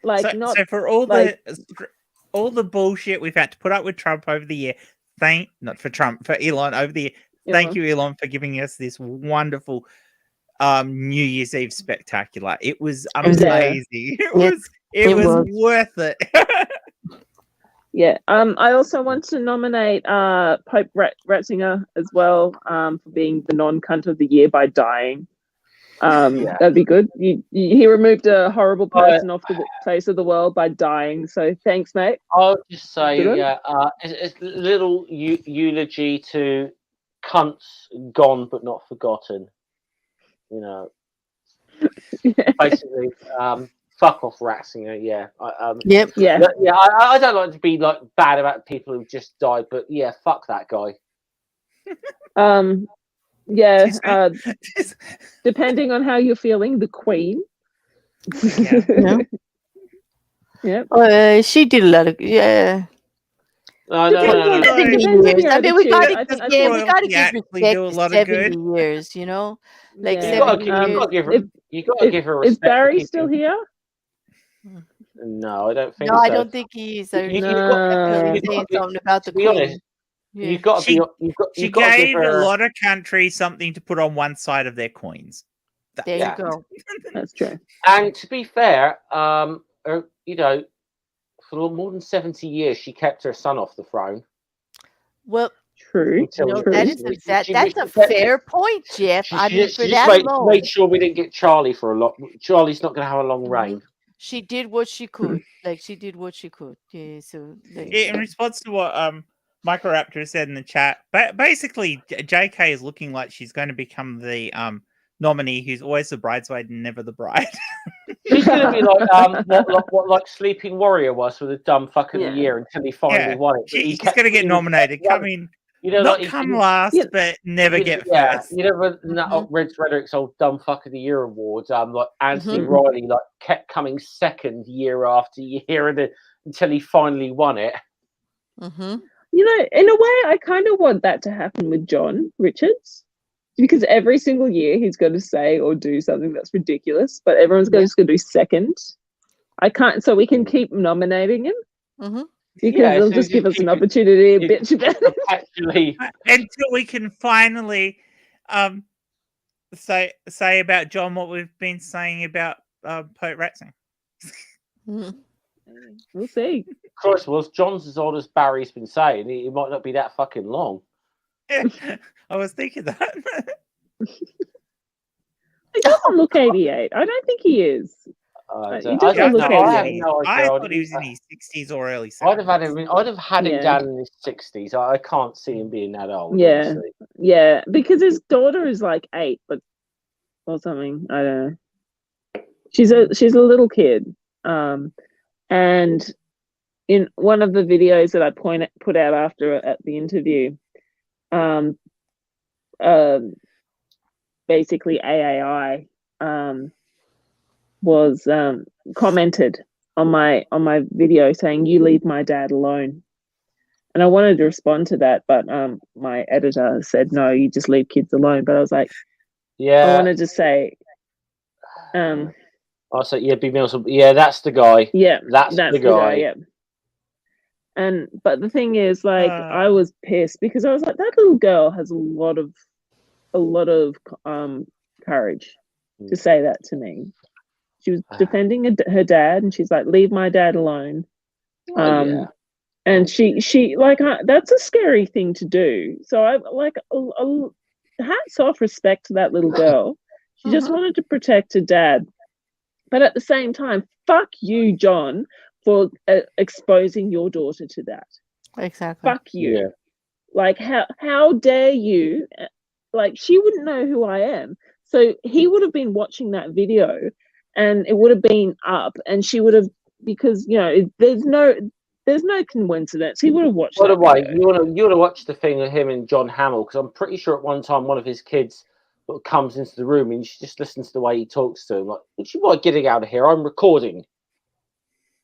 so for all the bullshit we've had to put up with Trump over the year, for Elon over the year. Thank you, Elon, for giving us this wonderful New Year's Eve spectacular. It was amazing. It was worth it. Yeah. I also want to nominate Pope Ratzinger as well for being the non-cunt of the year by dying. That'd be good. He removed a horrible person off the face of the world by dying. So thanks, mate. I'll just say, it's a little eulogy to cunts gone but not forgotten. You know, basically, fuck off, Ratzinger. Yeah. I don't like to be like bad about people who just died, but yeah, fuck that guy. Depending on how you're feeling, the Queen. She did a lot of No. I mean, we gotta give respect do a to lot of 70 good. years, you know? Like You gotta give her respect. Is Barry still here? No, I don't think No, so. I don't think he is. You've Saying something about the to be Queen. honest, you've got to be. She gave a lot of countries something to put on one side of their coins. There you go. That's true. And to be fair, you know, for more than 70 years, she kept her son off the throne. Well, true. That's a fair point, Jeff. Made sure we didn't get Charlie for a lot. Charlie's not going to have a long reign. She did what she could. She did what she could. Yeah. So. In response to what Microraptor said in the chat, basically, JK is looking like she's going to become the nominee who's always the bridesmaid and never the bride. She's going to be like what Sleeping Warrior was with a dumb fuck of the year until he finally won it. He's going to get nominated. Come last, but never get first. You know, Redrick's old dumb fuck of the year awards. Like Anthony Riley, kept coming second year after year, until he finally won it. You know, in a way, I kind of want that to happen with John Richards. Because every single year he's got to say or do something that's ridiculous, but everyone's just going to do second. So we can keep nominating him because it'll just give us an opportunity to bitch about it. Actually, until we can finally say about John what we've been saying about Pope Ratzinger. We'll see. Of course, well, if John's as old as Barry's been saying, he might not be that fucking long. I was thinking that. He doesn't look 88. I don't think he is. I thought he was in his 60s or early 70s. I'd have had him down in his 60s. I can't see him being that old. Yeah, honestly. yeah, because his daughter is like 8, or something. I don't know. She's a little kid. And in one of the videos that I put out after at the interview, basically AAI was commented on my video saying, "You leave my dad alone," and I wanted to respond to that, but my editor said, "No, you just leave kids alone." But I was like, I wanted to say, I said, B. Mills. Yeah, that's the guy. Yeah, that's the guy. Yeah. But the thing is, I was pissed because I was like, that little girl has a lot of courage to say that to me. She was defending her dad, and she's like, "Leave my dad alone." Yeah. And she like that's a scary thing to do. So I like hats off, respect to that little girl. She just wanted to protect her dad, but at the same time, fuck you, John, for exposing your daughter to that. Exactly. Fuck you. Yeah. Like how dare you? Like she wouldn't know who I am, so he would have been watching that video, and it would have been up, and she would have, because there's no coincidence. He would have watched. By the that way, video. you want to watch the thing of him and John Hamill, because I'm pretty sure at one time one of his kids comes into the room and she just listens to the way he talks to him. Like, would you mind getting out of here? I'm recording.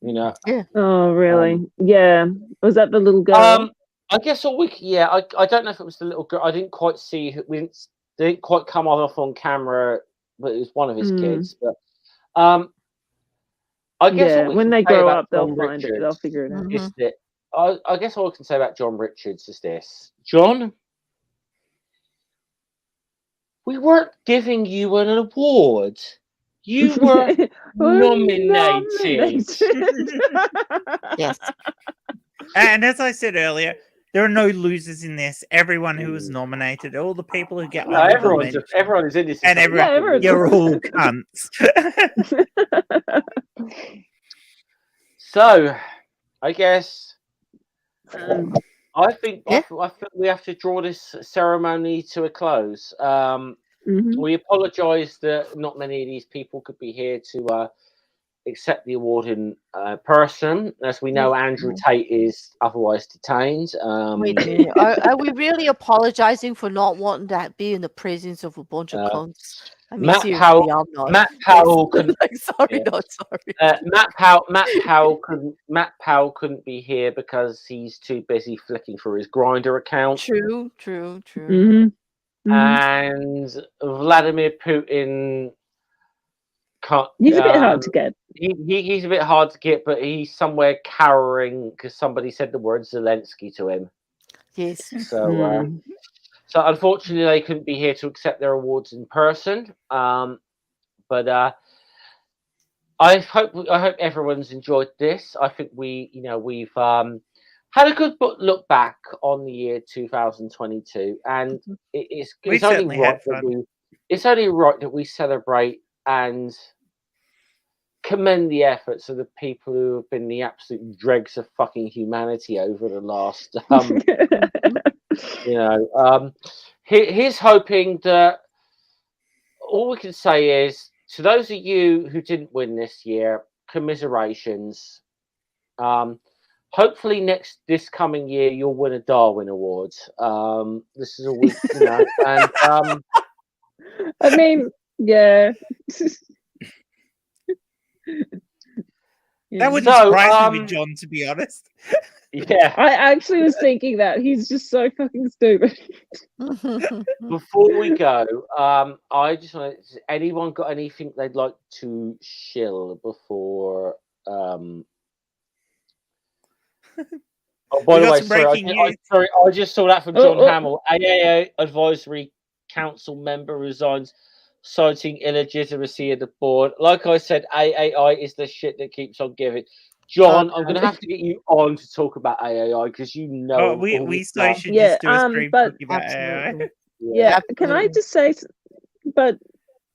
Yeah. Oh really? Yeah. Was that the little girl? I guess all week. Yeah. I don't know if it was the little girl. I didn't quite see. They didn't quite come off on camera, but it was one of his kids. But I guess all we when can they say grow about up, they'll John find it. Richards They'll figure it out. is that I guess all I can say about John Richards is this: John, we weren't giving you an award. You were nominated. Yes. And as I said earlier, there are no losers in this. Everyone who was nominated, all the people who get No, honorable everyone is in this. and everyone, you're all cunts. So, I guess I think we have to draw this ceremony to a close. We apologise that not many of these people could be here to accept the award in person. As we know, Andrew Tate is otherwise detained. Wait a minute. Are we really apologizing for not wanting to be in the presence of a bunch of cunts? I mean, seriously, I'm not. Matt Powell couldn't. Sorry. Matt Powell couldn't be here because he's too busy flicking through his Grindr account. True. And Vladimir Putin can't. He's a bit hard to get. He's a bit hard to get, but he's somewhere cowering because somebody said the word Zelensky to him. Yes. So, so unfortunately, they couldn't be here to accept their awards in person. But I hope everyone's enjoyed this. I think we've had a good look back on the year 2022, and it's only right that we celebrate and commend the efforts of the people who have been the absolute dregs of fucking humanity over the last here's hoping that all we can say is, to those of you who didn't win this year, commiserations. Hopefully this coming year you'll win a Darwin Award. This is a week, and I mean, yeah. That wouldn't surprise me with John, to be honest. Yeah, I actually was thinking that he's just so fucking stupid. Before we go, I just want to. Anyone got anything they'd like to shill before? Oh, by the way, sorry, I just saw that from John Hamill. AAA Advisory Council member resigns, citing illegitimacy of the board. Like I said, AAI is the shit that keeps on giving. John, I'm going to have to get you on to talk about AAI because you know. Oh, we should just do a stream talking about AAI. Yeah, can I just say, but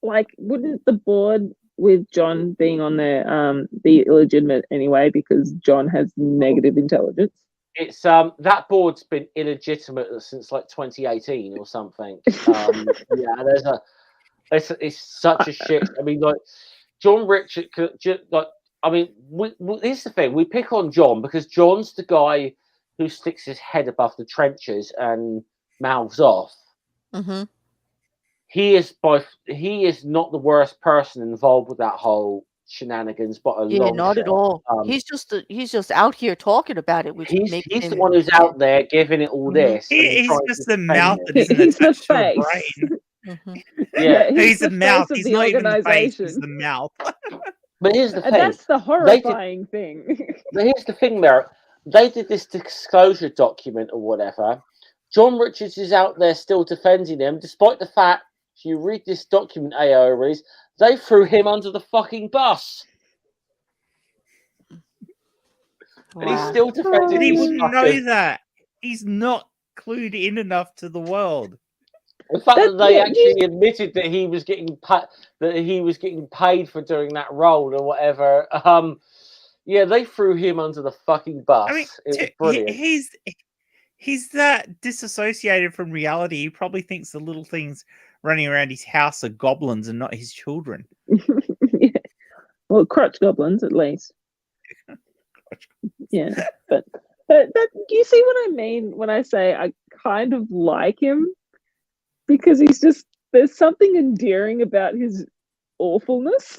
like, wouldn't the board with John being on there be illegitimate anyway because John has negative intelligence? It's that board's been illegitimate since like 2018 or something. Yeah, it's such a shit. I mean, like John Richard, like. I mean, here's the thing. We pick on John because John's the guy who sticks his head above the trenches and mouths off. Mm-hmm. He is not the worst person involved with that whole shenanigans, but a long not shot. at all. He's just out here talking about it, which he's him the one who's out there giving it all this. He's just the mouth that isn't he's attached the to a face. brain. Yeah, he's the mouth. Of He's the not even the face. organization. He's the mouth. But here's the thing. That's the horrifying thing. But here's the thing, Merritt. They did this disclosure document or whatever. John Richards is out there still defending them, despite the fact, if you read this document, AO reads, They threw him under the fucking bus. And he's Wow. still defending But he his wouldn't know fucking... that. He's not clued in enough to the world. The fact that they yeah, actually admitted that he was getting paid for doing that role or whatever. Yeah, they threw him under the fucking bus. I mean, It was brilliant. he's that disassociated from reality. He probably thinks the little things running around his house are goblins and not his children. Yeah. Well, crotch goblins at least. Yeah, but that, you see what I mean when I say I kind of like him, because he's just, there's something endearing about his awfulness.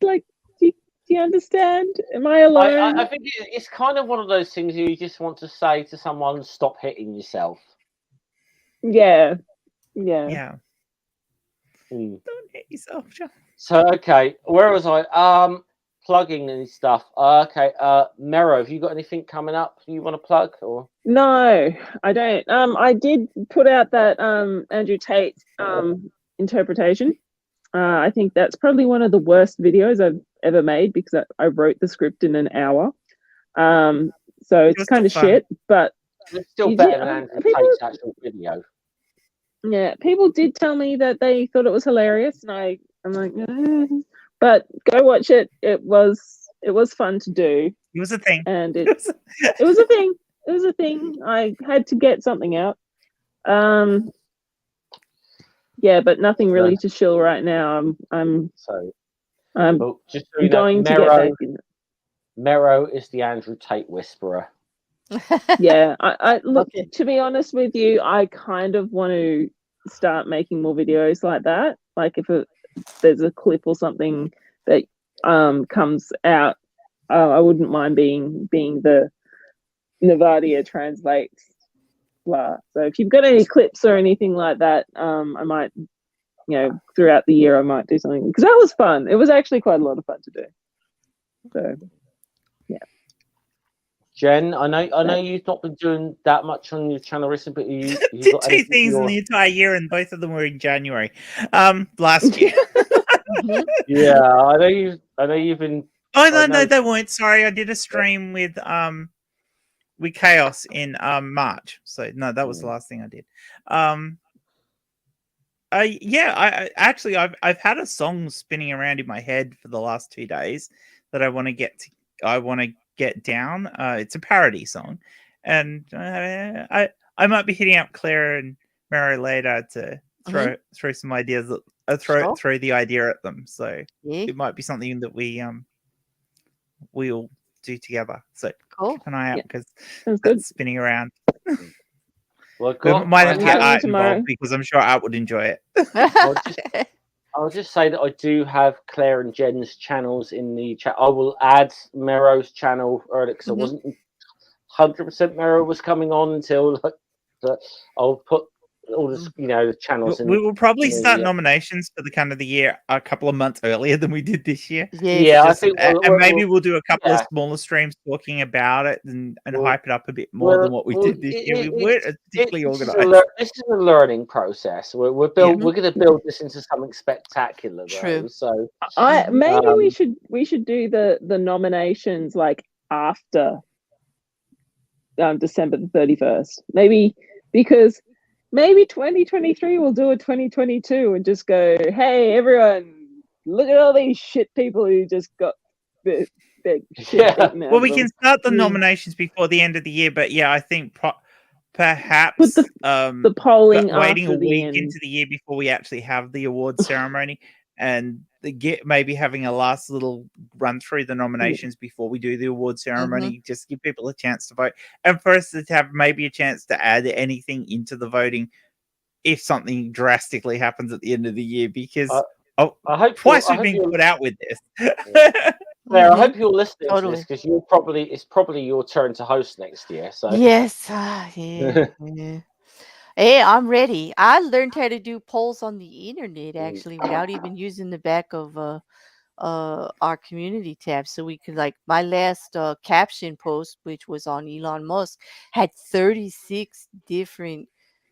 Like, do you understand? Am I alone? I think it's kind of one of those things you just want to say to someone, stop hitting yourself. Yeah. Yeah. Mm. Don't hit yourself, John. So, okay, where was I? Plugging and stuff. Okay, Mero, have you got anything coming up you want to plug? Or No, I don't. I did put out that Andrew Tate interpretation. I think that's probably one of the worst videos I've ever made, because I wrote the script in an hour. So it's kind of shit, but it's still better than Andrew Tate's actual video. Yeah, people did tell me that they thought it was hilarious, and I'm like, but go watch it. It was fun to do. It was a thing, and it was a thing. It was a thing. I had to get something out. Yeah, but nothing really to shill right now. I'm just so you going know, to get back in. Mero is the Andrew Tate whisperer. Yeah, I look, to be honest with you, I kind of want to start making more videos like that. Like if there's a clip or something that comes out, I wouldn't mind being the Navadia translates blah. So if you've got any clips or anything like that, I might, throughout the year I might do something, because that was fun. It was actually quite a lot of fun to do. So yeah. Jen, I know you've not been doing that much on your channel recently, but you did got 2 things in the entire year, and both of them were in January. Last year. Yeah, I know you've been. Oh no, they weren't. Sorry, I did a stream with Chaos in March. So no, that was the last thing I did. I actually I've had a song spinning around in my head for the last 2 days that I want to get down. It's a parody song, and I might be hitting up Claire and Mary later to throw some ideas, throw the idea at them. So it might be something that we'll do together. So keep an eye out, because that's spinning around. Well, we might have to get Art involved, because I'm sure Art would enjoy it. I'll just say that I do have Claire and Jen's channels in the chat. I will add Mero's channel earlier, because I wasn't 100% Mero was coming on until I'll put all this, the channels. We will probably start nominations for the kind of the year a couple of months earlier than we did this year. Yeah, I think, and maybe we'll do a couple of smaller streams talking about it and hype it up a bit more than what we did this year. We weren't particularly organized. This is a learning process. We're going to build this into something spectacular. True. So maybe we should do the nominations like after December the 31st. Maybe, because maybe 2023 we'll do a 2022 and just go, hey everyone, look at all these shit people who just got their shit beaten out well, of we them. can start the nominations before the end of the year, but I think perhaps the polling waiting after a week end. into the year before we actually have the awards ceremony, and maybe having a last little run through the nominations before we do the award ceremony, just give people a chance to vote, and for us to have maybe a chance to add anything into the voting if something drastically happens at the end of the year, because I hope twice we've been put out with this. Claire, I hope you're listening to this, because it's probably your turn to host next year. So yes, yeah. Hey, I'm ready. I learned how to do polls on the internet actually without even using the back of our community tab. So we could, like, my last caption post, which was on Elon Musk, had 36 different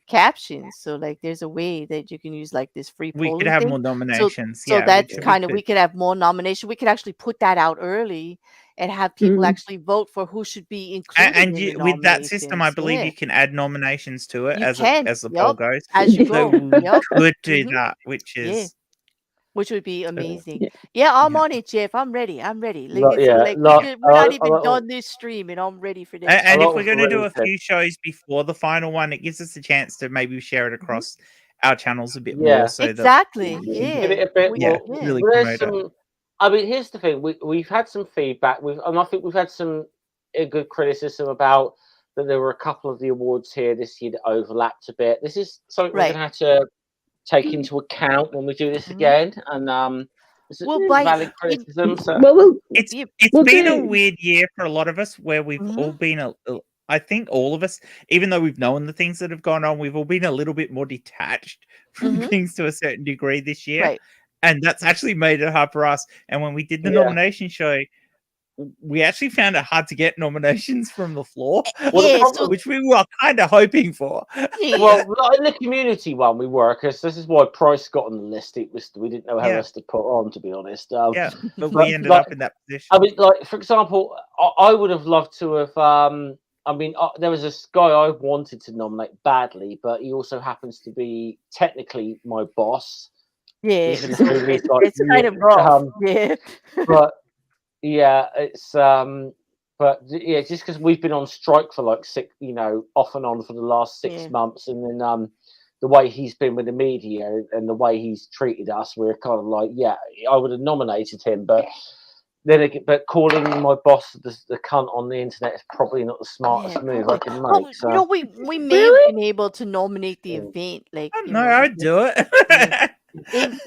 captions. So like there's a way that you can use like this free We polling could have thing. more nominations. So Yeah, that's which kind of, we could have more nomination. We could actually put that out early and have people actually vote for who should be included and in the with that system, I nominations. believe Yeah. you can add nominations to it You as can. the Yep. poll goes. As you So go. we Yep. could do Mhm. that, which Yeah. is Which would be amazing. Yeah. Yeah, I'm Yeah. on it, Jeff. I'm ready. I'm ready. Like, Like, it's yeah, like like, we're not I even like done this stream, and I'm ready for next. And if lot we're of going to do a Lorraine said. few shows before the final one, it gives us a chance to maybe share it across our channels a bit Yeah. more, so Exactly. that Give it Yeah. a bit We, yeah, more. yeah. really There's promote it. some. I mean, here's the thing. We've had some feedback. And I think we've had some good criticism about that there were a couple of the awards here this year that overlapped a bit. This is something we're Right. going to have to take into account when we do this Mhm. again. And this is Well, by valid in, criticism. So Well, It's yeah. it's We'll been a do- weird year for a lot of us where we've all Mhm. been I think all of us, even though we've known the things that have gone on, we've all been a little bit more detached from Mhm. things to a certain degree this year. Right. And that's actually made it hard for us. And when we did the Yeah. nomination show, we actually found it hard to get nominations from the floor, Well, the Yeah. So problem, which we were kind of hoping for. yeah. well, like in the community one we were, because this is why Price got on the list. It was we didn't know how Yeah. else to put on, to be honest. Yeah, but But we ended like, up in that position. I mean, like for example, I would have loved to have. I mean, there was this guy I wanted to nominate badly, but he also happens to be technically my boss, Yeah. even though he's like It's kind of rough. Yeah. but yeah, it's but yeah, just because we've been on strike for like off and on for the last 6 Yeah. months, and then the way he's been with the media and the way he's treated us, we're kind of like, yeah, I would have nominated him, but then again, but calling my boss the cunt on the internet is probably not the smartest Yeah, move probably. I can Well, make. you So know, we may Really? have been able to nominate the Mm. event, like I don't you know, know, I'd do it. Yeah. in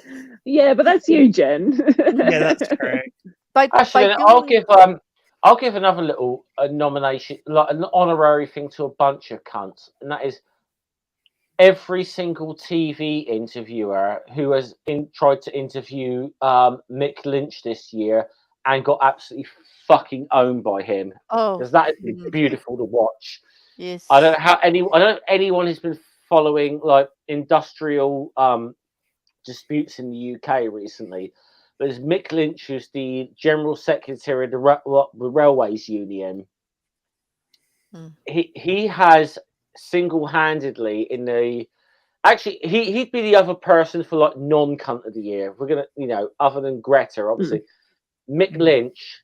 yeah, but that's you, Jen. Yeah, that's correct. by actually, then doing. I'll give another little nomination, like an honorary thing to a bunch of cunts, and that is every single TV interviewer who has tried to interview Mick Lynch this year and got absolutely fucking owned by him, Oh, because that has been beautiful to watch. yes. I don't know anyone who's been following like industrial disputes in the UK recently. There's Mick Lynch, who's the General Secretary of the Railways Union. He has single-handedly he'd be the other person for like non-cunt of the year. We're gonna, other than Greta, obviously. Mick Lynch,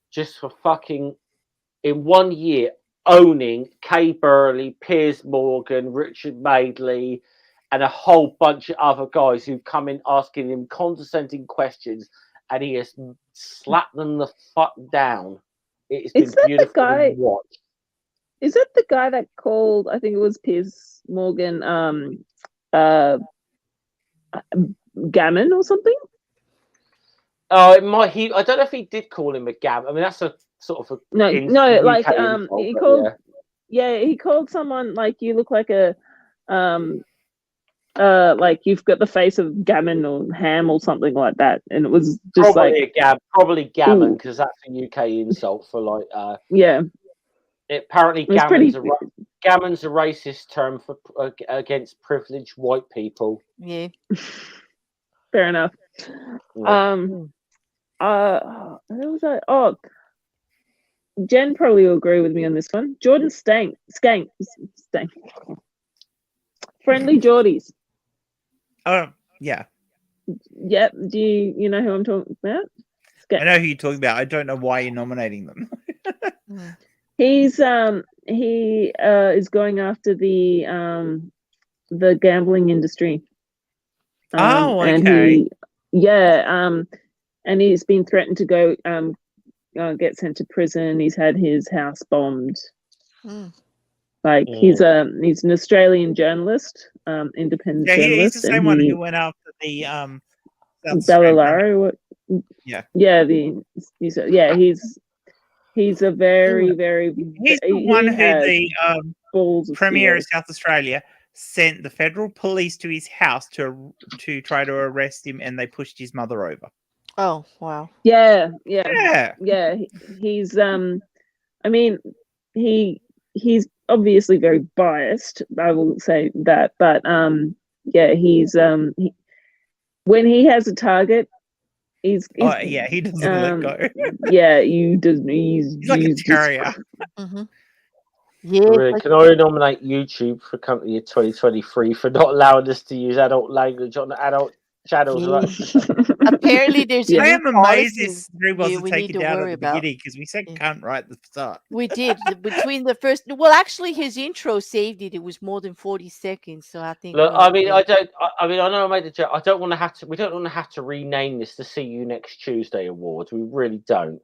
just for fucking in 1 year owning Kay Burley, Piers Morgan, Richard Madeley, and a whole bunch of other guys who come in asking him condescending questions, and he has slapped them the fuck down. It's been beautiful to watch. Is that the guy that called? I think it was Piers Morgan. Gammon or something. Oh, it might. I don't know if he did call him a gab. I mean, that's a sort of No, like insult, he called. Yeah, he called someone like, you look like a like you've got the face of gammon or ham or something like that, and it was just probably gammon, because that's a UK insult for like yeah. Apparently, gammon's a racist term for against privileged white people. Yeah. Fair enough. Yeah. Who was I? Oh, Jen probably will agree with me on this one. Jordan Stank. Friendly Geordies. Oh, yeah. Yep. Do you know who I'm talking about? I know who you're talking about. I don't know why you're nominating them. He's he is going after the gambling industry. Okay. And he's been threatened to go get sent to prison. He's had his house bombed. Like he's an Australian journalist, independent journalist. He's the same one who went after the Balalaro. He's a very he's the one who the Premier of South Australia sent the federal police to his house to try to arrest him, and they pushed his mother over. Oh wow! Yeah. Yeah. He's I mean, he he's obviously very biased. I will say that, but yeah, he's when he has a target, he's he doesn't let go. yeah, he's He's like a terrier. Yeah, Really, can I nominate YouTube for Company of 2023 for not allowing us to use adult language on the adult channels? apparently there's a I new am amazed policy this three wasn't we need taken to down at worry the about. beginning because we said cunt right at the start. We did between the first. Well, actually, his intro saved it. It was more than 40 seconds, so I think. Look, I mean, I know I made the joke. I don't want to have to. We don't want to have to rename this the See You Next Tuesday Awards. We really don't.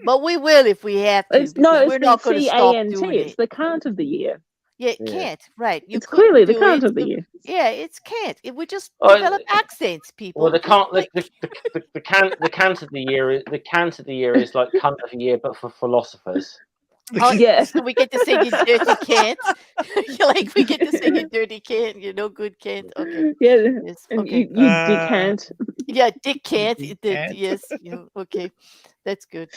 But we will if we have to. It's the we're not going to stop doing It's it. the cunt of the year. Yeah, can't. Right. You It's clearly the cunt of the so, year. Yeah, it's can't. We just develop accents, people. Well, the Just can't the cant of the year is like cunt of the year, but for philosophers. Oh, Yeah. so we get to sing you dirty can't. Like we get to sing you dirty can't. You know, good can't. Okay. Yeah. Yes. And Okay. you dick can't. Yeah, Dick can't. Dick That- can't. Yes. Okay. That's good.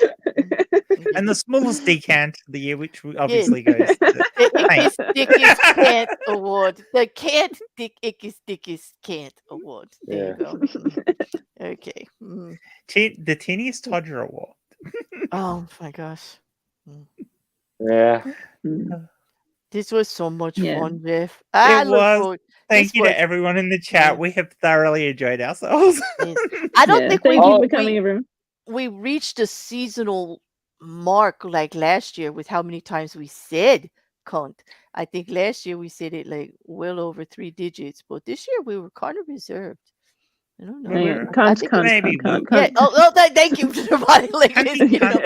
And the smallest decant of the year, which obviously goes to The Hank. Dickiest Can't Award. The Can't Dickiest Can't Award. There you go. Okay. The Tiniest Todger Award. Oh my gosh. Yeah. This was so much fun, Jeff. It was. Thank you was- to everyone in the chat. We have thoroughly enjoyed ourselves. I don't think Thank you for coming, everyone. we reached a seasonal mark like last year with how many times we said cunt. I think last year we said it like well over 3 digits, but this year we were kind of reserved. I don't know. Cunt. Thank you for the body language. Yes.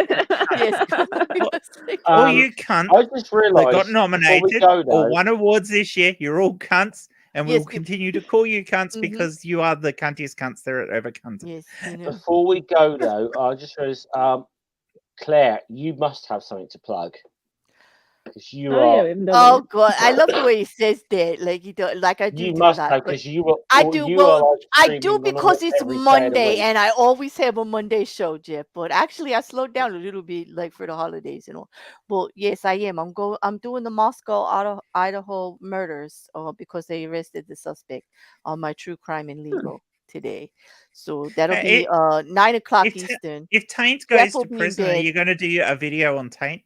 All you cunts I just realised that got nominated go, or won awards this year, you're all cunts, and Yes, we'll continue to call you cunts because you are the cuntiest cunts there are ever cunts. Yes. Before we go though, I just realised, Claire, you must have something to plug. Because you are. Oh God, I love the way he says that. Like you do, like I do. You do must that, have but because you are. I do. You Well, are like I do streaming because on it's every day of the Monday, week. and I always have a Monday show, Jeff. But actually, I slowed down a little bit, like for the holidays, you know. But yes, I am. I'm doing the Moscow, Idaho murders, because they arrested the suspect on my true crime and legal today. So that'll be 9 o'clock Eastern. If Taint goes to prison, are you going to do a video on Taint?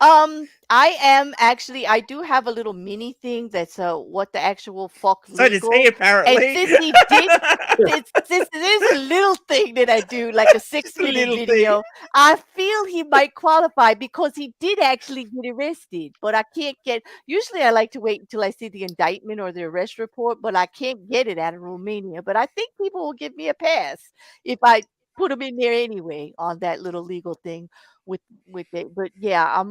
I am actually. I do have a little mini thing that's what the actual fuck legal. So does he apparently. And since he did, since there's a little thing that I do, like a 6-minute video, I feel he might qualify because he did actually get arrested. But I can't get. Usually, I like to wait until I see the indictment or the arrest report, but I can't get it out of Romania. But I think people will give me a pass if I put him in there anyway on that little legal thing. With it, but yeah,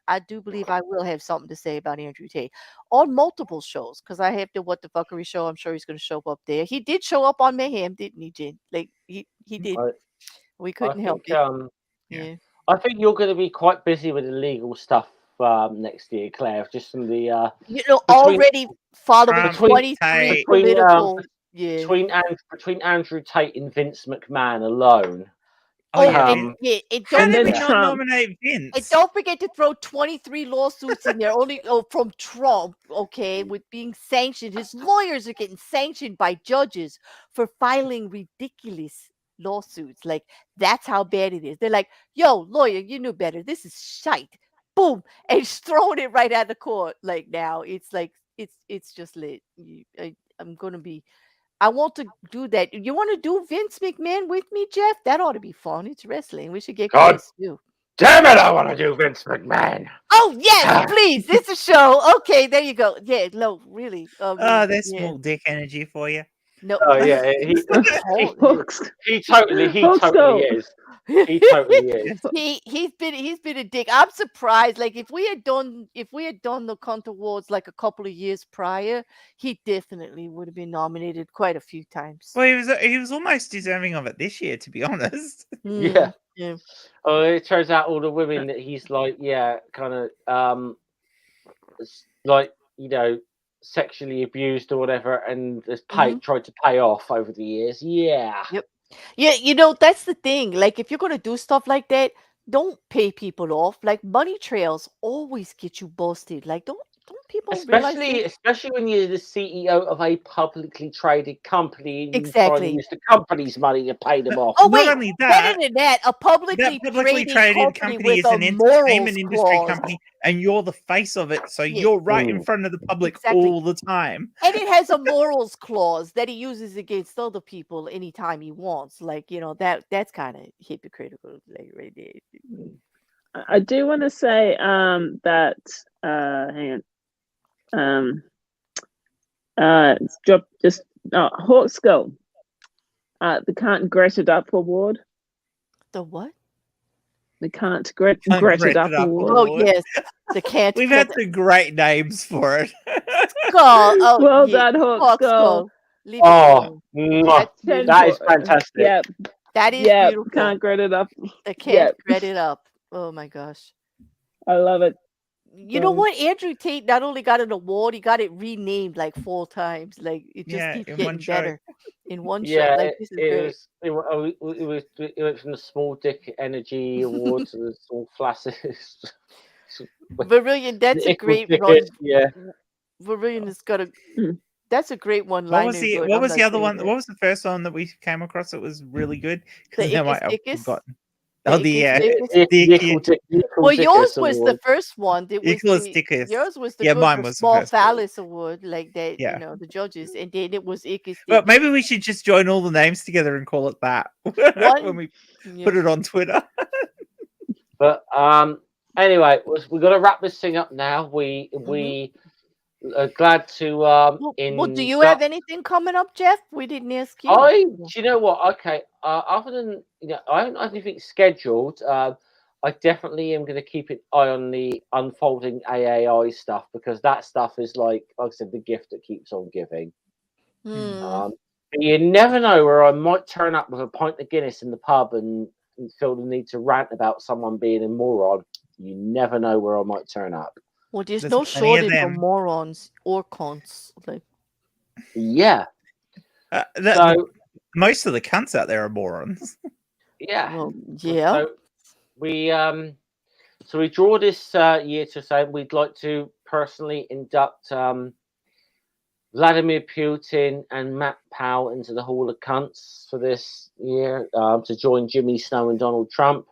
I do believe I will have something to say about Andrew Tate on multiple shows because I have the What the Fuckery show. I'm sure he's going to show up there. He did show up on Mayhem, didn't he, Jen? Like he did. We couldn't help it. Yeah. I think you're going to be quite busy with the legal stuff next year, Claire. Just from the already following 23 political. Between Andrew Tate and Vince McMahon alone. Don't nominate Vince. And don't forget to throw 23 lawsuits in there, only from Trump, okay, with being sanctioned. His lawyers are getting sanctioned by judges for filing ridiculous lawsuits. Like, that's how bad it is. They're like, yo, lawyer, you knew better. This is shite. Boom. And he's throwing it right out of court. Like, now it's like, it's just lit. I'm going to be... I want to do that. You want to do Vince McMahon with me, Jeff? That ought to be fun. It's wrestling. We should get Chris too. Damn it! I want to do Vince McMahon. Oh yes, please. It's a show. Okay, there you go. Yeah, no, really. There's small dick energy for you. No. Oh yeah, he totally is. He totally is. He's been a dick. I'm surprised. Like if we had done the Cunt Awards like a couple of years prior, he definitely would have been nominated quite a few times. Well, he was almost deserving of it this year, to be honest. Yeah. Oh, it turns out all the women that he's like, kind of like, you know, sexually abused or whatever, and has tried to pay off over the years. Yeah. Yep. Yeah, you know, that's the thing. Like, if you're going to do stuff like that, don't pay people off. Like money trails always get you busted. Like don't people realize this? Especially when you're the CEO of a publicly traded company and you try to Exactly. use the company's money to pay them off. Oh Not wait, only better that, than that, a publicly traded company with is a an morals entertainment industry clause. company, and you're the face of it, so Yeah. you're right in front of the public Exactly. all the time. And it has a morals clause that he uses against other people anytime he wants. Like, you know, that's kind of hypocritical, like right there. I do want to say that hang on. Drop just Hawk Skull. The Can't Gret It Up award. The what? The Can't Gret It Up award. Oh yes, the can't. We've had some great names for it. Skull. Oh, Well yeah. done, Hawk Skull. Leave it Oh, alone. mwah. That's that is fantastic. Yeah, That is yeah. beautiful. Can't Gret It Up. The can't Gret It Up. Oh my gosh. I love it. You know what? Andrew Tate not only got an award, he got it renamed like 4 times. Like it just keeps getting better in one show. Yeah, Like this is great. it went from the Small Dick Energy Award to the Small Flaccid. Brilliant. That's a great run. Yeah, Brilliant has got a. That's a great one What liner. was the other one? What was the first one that we came across that was really good? The Ickis Dickus? Oh, well, yours was the first one. It was yours was the mine was Small the first Phallus Award, like that. You know, the judges, and then it was Ickis. But maybe we should just join all the names together and call it that when we put it on Twitter. But anyway, we've got to wrap this thing up now. We are glad to. Well, do you have anything coming up, Jeff? We didn't ask you. Do you know what? Okay, other than I don't have anything scheduled. I definitely am going to keep an eye on the unfolding AAI stuff because that stuff is like I said, the gift that keeps on giving. But you never know where I might turn up with a pint of Guinness in the pub and feel the need to rant about someone being a moron. You never know where I might turn up. Well, there's no shortage of morons or cons. Like, yeah. Most of the cunts out there are morons. Yeah. Well, yeah. So we draw this year to say we'd like to personally induct Vladimir Putin and Matt Powell into the Hall of Cunts for this year to join Jimmy Snow and Donald Trump.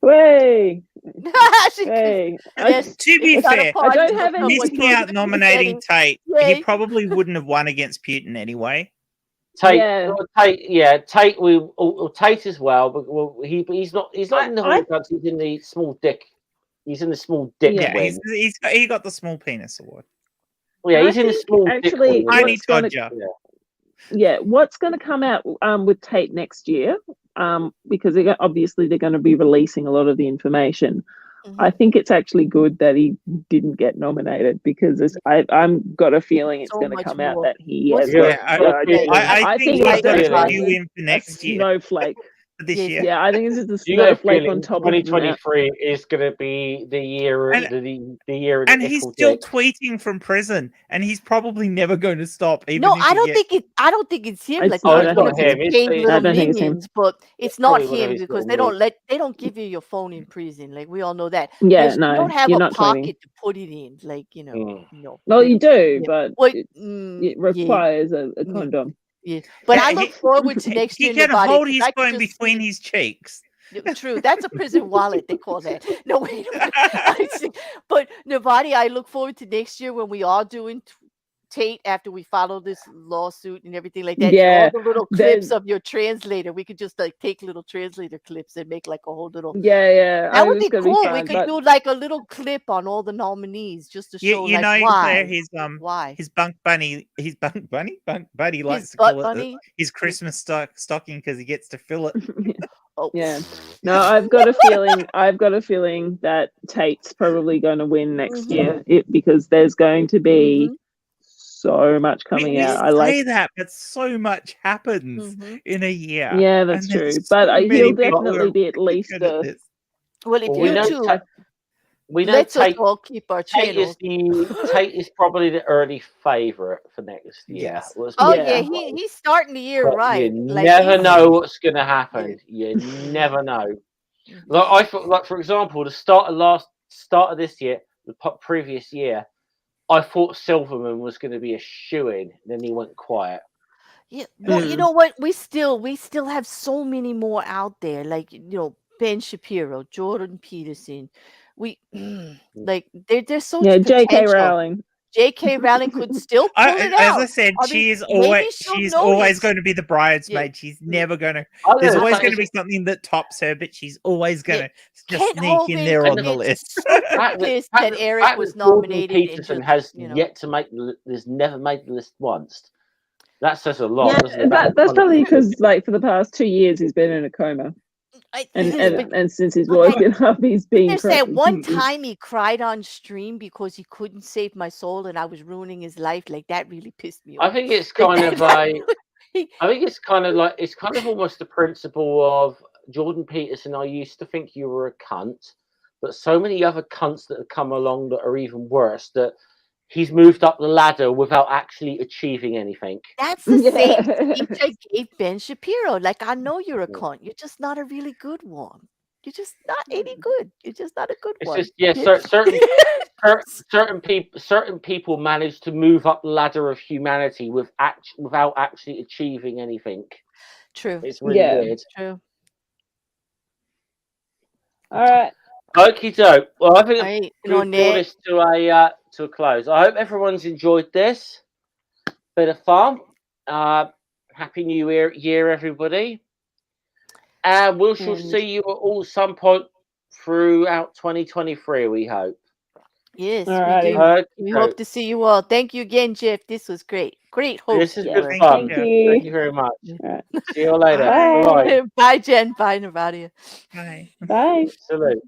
Way. To be fair, I don't have any missing out nominating Tate. He probably wouldn't have won against Putin anyway. Tate as well, but he's not in the Hall of Cunts. He's in the small dick. He's in the small dick. Yeah, he got the small penis award. Yeah, he's in the small dick. Tiny Todger. Yeah, what's going to come out with Tate next year? Because obviously they're going to be releasing a lot of the information. I think it's actually good that he didn't get nominated because I'm got a feeling it's going to come out that he has. I think he's going to do him for next year. Snowflake. This year. Yeah, I think this is the snowflake on top of 2023 is going to be the year. The year. And he's still tweeting from prison, and he's probably never going to stop. I don't think it's him. It's not him. But it's not him because they don't give you your phone in prison. Like we all know that. Yeah, no, you don't have a pocket to put it in. Like no. Well, you do, but it requires a condom. Yeah, but I look forward to next year. He can hold his phone between his cheeks. True, that's a prison wallet. They call that. No, wait a minute. But Navati, I look forward to next year when we are doing Tate after we follow this lawsuit and everything like that. Yeah, all the little clips of your translator. We could just like take little translator clips and make like a whole little. Yeah. That would be cool. We could do like a little clip on all the nominees just to show why. His bunk bunny likes to call it his Christmas stocking because he gets to fill it. Yeah. No, I've got a feeling that Tate's probably going to win next year because there's going to be so much coming out. I say that, but so much happens in a year. Yeah, that's true. But he'll definitely be at least well, if you two. we know Let's us Tate. all keep our Tate channel. is probably the early favourite for next year. Yes. Let's Oh put it yeah, that way. he's starting the year But right. you Like never he's know what's going to happen. You never know. Like I thought, like for example, the start of this year, the previous year, I thought Silverman was going to be a shoo-in. Then he went quiet. Yeah, well, you know what? We still have so many more out there. Like Ben Shapiro, Jordan Peterson. We like there's so Yeah, much J.K. potential. Rowling. J.K. Rowling could still pull it As I out. said, I mean, she's maybe she'll always notice. going to be the bridesmaid. She's never going to. I don't There's know, always it's going to like- be something that tops her, but she's always going Yeah, to just Kent sneak in Hovind there could on the get list. super fact pissed fact that Eric fact was that Jordan nominated and Peterson just has yet to make. There's never made the list once. That says a lot, Yeah, doesn't it? about that's the probably qualification? because like for the past 2 years he's been in a coma, and since he's woken up, he's been. There's that one time he cried on stream because he couldn't save my soul and I was ruining his life. Like that really pissed me off. I think it's kind of I think it's kind of like it's kind of almost the principle of Jordan Peterson. I used to think you were a cunt, but so many other cunts that have come along that are even worse that he's moved up the ladder without actually achieving anything. That's the same speech I gave Ben Shapiro. Like, I know you're a cunt. You're just not a really good one. You're just not any good. You're just not a good It's one. just certain people manage to move up the ladder of humanity without actually achieving anything. True. It's really weird. True. All right. Okie doke. Well, I think Right. we'll draw this to a close. I hope everyone's enjoyed this. Bit of fun. Happy New Year, everybody. And we shall see you at all some point throughout 2023, we hope. Yes, Alrighty. we do. Okie We doke. hope to see you all. Thank you again, Jeff. This was great. Great host. This has been Thank fun. you. Thank you very much. All right. See you later. Bye. Bye. Bye, Jen. Bye, Navadia. Bye. Bye. Salute.